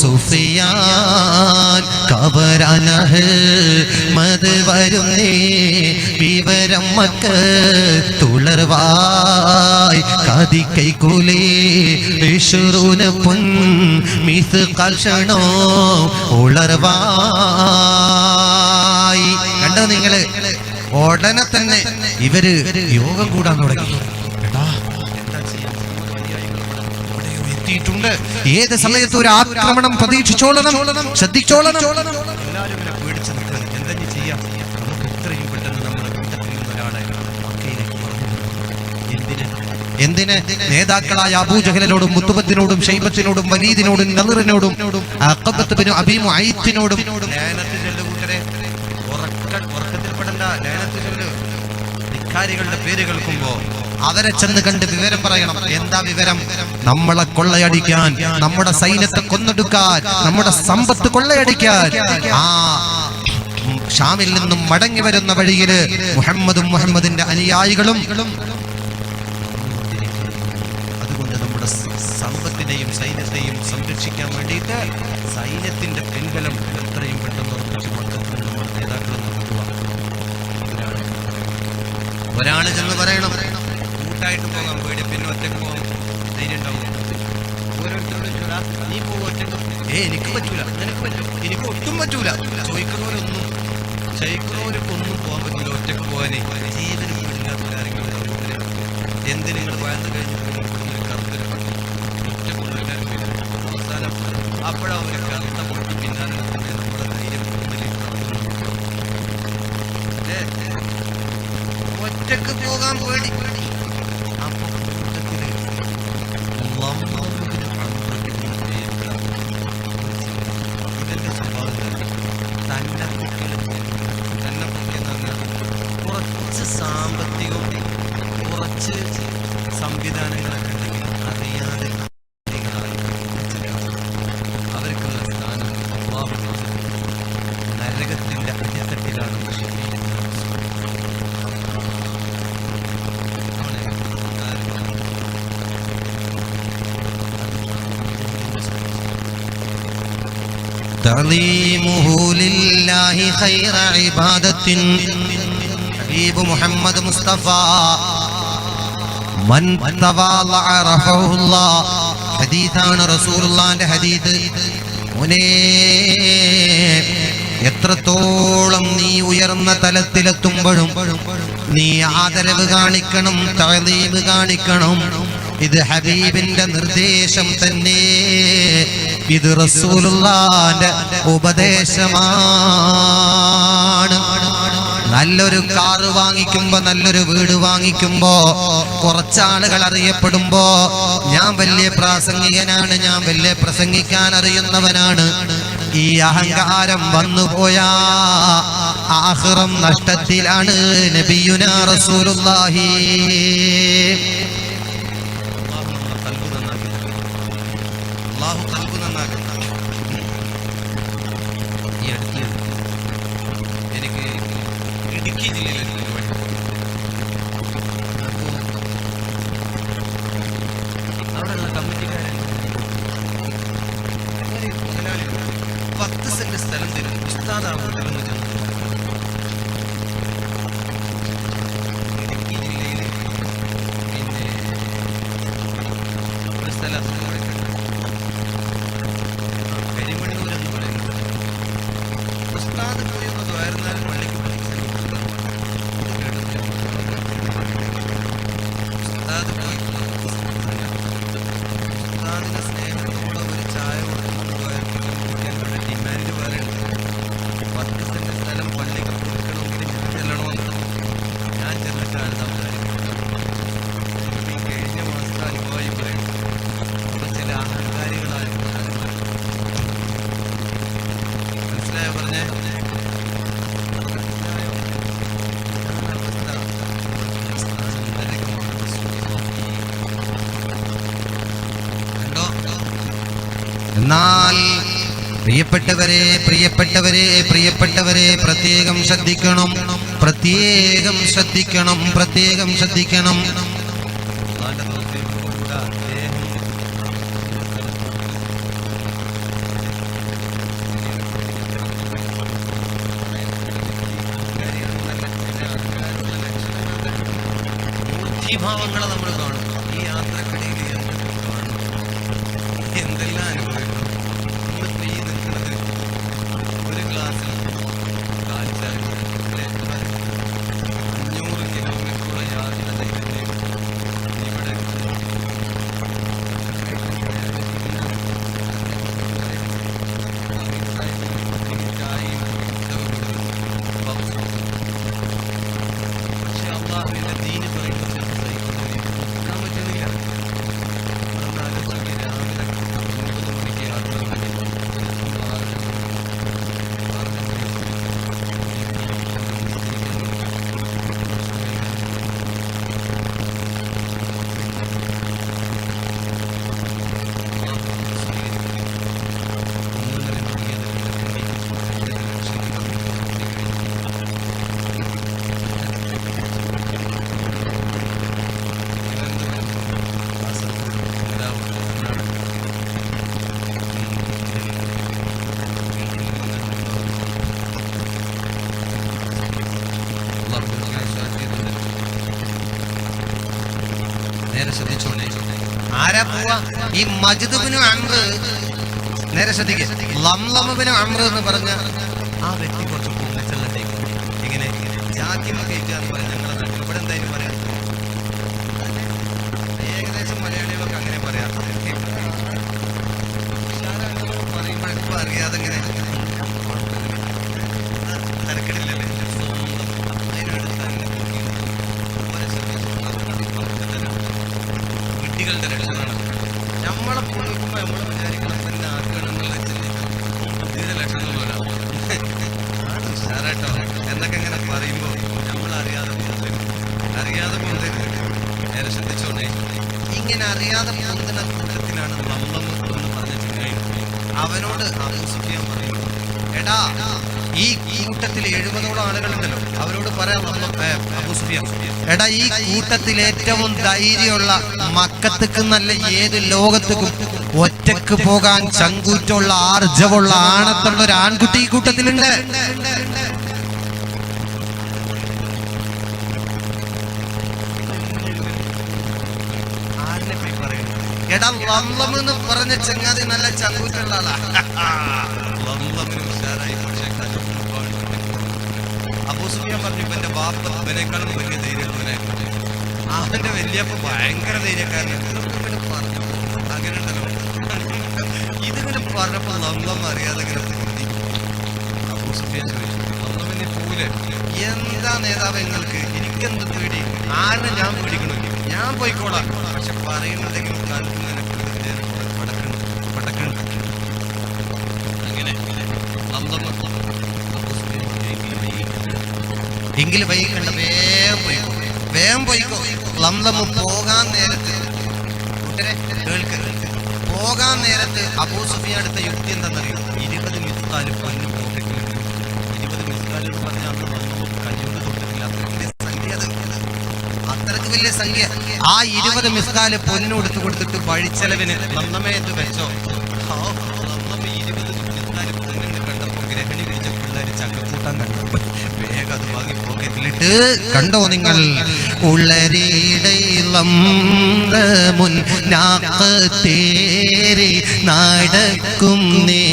[SPEAKER 1] സുഫിയാൻ കബരാനഹ് മത് വരുന്നേ വിവരം മക്ക് തുളർവായ് കതിക്കൈ കുലേ വിഷുറൂന പൊൻ മിസ് കൽഷണോ ഉളർവായ്. കണ്ടോ നിങ്ങള്? ഉടനെ തന്നെ ഇവര് യോഗം കൂടാൻ തുടങ്ങി. എത്തിയിട്ടുണ്ട്. ഏത് സമയത്ത് ഒരു ആക്രമണം പ്രതീക്ഷിച്ചോളണം, ശ്രദ്ധിച്ചോളണം.
[SPEAKER 2] എല്ലാവരും ഇവരെ പേടിച്ച് നിൽക്കണം. എന്തെങ്കിലും ചെയ്യാം, നമുക്ക് എത്രയും പെട്ടെന്ന് നമ്മുടെ കൂട്ടത്തിൽ നിന്ന് ഒരാളെ മക്കയിലേക്ക് പറഞ്ഞു.
[SPEAKER 1] എന്തിന്? നേതാക്കളായ അബൂജഹലിനോടും മുത്തുബത്തിനോടും ഷൈബത്തിനോടും വലീദിനോടും നളിറിനോടും അഖബത്ത് ബിൻ അബീ മുഅയ്ത്തിനോടും
[SPEAKER 2] ലയനത്ത് ചൊല്ല് കൂട്ടരെ, ഉറക്കത്തിൽപ്പെടണ്ട, ലയനത്ത് ചൊല്ല്. ധിക്കാരികളുടെ പേര് കേൾക്കുമ്പോ
[SPEAKER 1] അവരെ ചെന്ന് കണ്ട് വിവരം പറയണം. എന്താ വിവരം? നമ്മളെ കൊള്ളയടിക്കാൻ, നമ്മുടെ സൈന്യത്തെ കൊന്നൊടുക്കാൻ, നമ്മുടെ സമ്പത്ത് കൊള്ളയടിക്കാൻ ആ ഷാമിൽ നിന്നും മടങ്ങി വരുന്ന വഴിയില് മുഹമ്മദും മുഹമ്മദിന്റെ അനുയായികളും.
[SPEAKER 2] അതുകൊണ്ട് നമ്മുടെ സമ്പത്തിനെയും സൈന്യത്തെയും സംരക്ഷിക്കാൻ വേണ്ടിയിട്ട് സൈന്യത്തിന്റെ പിൻബലം എത്രയും പെട്ടെന്ന് ഉറപ്പിച്ച് മക്കത്തിൽ നമ്മുടെ നേതാക്കൾ
[SPEAKER 1] ഒരാള് ചെന്ന് പറയണം.
[SPEAKER 2] കൂട്ടായിട്ട് പോകാൻ പേടി, പിന്നെ ഒറ്റക്ക് പോകാൻ ധൈര്യം ഉണ്ടാവും. ഓരോരുത്തരോടും ചോദിച്ചാ നീ പോകും ഒറ്റക്ക്? എനിക്ക് പറ്റൂല, നിനക്ക് പറ്റും, എനിക്ക് ഒട്ടും പറ്റൂല. ചോദിക്കുന്നവരൊന്നും ചോദിക്കുന്നവർക്കൊന്നും പോകാൻ പറ്റില്ല. ഒറ്റക്ക് പോകാനേ ജീവനും ഇല്ലാത്ത കാര്യങ്ങൾ. എന്ത് നിങ്ങൾ വയന്ന് കഴിഞ്ഞിട്ട് കറുത്തൊരു പട്ടി ഒറ്റക്കൊന്നും എല്ലാവരും അവസാനം അപ്പോഴാണ് ഒരു കറുത്ത പൊട്ടി പിന്നാലെ നമ്മുടെ ധൈര്യം ഒറ്റക്ക് പോകാൻ പേടി. ഇതിന്റെ സ്വഭാവം തന്നെ കുറച്ച് സാമ്പത്തികവും കുറച്ച് സംവിധാനങ്ങളൊക്കെ ഉണ്ടെങ്കിൽ അറിയാതെ അവർക്കുള്ള സ്ഥാനം നരകത്തിന്റെ അടിത്തട്ടിലാണ്.
[SPEAKER 1] തഅലീമുഹു ലില്ലാഹി ഖൈറ ഇബാദത്തിൻ. ഹബീബ് മുഹമ്മദ് മുസ്തഫ മൻ തവാളഅ റഫഉല്ലാഹ്. ഹദീസാണ്, റസൂലുള്ളാഹിന്റെ ഹദീസ്. മോനെ, എത്രത്തോളം നീ ഉയർന്ന തലത്തിലെത്തുമ്പോഴും നീ ആദരവ് കാണിക്കണം, തഅലീം കാണിക്കണം. ഇത് ഹബീബിന്റെ നിർദ്ദേശം തന്നെ, ഇത് റസൂലുള്ളാഹിന്റെ ഉപദേശമാണ്. നല്ലൊരു കാറ് വാങ്ങിക്കുമ്പോ, നല്ലൊരു വീട് വാങ്ങിക്കുമ്പോ, കുറച്ചാളുകൾ അറിയപ്പെടുമ്പോ ഞാൻ വലിയ പ്രാസംഗികനാണ്, ഞാൻ വലിയ പ്രസംഗിക്കാൻ അറിയുന്നവനാണ്, ഈ അഹങ്കാരം വന്നുപോയാ ആഖിറം നഷ്ടത്തിലാണ്. നബിയുനാ റസൂലുള്ളാഹി.
[SPEAKER 2] അല്ലാഹു ഖൽബ് നന്നാക്കട്ടെ. ഈ അടുത്ത് എനിക്ക് ഇടുക്കി ജില്ലയിലൊരു പരിപാടി. അവിടെയുള്ള കമ്മിറ്റിക്കാരൻ മുതലാളി 10 സെന്റ് സ്ഥലം തരും, ഉസ്താദാവുന്നതെന്ന് ചെന്നു. ഇടുക്കി ജില്ലയിൽ പിന്നെ ഒരു സ്ഥലം കരിമണ്ണൂർ എന്ന് പറയുന്നത്. ഉസ്താദ് പോയി ഒന്ന് ദ്വാരുന്നാൽ പള്ളിക്ക് 10 സെന്റ് കൊടുക്കാൻ ഉസ്താദ് പോയി ഉസ്താദിന്റെ സ്നേഹത്തോടെ ഒരു ചായ കൊടുക്കുന്ന ദ്വാരങ്ങളുടെ ഡിമാൻഡ് പറയുന്നത് 10 സെന്റ് സ്ഥലം പള്ളിക്ക് കൊടുക്കണമെങ്കിൽ ഞാൻ ചെല്ലണമെന്ന്. ഞാൻ ചെന്നിട്ടാണ് സംസാരിക്കുന്നത്. ഈ കഴിഞ്ഞ മാസത്തെ അനുഭവമായി പറയുന്നത്. അപ്പൊ ചില അഹങ്കാരികളായ മനസ്സിലായോ പറഞ്ഞേ? മനസ്സിലായോ? കണ്ടോ?
[SPEAKER 1] എന്നാൽ പ്രിയപ്പെട്ടവരെ, പ്രിയപ്പെട്ടവരെ, പ്രിയപ്പെട്ടവരെ, പ്രത്യേകം ശ്രദ്ധിക്കണം, പ്രത്യേകം ശ്രദ്ധിക്കണം, പ്രത്യേകം ശ്രദ്ധിക്കണം.
[SPEAKER 2] അള്ളാന്റെ തൗഫീഖ് കൊണ്ട് അദ്ദേഹം മൂർത്തിഭാവങ്ങളെ നമ്മൾ കാണും. ഈ യാത്രക്കിടയിൽ എന്തെല്ലാം കാണും, എന്തെല്ലാം അനുഭവിക്കണം. നമ്മളിപ്പോൾ ഈ നിൽക്കുന്നത് ഒരു ഗ്ലാസ്സിൽ കാൽച്ചാൽ 500 കിലോമീറ്ററുള്ള യാത്ര ചെയ്തിട്ട് ഇവിടെ ചായയും പക്ഷെ അള്ളാഹുവിന്റെ ദീന് പറയുന്നത് സഹിക്കാൻ പറ്റുന്നില്ല. അന്നാലോചിച്ച് രാവിലെ 9 മണിക്ക് യാത്ര നേരെ ശ്രദ്ധിച്ചോണേ.
[SPEAKER 1] ആരാ പോവാ? ഈ മജ്ദ് ബിനു അംർ. നേരെ ശ്രദ്ധിക്കുക. ലംലം ബിനു അംർ എന്ന് പറഞ്ഞ
[SPEAKER 2] ആ വ്യക്തി കുറച്ച് പൊങ്ങച്ചുള്ള ടൈപ്പ്. എങ്ങനെ ജാക്കിമ കയറ്റുക എന്ന് പറയാം ഞങ്ങളുടെ നാട്ടിൽ. ഇവിടെ എന്തായാലും പറയാം, ഏകദേശം മലയാളികളൊക്കെ അങ്ങനെ പറയാം. പറയുമ്പോഴെപ്പോൾ അറിയാതെ ഇങ്ങനെ തിരക്കിടില്ലല്ലേ, അതിനോട് തന്നെ വിഡ്ഢികളുടെ ലക്ഷണമാണ്. നമ്മളെ പൊളിക്കുമ്പോൾ നമ്മൾ വിചാരിക്കണം തന്നെ ആക്കണം എന്നുള്ള ബുദ്ധിയുടെ ലക്ഷണമൊന്നുമല്ല. ഉഷാറാട്ടോ എന്നൊക്കെ ഇങ്ങനെ പറയുമ്പോൾ നമ്മളറിയാതെ അറിയാതെ കൊണ്ടുവരുന്നത്. നേരെ ശ്രദ്ധിച്ചോണ്ടേ, ഇങ്ങനെ അറിയാതെ പൊന്തുന്ന കൂട്ടത്തിലാണ് ലംലം എന്ന് പറഞ്ഞിട്ടുണ്ടെങ്കിൽ അവനോട് അബൂ സുഫിയാൻ പറയും, എടാ ഈ കൂട്ടത്തിൽ 70ഓളം ആളുകളുണ്ടല്ലോ, അവരോട് പറയാം അബൂ സുഫിയാൻ,
[SPEAKER 1] എടാ ഈ കൂട്ടത്തിൽ ഏറ്റവും ധൈര്യമുള്ള മക്കത്തേക്ക് നല്ല ഏത് ലോകത്തേക്കും ഒറ്റക്ക് പോകാൻ ചങ്കൂറ്റുള്ള ആർജവുള്ള ആണത്തുള്ള ഒരു ആൺകുട്ടി ഈ കൂട്ടത്തിലുണ്ട്. എടാ ലംലം എന്ന് പറഞ്ഞ ചങ്ങാതി നല്ല ചങ്കൂറ്റുള്ള ആളാ.
[SPEAKER 2] അബൂ സുഫിയാൻ പറഞ്ഞു ഇവന്റെ ബാപ്പ ഇവനേക്കാളും വലിയ ധൈര്യമുള്ളവനായിരുന്നു. അവന്റെ വലിയപ്പ ഭയങ്കര ധൈര്യക്കാരനാണ്. അങ്ങനെ ഉണ്ടല്ലോ, ഇതിങ്ങനെ പറഞ്ഞപ്പോ ലംലം അറിയാതെ ഇങ്ങനെ തോന്നി. അബൂ സുഫിയാൻ ചോദിച്ചു, ലംലമിനെ പോലെ എന്താ നേതാവ് നിങ്ങൾക്ക്? എനിക്കെന്ത് പേടി? ആരെ ഞാൻ പേടിക്കണോ? ഞാൻ പോയിക്കോളാം. പക്ഷെ പറയുന്നുണ്ടെങ്കിൽ പടക്കണം. അങ്ങനെ ലംലം
[SPEAKER 1] എങ്കിലും വൈകണ്ട, വേഗം പോയിക്കോ. ലംലം പോകാൻ നേരത്ത് പോകാൻ നേരത്ത് അബൂ സുഫിയാൻ എടുത്ത യുക്തി എന്താണെന്നറിയോ? 20 മിസ്കാല് പൊന്നു പോക്കറ്റിലുണ്ട്. 20 മിസ്കാല് എന്ന് പറഞ്ഞാൽ അന്ന് കഞ്ഞൂട് തൊട്ടിട്ടില്ല. അത്രക്ക് വലിയ സംഖ്യ. ആ 20 മിസ്കാല് പൊന്നു എടുത്തു കൊടുത്തിട്ട് വഴിച്ചെലവിന് ലംലമേ എന്ന് വെച്ചോ.
[SPEAKER 2] 20 മിസ്കാല് പൊന്നിന് കണ്ടപ്പോ ഗ്രഹണി പിടിച്ച പിള്ളേര് ചക്കക്കൂട്ടാൻ കണ്ടു. വേഗം അത് വാങ്ങി പോക്കറ്റിലിട്ട്
[SPEAKER 1] കണ്ടോ നിങ്ങൾ? ഉള്ളരിടയിലം മുന്നാക്കത്തേരി നടക്കും നേ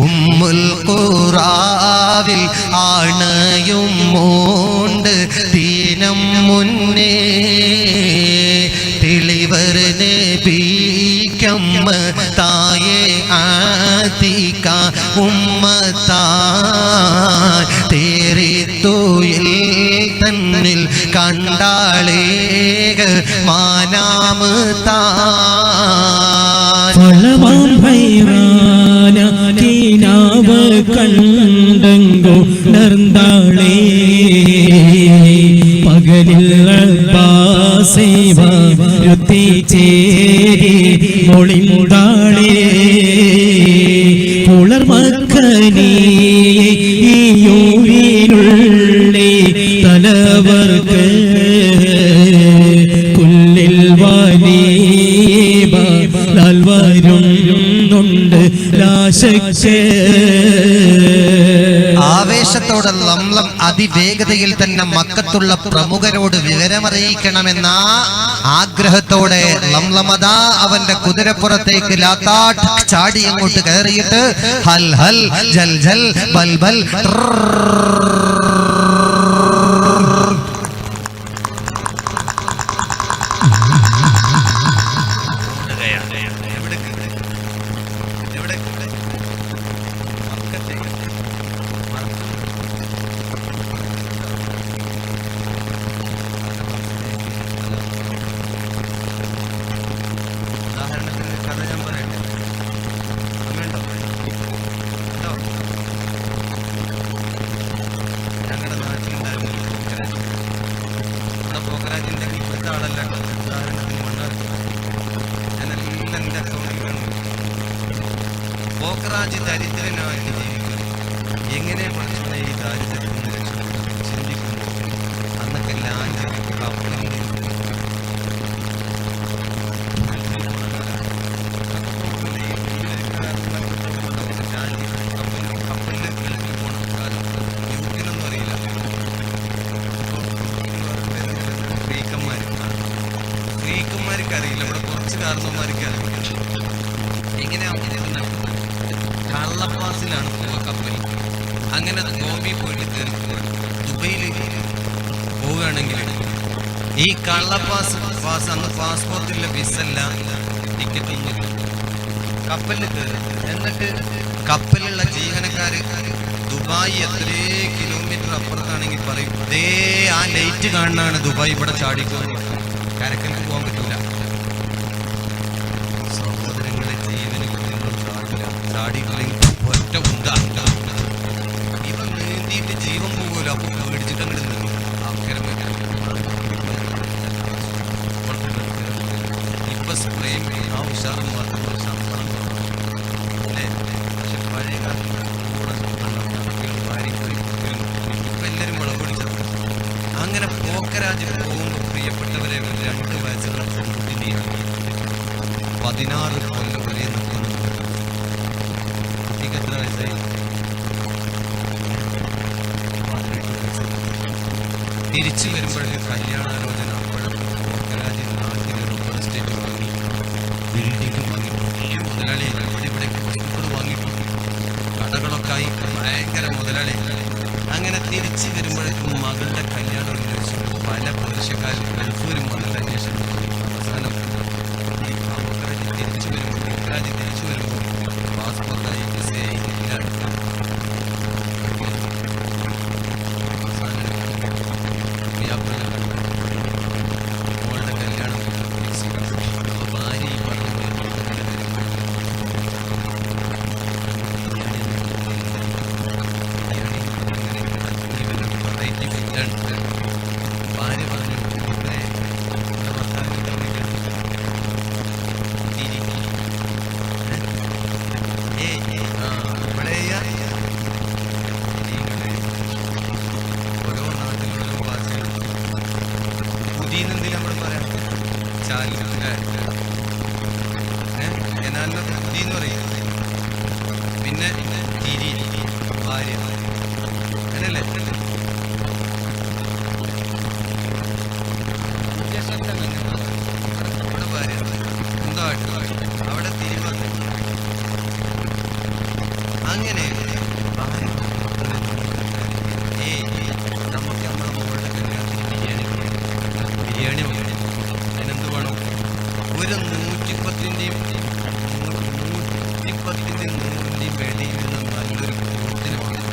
[SPEAKER 1] ഉമ്മുൽ ഖുറാവിൽ ആണയും മോണ്ട് ദീനം മുന്നേ തെളിവർ നബിക്കമ്മ തായേ ആതിക ഉമ്മത്താ തേരിത്തോയിൽ തന്നിൽ കണ്ടാളേക മാനാമ്
[SPEAKER 3] ഫലമാം ഭൈറാന കീനാവ് കണ്ടങ്കോ നർന്താളേ പകലിൽ അബ്ബാസേവ രുത്തി ചേരി മൊളിമുടാളേ പുളർമക്കനീയൂരിനുള്ളേ തലവർക്ക് കുല്ലിൽ വാലീബ ലാൽവരുന്നുണ്ട് ലാശക്ക്.
[SPEAKER 1] ആവേശത്തോടെ ലംലം അതിവേഗതയിൽ തന്നെ മക്കത്തുള്ള പ്രമുഖരോട് വിവരമറിയിക്കണമെന്ന ആഗ്രഹത്തോടെ ലംലമദാ അവന്റെ കുതിരപ്പുറത്തേക്ക് ലാത്താട്ട് ചാടി അങ്ങോട്ട് കയറിയിട്ട് ഹൽ ഹൽ ജൽ ജൽ ബൽ ബൽ
[SPEAKER 2] പോക്കറാജ് ദരിദ്രനായിട്ട് ജീവിക്കുന്നു. എങ്ങനെ മനുഷ്യനെ ഈ ദാരിദ്ര്യത്തിൽ നിന്ന് രക്ഷപ്പെടുത്തും ചിന്തിക്കുമ്പോൾ അന്നൊക്കെ ലാഞ്ച് ഗ്രീക്കന്മാർക്ക് അറിയില്ല, നമ്മുടെ കുറച്ച് കാരണന്മാർക്ക് അറിയില്ല. എങ്ങനെയാണ് കള്ളപ്പാസിലാണ് പോവുക കപ്പൽ. അങ്ങനെ അത് ബോംബെ പോയിട്ട് കയറി ദുബൈയിൽ പോവുകയാണെങ്കിൽ ഈ കള്ളപ്പാസ് അന്ന് പാസ്പോർട്ടില്ല, വിസല്ല, ടിക്കറ്റൊന്നുമില്ല. കപ്പലിൽ കയറി എന്നിട്ട് കപ്പലിലുള്ള ജീവനക്കാർ ദുബായ് എത്രേ കിലോമീറ്റർ അപ്പുറത്താണെങ്കിൽ പറയും, ദേ ആ ലൈറ്റ് കാണാനാണ് ദുബായ്, ഇവിടെ ചാടിക്കോന്ന് പറയും. കരക്കലിക്ക് പോകാൻ പറ്റില്ല. സഹോദരങ്ങളെ, ജീവന് ചാടിയില്ലെങ്കിൽ ഒറ്റ ഉണ്ടാ ഇവ നീന്തിയിട്ട് ജീവൻ പോകുമല്ലോ. അപ്പൊ പേടിച്ചിട്ട് അങ്ങോട്ട് നിന്നു. ഇപ്പൊ സ്പ്രേയും ആ ഉഷാറും മാത്രം ശമ്പളം അല്ലേ. പക്ഷെ പഴയ കാലത്ത് ഇപ്പൊ എല്ലാവരും വിളവൊടിച്ചത്. അങ്ങനെ പോക്കരാജിൽ പോകുമ്പോൾ പ്രിയപ്പെട്ടവരെ 2 വയസ്സുള്ള പെൺകുട്ടിനെയാണ് 16 കൊല്ലം വരെ നിൽക്കുന്നു. കുട്ടിക്ക് എത്ര വയസ്സായി? 18 വയസ്സായി. തിരിച്ചു വരുമ്പോഴേ കല്യാണാലോചന. അപ്പോഴും നാട്ടിൽ റബ്ബർ എസ്റ്റേറ്റ് വാങ്ങി, ബിൽഡിംഗ് വാങ്ങി, വലിയ മുതലാളി ഇവിടെ വസ്തുക്കൾ വാങ്ങിയിട്ടുണ്ട്, കടകളൊക്കെ ആയി, ഭയങ്കര മുതലാളി. അങ്ങനെ തിരിച്ചു വരുമ്പോഴേക്കും മകളുടെ കല്യാണം അന്വേഷിച്ചു പല പുരുഷക്കാരും ഗൾഫൂരും വന്നിട്ട് അന്വേഷിച്ചു. അവസാനം തിരിച്ചു വരുമ്പോൾ പാസ്പോർട്ടായി വിസയായി ഇല്ലാതെ മോളുടെ കല്യാണം ഫിക്സ് ചെയ്തു. അപ്പോൾ ഭാര്യ ഈ പറഞ്ഞു വെറൈറ്റി ഫുഡാണ്. ഭാര്യ പറഞ്ഞു ഇവിടെ ഓരോ നാട്ടിലുള്ള ഭാഷകൾ പുതിയെന്നെന്തെങ്കിലും നമ്മൾ പറയാം. ചാലിലെ എന്നാലും പുതി എന്ന് പറയും. പിന്നെ തിരി ഭാര്യ അങ്ങനല്ലേ? ഇവിടെ ഭാര്യ എന്തോ അവിടെ തിരി വന്നു. അങ്ങനെ നമുക്ക് നമ്മുടെ മോളുടെ കല്യാണത്തിന് ബിരിയാണി വാങ്ങി. അതിനെന്ത് വേണം? ഒരു 110-ൻ്റെയും 110-ൻ്റെയും വെളിയിലുള്ള നല്ലൊരു കൂട്ടിന് വേണം.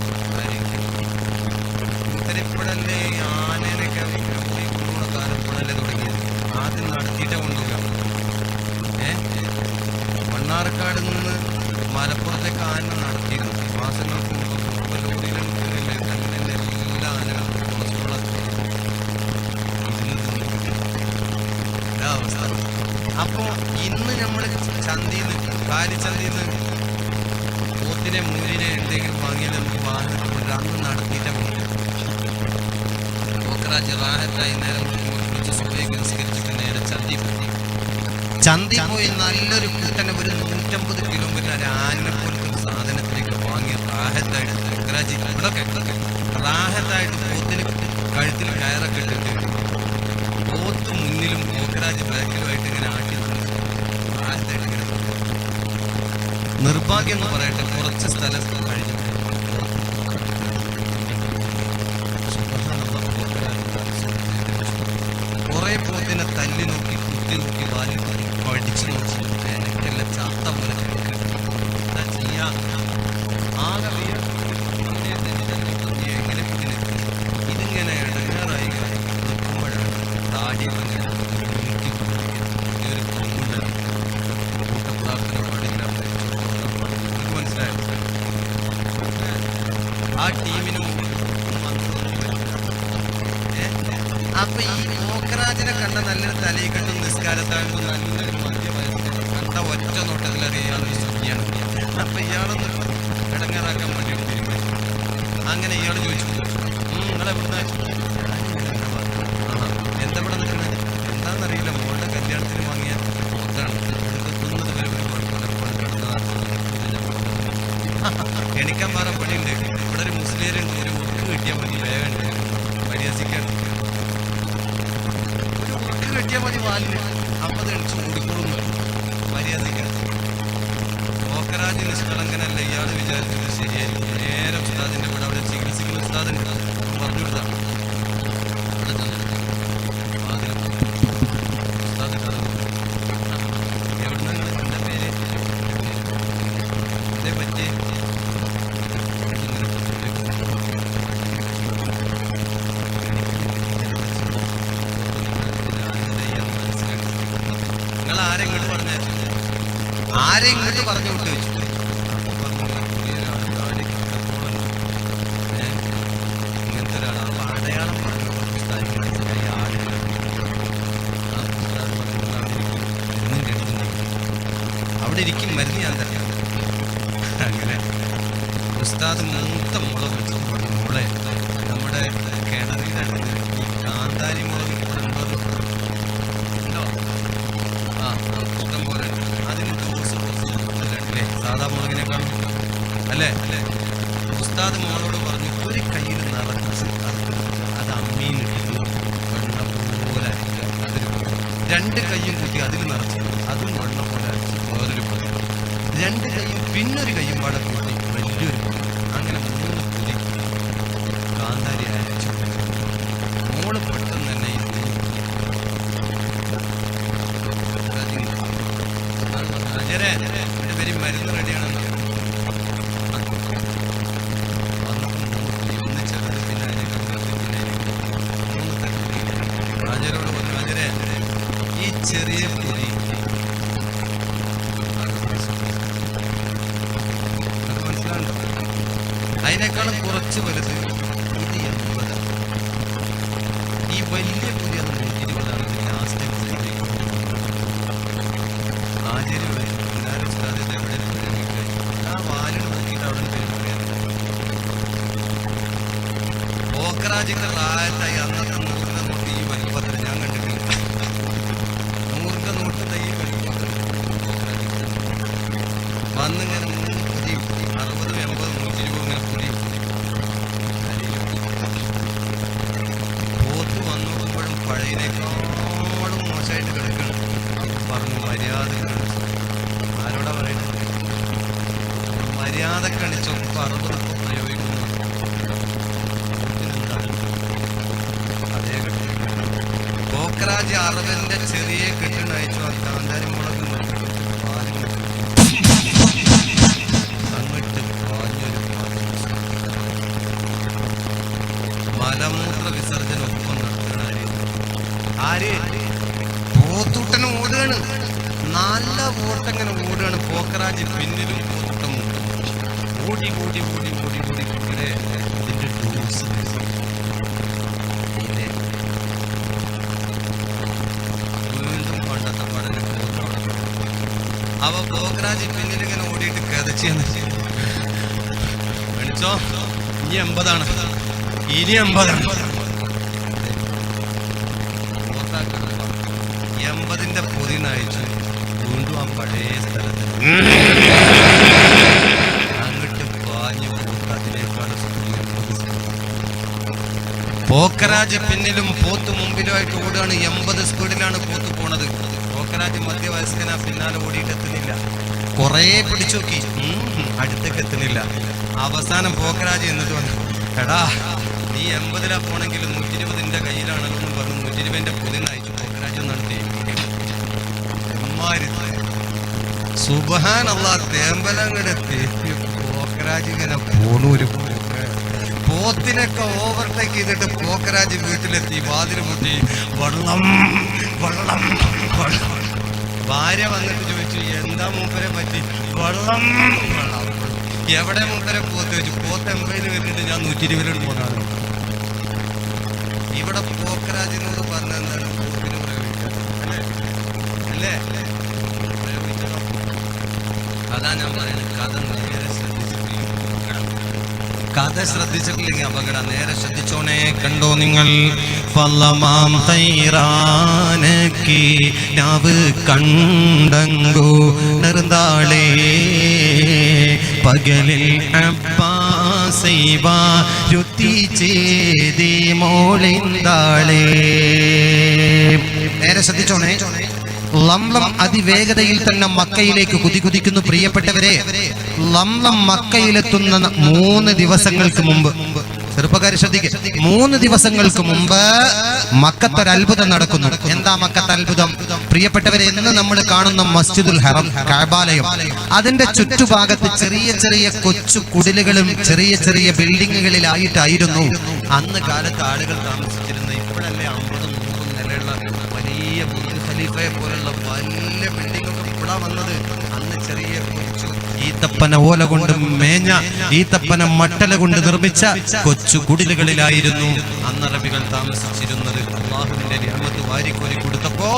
[SPEAKER 2] ഇത്തരപ്പെടല്ലേ ആനേനൊക്കെ കൊണ്ടുപോകുന്ന കാലപ്പെടല്ലേ തുടങ്ങിയത്. ആദ്യം നടത്തിയിട്ടേ കൊണ്ടുപോകാം. മണ്ണാർക്കാട് നിന്ന് മലപ്പുറത്തേക്ക് ആന നടത്തിയിരുന്നു മാസങ്ങൾക്ക് മുമ്പ്. ലോറിയിലെ കണ്ണിൻ്റെ എല്ലാ ആനകളും കൊളസ്ട്രോൾ അവസ്ഥ. അപ്പോൾ ഇന്ന് നമ്മൾ ചന്തയിൽ നിന്ന് കാലിച്ചന്തയിൽ നിന്ന് പോത്തിനെ മൂലിനെ എന്തെങ്കിലും വാങ്ങിയാൽ നമുക്ക് വാഹനത്തിൽ കൊണ്ട് അന്ന് നടത്തിയിട്ടേ പോകും. പോക്കറാജ് റാഹത്തായി നേരം കുറിച്ച് സുബൈക്ക് നിസ്കരിച്ചിട്ട് നേരെ ചന്തി പോയി. ചന്തി പോയി നല്ലൊരു കൂട്ടനെ ഒരു 150 കിലോമീറ്റർ ഒരു ആനിനെ പോലത്തെ ഒരു സാധനത്തിലേക്ക് വാങ്ങി റാഹത്തായിട്ട് പോക്കറാജ് ഇവിടൊക്കെ റാഹത്തായിട്ട് പോത്തിന് കഴുത്തിൽ കയറൊക്കെ ഇട്ടിട്ട് പോത്ത് മുന്നിലും പോക്കറാജ് ബാക്കിലുമായിട്ട് ഇങ്ങനെ ആട്ടി റാഹത്തായിട്ട് ഇങ്ങനെ. നിർഭാഗ്യം എന്ന് പറയട്ടെ, കുറച്ച് സ്ഥലം കഴിഞ്ഞു കുറെ പോത്തിനെ തല്ലി നോക്കി, കുത്തി നോക്കി, വാലി പഠിച്ചു നോക്കി. എനിക്കെല്ലാം ചാത്ത പോലെ എന്താ ചെയ്യാ? ആകെ എങ്ങനെ ഇതിങ്ങനെ ഇടങ്ങാറായി നിൽക്കുമ്പോഴാണ് താടിയൊക്കെ ഇങ്ങനെ ഒരു കൊമ്പുണ്ടായി. കൂട്ടപ്രാർത്ഥന പാടില്ല. നിങ്ങൾക്ക് മനസ്സിലായോ? ആ ടീമിനും അപ്പൊ ഈ പോക്കറാജിനെ കണ്ട നല്ലൊരു തലയിൽ കണ്ടും നിസ്കാരത്താകുമ്പോൾ നല്ലൊരു മധ്യവയസ്സിനെ കണ്ട ഒറ്റ നോട്ടത്തിലറിയാം ഇയാളൊരു സുഖിയാണ്. അപ്പൊ ഇയാളൊന്ന് ഇടങ്ങാറാക്കാൻ വേണ്ടി തിരിഞ്ഞു. അങ്ങനെ ഇയാൾ ചോദിച്ചു, നിങ്ങളെവിടുന്ന എന്താ ഇവിടെ നിൽക്കുന്നത്? എന്താണെന്നറിയില്ല, മോളുടെ കല്യാണത്തിന് വാങ്ങിയ പോത്താണ്. തിന്നത് വരെ എണിക്കാൻ മാറാൻ പണിയുണ്ട്. ഇവിടെ ഒരു മുസ്ലിം ഒരു ഉറുക്ക് കിട്ടിയാൽ മതി, വേഗം പരിഹസിക്കാൻ കിട്ടിയാൽ മതി വാലിന്. അപ്പം അത് എണിച്ച് ഓടിക്കൊള്ളുന്നു മര്യാദയ്ക്ക്. പോക്കറാജ് നിഷ്കളങ്കനല്ല. ഇയാൾ വിചാരിച്ചത് ശരിയായിരിക്കും. നേരെ ഉസ്താദിൻ്റെ കൂടെ അവിടെ ചികിത്സിക്കുന്ന ഉസ്താദുണ്ട്. പറഞ്ഞു കൊടുത്താണ് അവിടെ അതിൽ ഉസ്താദ് കഥ എവിടെ നിന്ന് എൻ്റെ പേര് അതേ പറ്റി ആരെങ്കിലും പറഞ്ഞു വിട്ടു വെച്ചു. ഇങ്ങനത്തെ ഒരാൾ ആ അടയാളം പറഞ്ഞു മനസ്സിലായി. അവിടെ ഇരിക്കും, മരുന്ന് ഞാൻ തരാം. അങ്ങനെ ഉസ്താദ് മൂത്ത മുളക് വെച്ചു. മുളെ നമ്മുടെ കിണറിൻ്റെ അടുത്ത് ഈ കാന്താരി മുളക് ഇവിടെ ഉണ്ടോ? ആ ഇഷ്ടം പോലെ അത് ഉസ്താദ് മോളോട് പറഞ്ഞു ഒരു കയ്യിൽ നിറച്ച് അത് അമ്മീനിട്ട് വെള്ളം പോലെ അരക്കുക, അതൊരു രണ്ട് കൈയും കൂട്ടി അതിൽ നിറച്ച് അതും വെള്ളം പോലെ അരച്ച് വേറൊരു പൊതി, രണ്ട് കൈയും പിന്നൊരു കൈയും പാടെ കൂട്ടി വലിയൊരു പൊതി, അങ്ങനെ 3 പൊതി കാന്താരി അരച്ചു. മോള് പെട്ടെന്ന് തന്നെ എന്റെ പേര് മരുന്ന് റെഡിയാണെന്ന് ഒന്ന് ചെറുപ്പത്തിന് ഹാജരോട് പറഞ്ഞു, ഹാജരെ ഈ ചെറിയ പൊതി മനസ്സിലാണ്ടോ, അതിനേക്കാളും കുറച്ച് വലുത് ഇത് 80. ഈ വലിയ പൊതി അത് 120 ലാസ്റ്റ് ആചാര്യോടെ എല്ലാവരും സാധ്യത എവിടെ ആ വാലിന് നോക്കിയിട്ട് അവിടെ പേര് പറയാൻ പോക്കറാജിന്റെ പ്രായത്തായി അന്നത്തെ 100 നോട്ട് ഈ വലിപ്പത്തിൽ ഞാൻ കണ്ടിട്ടില്ല. 100 നോട്ടിന്റെ ഈ വലിപ്പത്തിൽ വന്നിങ്ങനെ 3 പുതിയ 60, 80, 120 ഇങ്ങനെ പുതിയ പോത്ത് വന്നു നോക്കുമ്പോഴും പഴയതിനേക്കാളും മോശമായിട്ട് കിടക്കണം. പറഞ്ഞു മര്യാദ ആരോടാ പറയുന്നത്, മര്യാദ കണിച്ചോ 60 പ്രയോഗിക്കുന്നു. അതേ പോക്കറാജ് 60ന്റെ ചെറിയ കെട്ടിനയച്ചു കാന്താരി മുളക് അങ്ങോട്ട് പാഞ്ഞൊരു മലമൂത്ര വിസർജനം ഒപ്പം നടത്തണ ആര് പോത്തൂട്ടന് ഓടുകയാണ്, നല്ല ഓട്ടങ്ങനെ ഓടുകയാണ്. പോക്കറാജ് പിന്നിലും പോത്തൂട്ടം ഓടി ഓടി ഓടി ഓടി ഓടി കൂടെ ഇതിന്റെ ഡോസ് വീണ്ടും പണ്ടത്തെ പഠനം അവ പോക്കറാജ് പിന്നിലിങ്ങനെ ഓടിയിട്ട് കഥച്ചെന്ന് കളിച്ചോ. ഇനി 80ആണ്, ഇനി 80ആണ്. 80ന്റെ പൊതി നയിച്ചു വീണ്ടും ആ പഴയ സ്ഥലത്ത് അങ്ങോട്ട് പാഞ്ഞു പോത്ത് അതിനേക്കാൾ പോക്കറാജ് പിന്നിലും പോത്ത് മുമ്പിലുമായിട്ട് ഓടുകയാണ്. 80 സ്പീഡിലാണ് പോത്ത് പോണത്. പോക്കറാജ് മധ്യവയസ്കനാ, പിന്നാലെ ഓടിയിട്ട് എത്തുന്നില്ല. കുറേ പിടിച്ചു നോക്കി, അടുത്തേക്ക് എത്തുന്നില്ല. അവസാനം പോക്കറാജ് എന്നിട്ട് വന്നു, എടാ നീ 80ലാ പോണെങ്കിൽ 120ന്റെ കയ്യിലാണല്ലോ എന്ന് പറഞ്ഞു 120ന്റെ പൊതി നയിച്ചു. പോക്കറാജ് നടത്തി സുബ്ഹാനല്ലാഹ് തേമ്പലങ്ങടെത്തി പോക്കറാജ് ഇങ്ങനെ പോണൂര് പോത്തിനൊക്കെ ഓവർടേക്ക് ചെയ്തിട്ട് പോക്കറാജ് വീട്ടിലെത്തി. വാതിൽ മുട്ടി, വെള്ളം വെള്ളം വെള്ളം. ഭാര്യ വന്നിട്ട് ചോദിച്ചു, എന്താ മൂപ്പരെ പറ്റി? വെള്ളം വെള്ളം. എവിടെ മൂപ്പരെ പോത്ത് വെച്ചു? പോത്ത് 80 വരുന്നിട്ട് ഞാൻ 120 പോകാണ്. ഇവിടെ പോക്കറാജിനോട് പറഞ്ഞ എന്താണ് പോത്തിന് പ്രയോഗിക്കാൻ അല്ലേ? അതാ ഞാൻ പറയുന്നത്, കഥ ശ്രദ്ധിച്ചിട്ടില്ലെങ്കിൽ അപകടം. നേരെ ശ്രദ്ധിച്ചോണേ. കണ്ടോ നിങ്ങൾ, ഫല്ലമാം തൈറാനക്കി നാവ് കണ്ടങ്കോ നിർന്താളേ പകലിൽ അബ്ബാസൈവാ രുത്തി ചേതി മോളിന്താളേ. നേരെ ശ്രദ്ധിച്ചോണേ. ലംലം അതിവേഗതയിൽ തന്നെ മക്കയിലേക്ക് കുതിക്കുന്നു. പ്രിയപ്പെട്ടവരെ, ലംലം മക്കയിലെത്തുന്ന 3 ദിവസങ്ങൾക്ക് മുമ്പ്, ചെറുപ്പക്കാരെ ശ്രദ്ധിക്കുക, 3 ദിവസങ്ങൾക്ക് മുമ്പ് മക്കത്തൊരത്ഭുതം നടക്കുന്നു. എന്താ മക്കത്തെ അത്ഭുതം? പ്രിയപ്പെട്ടവരെ, ഇന്ന് നമ്മൾ കാണുന്ന മസ്ജിദുൽ ഹറം, കഅബാലയം, അതിന്റെ ചുറ്റുഭാഗത്ത് ചെറിയ ചെറിയ കൊച്ചു കുടിലുകളും ചെറിയ ചെറിയ ബിൽഡിങ്ങുകളിലായിട്ടായിരുന്നു അന്ന് കാലത്ത് ആളുകൾ താമസിച്ചിരുന്നത്. ഇപ്പോഴല്ലേ 50-100 നിലയുള്ള വലിയ ഖലീഫയെ പോലുള്ള വലിയ ബിൽഡിംഗൊക്കെ ഇവിടെ വന്നത്. അന്ന് ചെറിയ കൊച്ചു ഈത്തപ്പന ഓല കൊണ്ട് മേഞ്ഞ, ഈത്തപ്പന മട്ടല കൊണ്ട് നിർമ്മിച്ച കൊച്ചു കുടിലുകളിലായിരുന്നു അന്ന് അറബികൾ താമസിച്ചിരുന്നത്. അല്ലാഹുവിന്റെ നിഅമത്ത് വാരിക്കോരി കൊടുത്തപ്പോ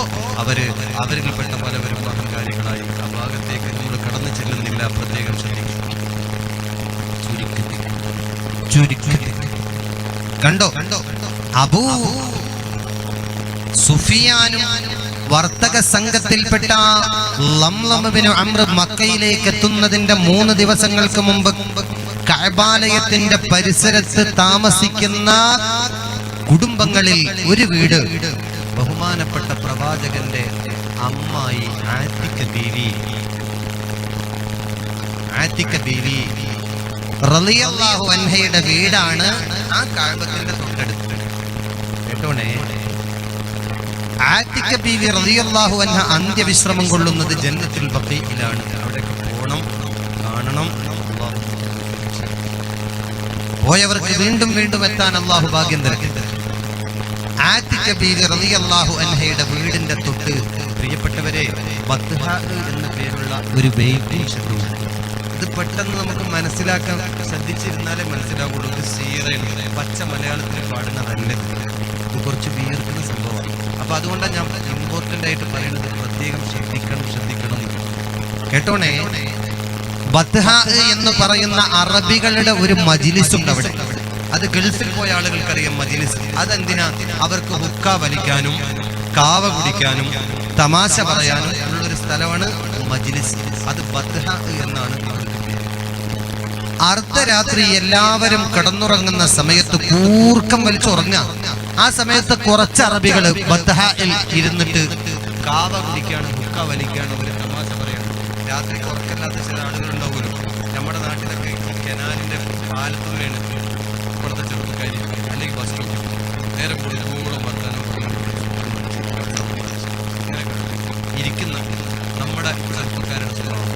[SPEAKER 2] അവരിൽപ്പെട്ട പലവരും അഹങ്കാരികളായി. ആ ഭാഗത്തേക്ക് നമ്മൾ കടന്നു ചെല്ലുന്നില്ല, പ്രത്യേകം ചുരുക്കി കണ്ടോ. അബൂ സുഫിയാനും വർത്തക സംഘത്തിൽപ്പെട്ട ലംലം ഇബ്നു അംർ മക്കയിലേക്ക് എത്തുന്നതിന്റെ 3 ദിവസങ്ങൾക്ക് മുമ്പ്
[SPEAKER 1] കഅബാലയത്തിന്റെ പരിസരത്ത് താമസിക്കുന്ന കുടുംബങ്ങളിൽ ഒരു വീട് ബഹുമാനപ്പെട്ട പ്രവാചകന്റെ അമ്മായി ആതിക ബീവി റളിയല്ലാഹു അൻഹയുടെ വീടാണ് ആ കഅബത്തിന്റെ തൊട്ടടുത്ത്. കേട്ടോണേ, ആതിക ബീവി റളിയല്ലാഹു അൻഹ അന്ത്യവിശ്രമം കൊള്ളുന്നത് ജന്നത്തുൽ ബഖീഇലാണ്. അവിടേക്ക് പോകണം, കാണണം. പോയവർക്ക് വീണ്ടും വീണ്ടും എത്താൻ അല്ലാഹു ഭാഗ്യം നൽകട്ടെ. ആതിക ബീവി റളിയല്ലാഹു അൻഹയുടെ വീടിന്റെ തൊട്ട് പ്രിയപ്പെട്ടവരെ ബത്ഹാ എന്ന പേരുള്ള ഒരു വെയിറ്റിംഗ് ഷെഡ്. ഇത് പെട്ടെന്ന് നമുക്ക് മനസ്സിലാക്കാൻ ശ്രദ്ധിച്ചിരുന്നാലേ മനസ്സിലാവുള്ളൂ. ഒരു സീറയാണ്, പച്ച മലയാളത്തിൽ പാടുന്നതല്ല. ഇത് കുറച്ച് വിയർക്കുന്ന സംഭവമാണ്. അപ്പൊ അതുകൊണ്ടാണ് ഞാൻ ഇമ്പോർട്ടൻ്റ് ആയിട്ട് പറയുന്നത്. പ്രത്യേകം ശ്രദ്ധിക്കണം. കേട്ടോണേ, ബത്ഹാ എന്ന് പറയുന്ന അറബികളുടെ ഒരു മജ്ലിസ് ഉണ്ട് അവിടെ. അത് ഗൾഫിൽ പോയ ആളുകൾക്കറിയാം മജ്ലിസ്. അതെന്തിനാ? അവർക്ക് ഹുക്ക വലിക്കാനും കാവ കുടിക്കാനും തമാശ പറയാനും ഉള്ളൊരു സ്ഥലമാണ് മജ്ലിസ്. അത് ബത്ഹാ എന്നാണ് അവർക്ക് പേര്. അർദ്ധരാത്രി എല്ലാവരും കിടന്നുറങ്ങുന്ന സമയത്ത് കൂർക്കം വലിച്ചുറങ്ങുക. ആ സമയത്ത് കുറച്ച് അറബികൾ ബത്ഹായിൽ ഇരുന്നിട്ട് കാവ കുടിക്കാണ്, ഹുക്ക വലിക്കാണ്, ഒരു തമാശ പറയാണ്. രാത്രി ഉറക്കല്ലാത്ത ചില ആളുകളുണ്ടാവുമല്ലോ. നമ്മുടെ നാട്ടിലൊക്കെ കനാലിന്റെ പാലത്തുകയാണ് ഇപ്പോഴത്തെ ചെറുപ്പക്കാരി, അല്ലെങ്കിൽ ബസ് സ്റ്റോപ്പിൽ നേരെ കൂടുതലും വർത്താനം ഇരിക്കുന്ന നമ്മുടെ ചെറുപ്പക്കാരുടെ സ്വഭാവം.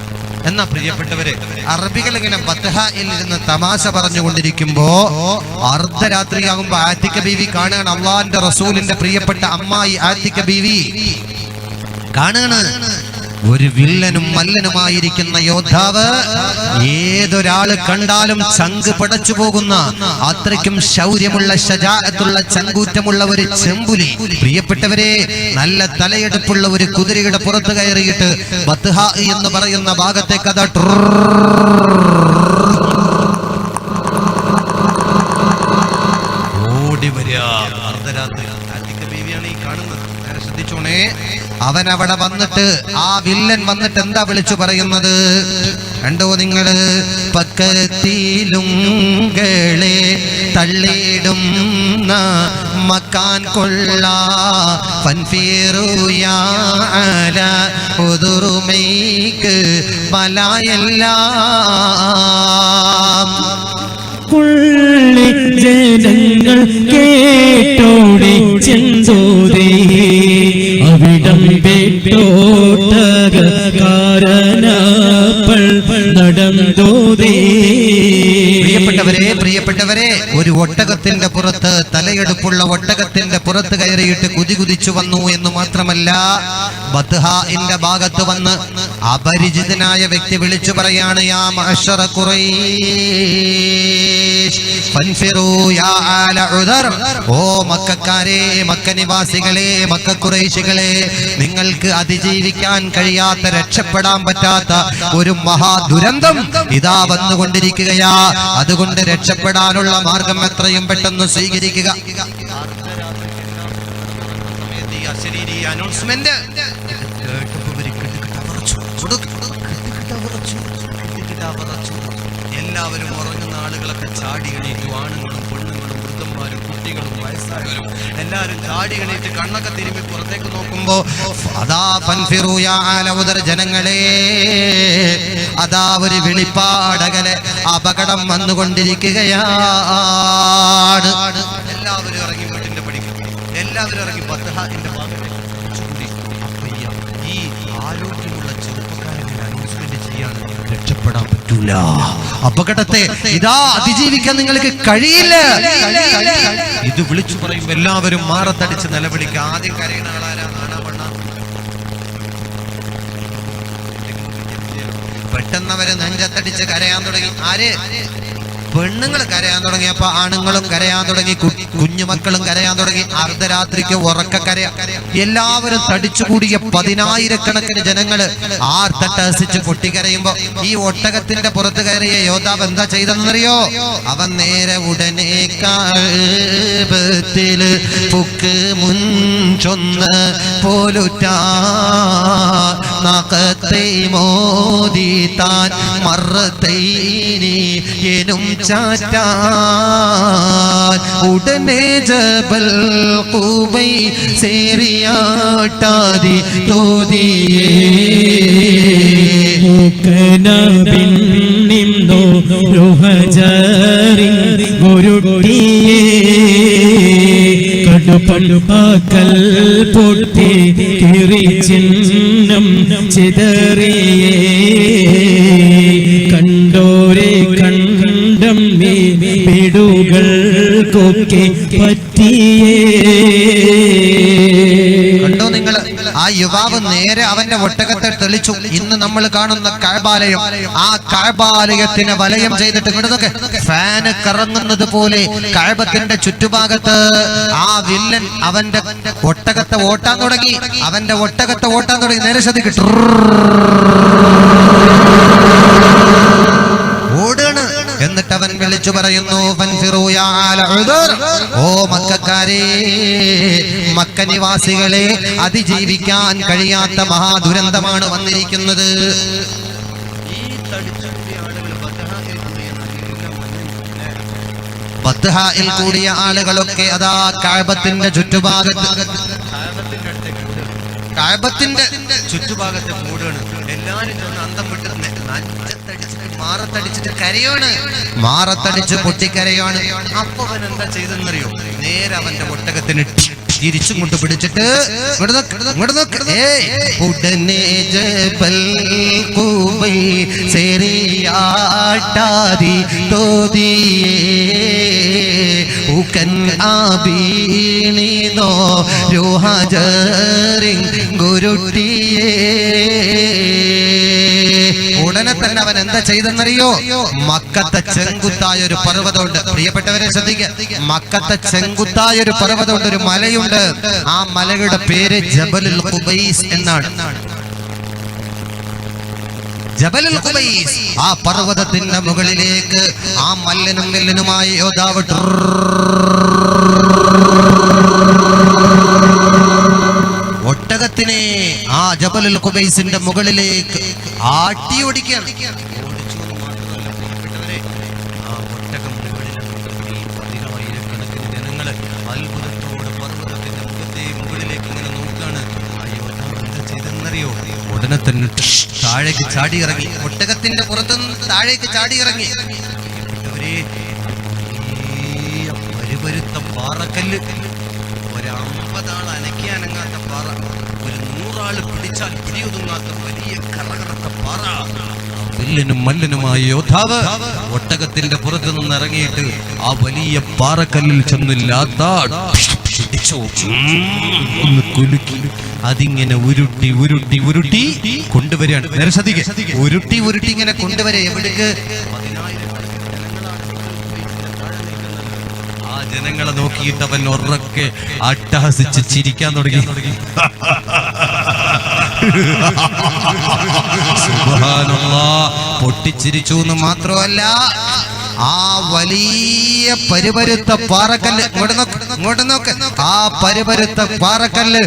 [SPEAKER 1] എന്നാ പ്രിയപ്പെട്ടവരെ, അറബികൾ ഇങ്ങനെ ബത്ഹായിൽ ഇരുന്ന് തമാശ പറഞ്ഞുകൊണ്ടിരിക്കുമ്പോ അർദ്ധരാത്രിയാകുമ്പോ ആതിക ബീവി കാണുകയാണ്. അള്ളാഹിന്റെ റസൂലിന്റെ പ്രിയപ്പെട്ട അമ്മായി ആതിക ബീവി കാണുകയാണ്. ഒരു വില്ലനും മല്ലനുമായിരിക്കുന്ന യോദ്ധാവ്, ഏതൊരാള് കണ്ടാലും ചങ്ക് പടച്ചു പോകുന്ന അത്രയ്ക്കും ശൗര്യമുള്ള ശജാഅത്തുള്ള ചങ്കൂറ്റമുള്ള ഒരു ചെമ്പുലി. പ്രിയപ്പെട്ടവരെ, നല്ല തലയെടുപ്പുള്ള ഒരു കുതിരയുടെ പുറത്ത് കയറിയിട്ട് ബത്ഹാ എന്ന് പറയുന്ന ഭാഗത്തേക്ക് അതാ ഓടി വരിക. അർദ്ധരാത്രി ആതിക ബീവിയാണ് ഈ കാണുന്നത്. ശ്രദ്ധിച്ചോണേ, അവൻ അവിടെ വന്നിട്ട്, ആ വില്ലൻ വന്നിട്ട് എന്താ വിളിച്ചു പറയുന്നത് കണ്ടോ നിങ്ങൾ? പക്കത്തിലുങ്ങളെ തള്ളിയിടും മക്കാൻ കൊള്ള ഫൻഫീറുയാല ഉദുറുമൈക്ക് ബലായെല്ലാം
[SPEAKER 3] പുള്ളി ജനങ്ങൾ കേട്ടോടി ചെന്തോരേ അവിടം കാരണപ്പൾ നടന്തോരേ.
[SPEAKER 1] പ്രിയപ്പെട്ടവരെ, ഒരു ഒട്ടകത്തിന്റെ പുറത്ത്, തലയെടുപ്പുള്ള ഒട്ടകത്തിന്റെ പുറത്ത് കയറിയിട്ട് കുതിച്ചു വന്നു എന്ന് മാത്രമല്ല, ബത്ഹാഇന്റെ ഭാഗത്ത് വന്ന് അപരിചിതനായ വ്യക്തി വിളിച്ചു പറയാണ്, യാ മഅ്ശറ ഖുറൈശ് ഫൻഫിറൂ യാ ആല ഉദർ. ഓ മക്കക്കാരെ, മക്ക നിവാസികളെ, മക്ക ഖുറൈശികളെ, നിങ്ങൾക്ക് അതിജീവിക്കാൻ കഴിയാത്ത, രക്ഷപ്പെടാൻ പറ്റാത്ത ഒരു മഹാദുരന്തം ഇതാ വന്നുകൊണ്ടിരിക്കുകയാ. അതുകൊണ്ട് രക്ഷപ്പെടാനുള്ള മാർഗം എത്രയും പെട്ടെന്ന് സ്വീകരിക്കുക. അനൗൺസ്മെന്റ് എല്ലാവരും ഉറങ്ങുന്ന ആളുകളൊക്കെ ചാടി എണീറ്റു. ആണുങ്ങളും പെണ്ണുങ്ങളും വൃദ്ധന്മാരും കുട്ടികളും വയസ്സായവരും എല്ലാവരും ചാടി എണീറ്റ് കണ്ണൊക്കെ തിരുമ്പി പുറത്തേക്ക് നോക്കുമ്പോ അതാ ഫൻഫിറൂ യാ ആല ഉദർ, ജനങ്ങളെ അതാ ഒരു വെളിപ്പാടകലെ അപകടം വന്നുകൊണ്ടിരിക്കുകയാണ്. എല്ലാവരും ഇറങ്ങി വീട്ടിന്റെ പടിക്ക്, എല്ലാവരും ഇറങ്ങി ബത്ഹാഇന്റെ ഭാഗത്തേക്ക്. ഈ ആരോഗ്യമുള്ള ചെറുപ്പക്കാരനെ അനൗൺസ്മെന്റ് ചെയ്യാൻ രക്ഷപ്പെടാൻ പറ്റൂല. അപകടത്തെ ഇതാ അതിജീവിക്കാൻ നിങ്ങൾക്ക് കഴിയില്ല. ഇത് വിളിച്ചു പറയും. എല്ലാവരും മാറത്തടിച്ച് നിലവിളിക്കുക. ആദ്യം കരയുന്ന ആളാരാ? പെട്ടെന്ന് അവര് നെഞ്ചത്തടിച്ച് കരയാൻ തുടങ്ങി. ആര്? പെണ്ണുങ്ങൾ കരയാൻ തുടങ്ങിയപ്പോ ആണുങ്ങളും കരയാൻ തുടങ്ങി, കുഞ്ഞുമക്കളും കരയാൻ തുടങ്ങി. അർദ്ധരാത്രിക്ക് ഉറക്കക്കരയ. എല്ലാവരും തടിച്ചുകൂടിയ 10,000-കണക്കിന് ജനങ്ങള് ആർത്തട്ടഹസിച്ച് പൊട്ടിക്കരയുമ്പോ ഈ ഒട്ടകത്തിന്റെ പുറത്ത് കയറിയ യോദ്ധാവ് എന്താ ചെയ്തെന്നറിയോ? അവൻ നേരെ ഉടനെ കാബത്തില് പുക്ക് മുൻചൊന്ന് പോലുറ്റാ നഖത്ത മറത്തൈ മോദി താൻ മറത്തൈനി എനും ചാറ്റാൻ ഉടനെ ജബൽ ഖുബൈ സേറിയാട്ടാതി തോതിയേ
[SPEAKER 3] കനബിന്നിന്നോ രോഹജറി ഗുരുട്ടിയേ കടുപ്പടുപ്പാക്കൽ പൊട്ടി കിറി ചിഹ്നം ചിതറിയേ കണ്ടോരെ കണ്ടം നീ പിടുകൾക്കൊക്കെ പറ്റിയേ.
[SPEAKER 1] കണ്ടോ നിങ്ങൾ, ആ യുവാവ് നേരെ അവന്റെ ഒട്ടകത്തെ തെളിച്ചു. ഇന്ന് നമ്മൾ കാണുന്ന കഅബാലയം, ആ കഅബാലയത്തിനെ വലയം ചെയ്തിട്ട് ഇങ്ങോട്ടൊക്കെ ഫാന് കറങ്ങുന്നത് പോലെ കഅബത്തിന്റെ ചുറ്റുഭാഗത്ത് ആ വില്ലൻ അവന്റെ ഒട്ടകത്തെ ഓട്ടാൻ തുടങ്ങി. നേരെ ശ്രദ്ധിക്കും, ഓടാണ്. എന്നിട്ട് അവൻ വിളിച്ചു പറയുന്നു, ഫൻഫിറൂ യാ ആല ഉദർ, ഓ മക്കക്കാരെ, മക്ക നിവാസികളെ, അതിജീവിക്കാൻ കഴിയാത്ത മഹാദുരന്തമാണ് വന്നിരിക്കുന്നത്.
[SPEAKER 2] ഈ തടിച്ചുകൂടിയ ആളുകൾ
[SPEAKER 1] ബത്ഹായിൽ കൂടിയ ആളുകളൊക്കെ അതാ കഅബത്തിന്റെ ചുറ്റുഭാഗത്ത്,
[SPEAKER 2] കഅബത്തിന്റെ ചുറ്റുഭാഗത്തെ മൂടാണ്. എല്ലാരും ചെന്ന് അന്തം വിട്ട് മാറത്തടിച്ചിട്ട് കരയാണ്,
[SPEAKER 1] മാറത്തടിച്ച് പൊട്ടിക്കരയാണ്.
[SPEAKER 2] അപ്പൊ അവൻ എന്താ ചെയ്തെന്നറിയോ? നേരെ അവന്റെ ഒട്ടകത്തിന്
[SPEAKER 1] തിരിച്ചും കൊണ്ട് പിടിച്ചിട്ട് ഉടനെ ജബൽ ഖുബൈ സേറിയാട്ടാതി തോതിയേ ഉകൻ ആബീനിനോ രോഹജറി ഗുരുട്ടിയേ. ഉടനെ തന്നെ അവൻ എന്താ ചെയ്തെന്നറിയോ? മക്കത്തെ ചെങ്കുത്തായ ഒരു പർവ്വതമുണ്ട്. പ്രിയപ്പെട്ടവരെ ശ്രദ്ധിക്കുക, മക്കത്തെ ചെങ്കുത്തായ ഒരു പർവ്വതമുണ്ട്, ഒരു മലയുണ്ട്. ആ മലയുടെ പേര് ജബലുൽ ഖുബൈസ് എന്നാണ്. ജബലുൽ ഖുബൈസ്. ആ പർവ്വതത്തിന്റെ മുകളിലേക്ക് ആ മല്ലനും വെല്ലനുമായ യോദ്ധാവ് ഒട്ടകത്തിനെ ആ ജബലുൽ ഖുബൈസിന്റെ മുകളിലേക്ക് ആട്ടിയോടിക്കുകയാണ്.
[SPEAKER 2] ആ ഒട്ടകം പതിനായിരക്കണക്കിന് ജനങ്ങള് അത്ഭുതത്തോടെ പർവ്വതത്തിന്റെ മുകളിലേക്ക് ഇങ്ങനെ നോക്കാണ്. ആ യോദ്ധാവ് എന്താ ചെയ്തെന്നറിയോ?
[SPEAKER 1] ഉടനെ തന്നെ താഴേക്ക് ചാടി ഇറങ്ങി, ഒട്ടകത്തിന്റെ പുറത്തുനിന്ന് താഴേക്ക് ചാടി ഇറങ്ങി.
[SPEAKER 2] പരിപരുത്ത പാറക്കല്ല്, 50 ആൾ അനക്കാനങ്ങാത്ത പാറ, 100 ആള് പിടിച്ചാൽ പിടിയൊതുങ്ങാത്ത വലിയ കറകറത്ത പാറ.
[SPEAKER 1] വില്ലനും മല്ലനുമായ യോദ്ധാവ് ഒട്ടകത്തിന്റെ പുറത്തു നിന്ന് ഇറങ്ങിയിട്ട് ആ വലിയ പാറക്കല്ലിൽ ചെന്നില്ലാത്ത ഒന്ന് കുലുക്കി അതിങ്ങനെ ഉരുട്ടി ഉരുട്ടി ഉരുട്ടി കൊണ്ടുവരികയാണ്. നേരെ ശ്രദ്ധിക്കുക, ഉരുട്ടി ഉരുട്ടി ഇങ്ങനെ കൊണ്ടുവരെ എവിടേക്ക്?
[SPEAKER 2] ആ ജനങ്ങളെ നോക്കിയിട്ട് അവൻ ഉറക്കെ അട്ടഹസിച്ച് ചിരിക്കാൻ തുടങ്ങി.
[SPEAKER 1] സുബ്ഹാനല്ലാഹ്, പൊട്ടിച്ചിരിച്ചു എന്ന് മാത്രമല്ല, ആ വലിയ പരിപരുത്ത പാറക്കല്ല്, ഇങ്ങോട്ട് നോക്ക്, ആ പരിപരുത്ത പാറക്കല്ല്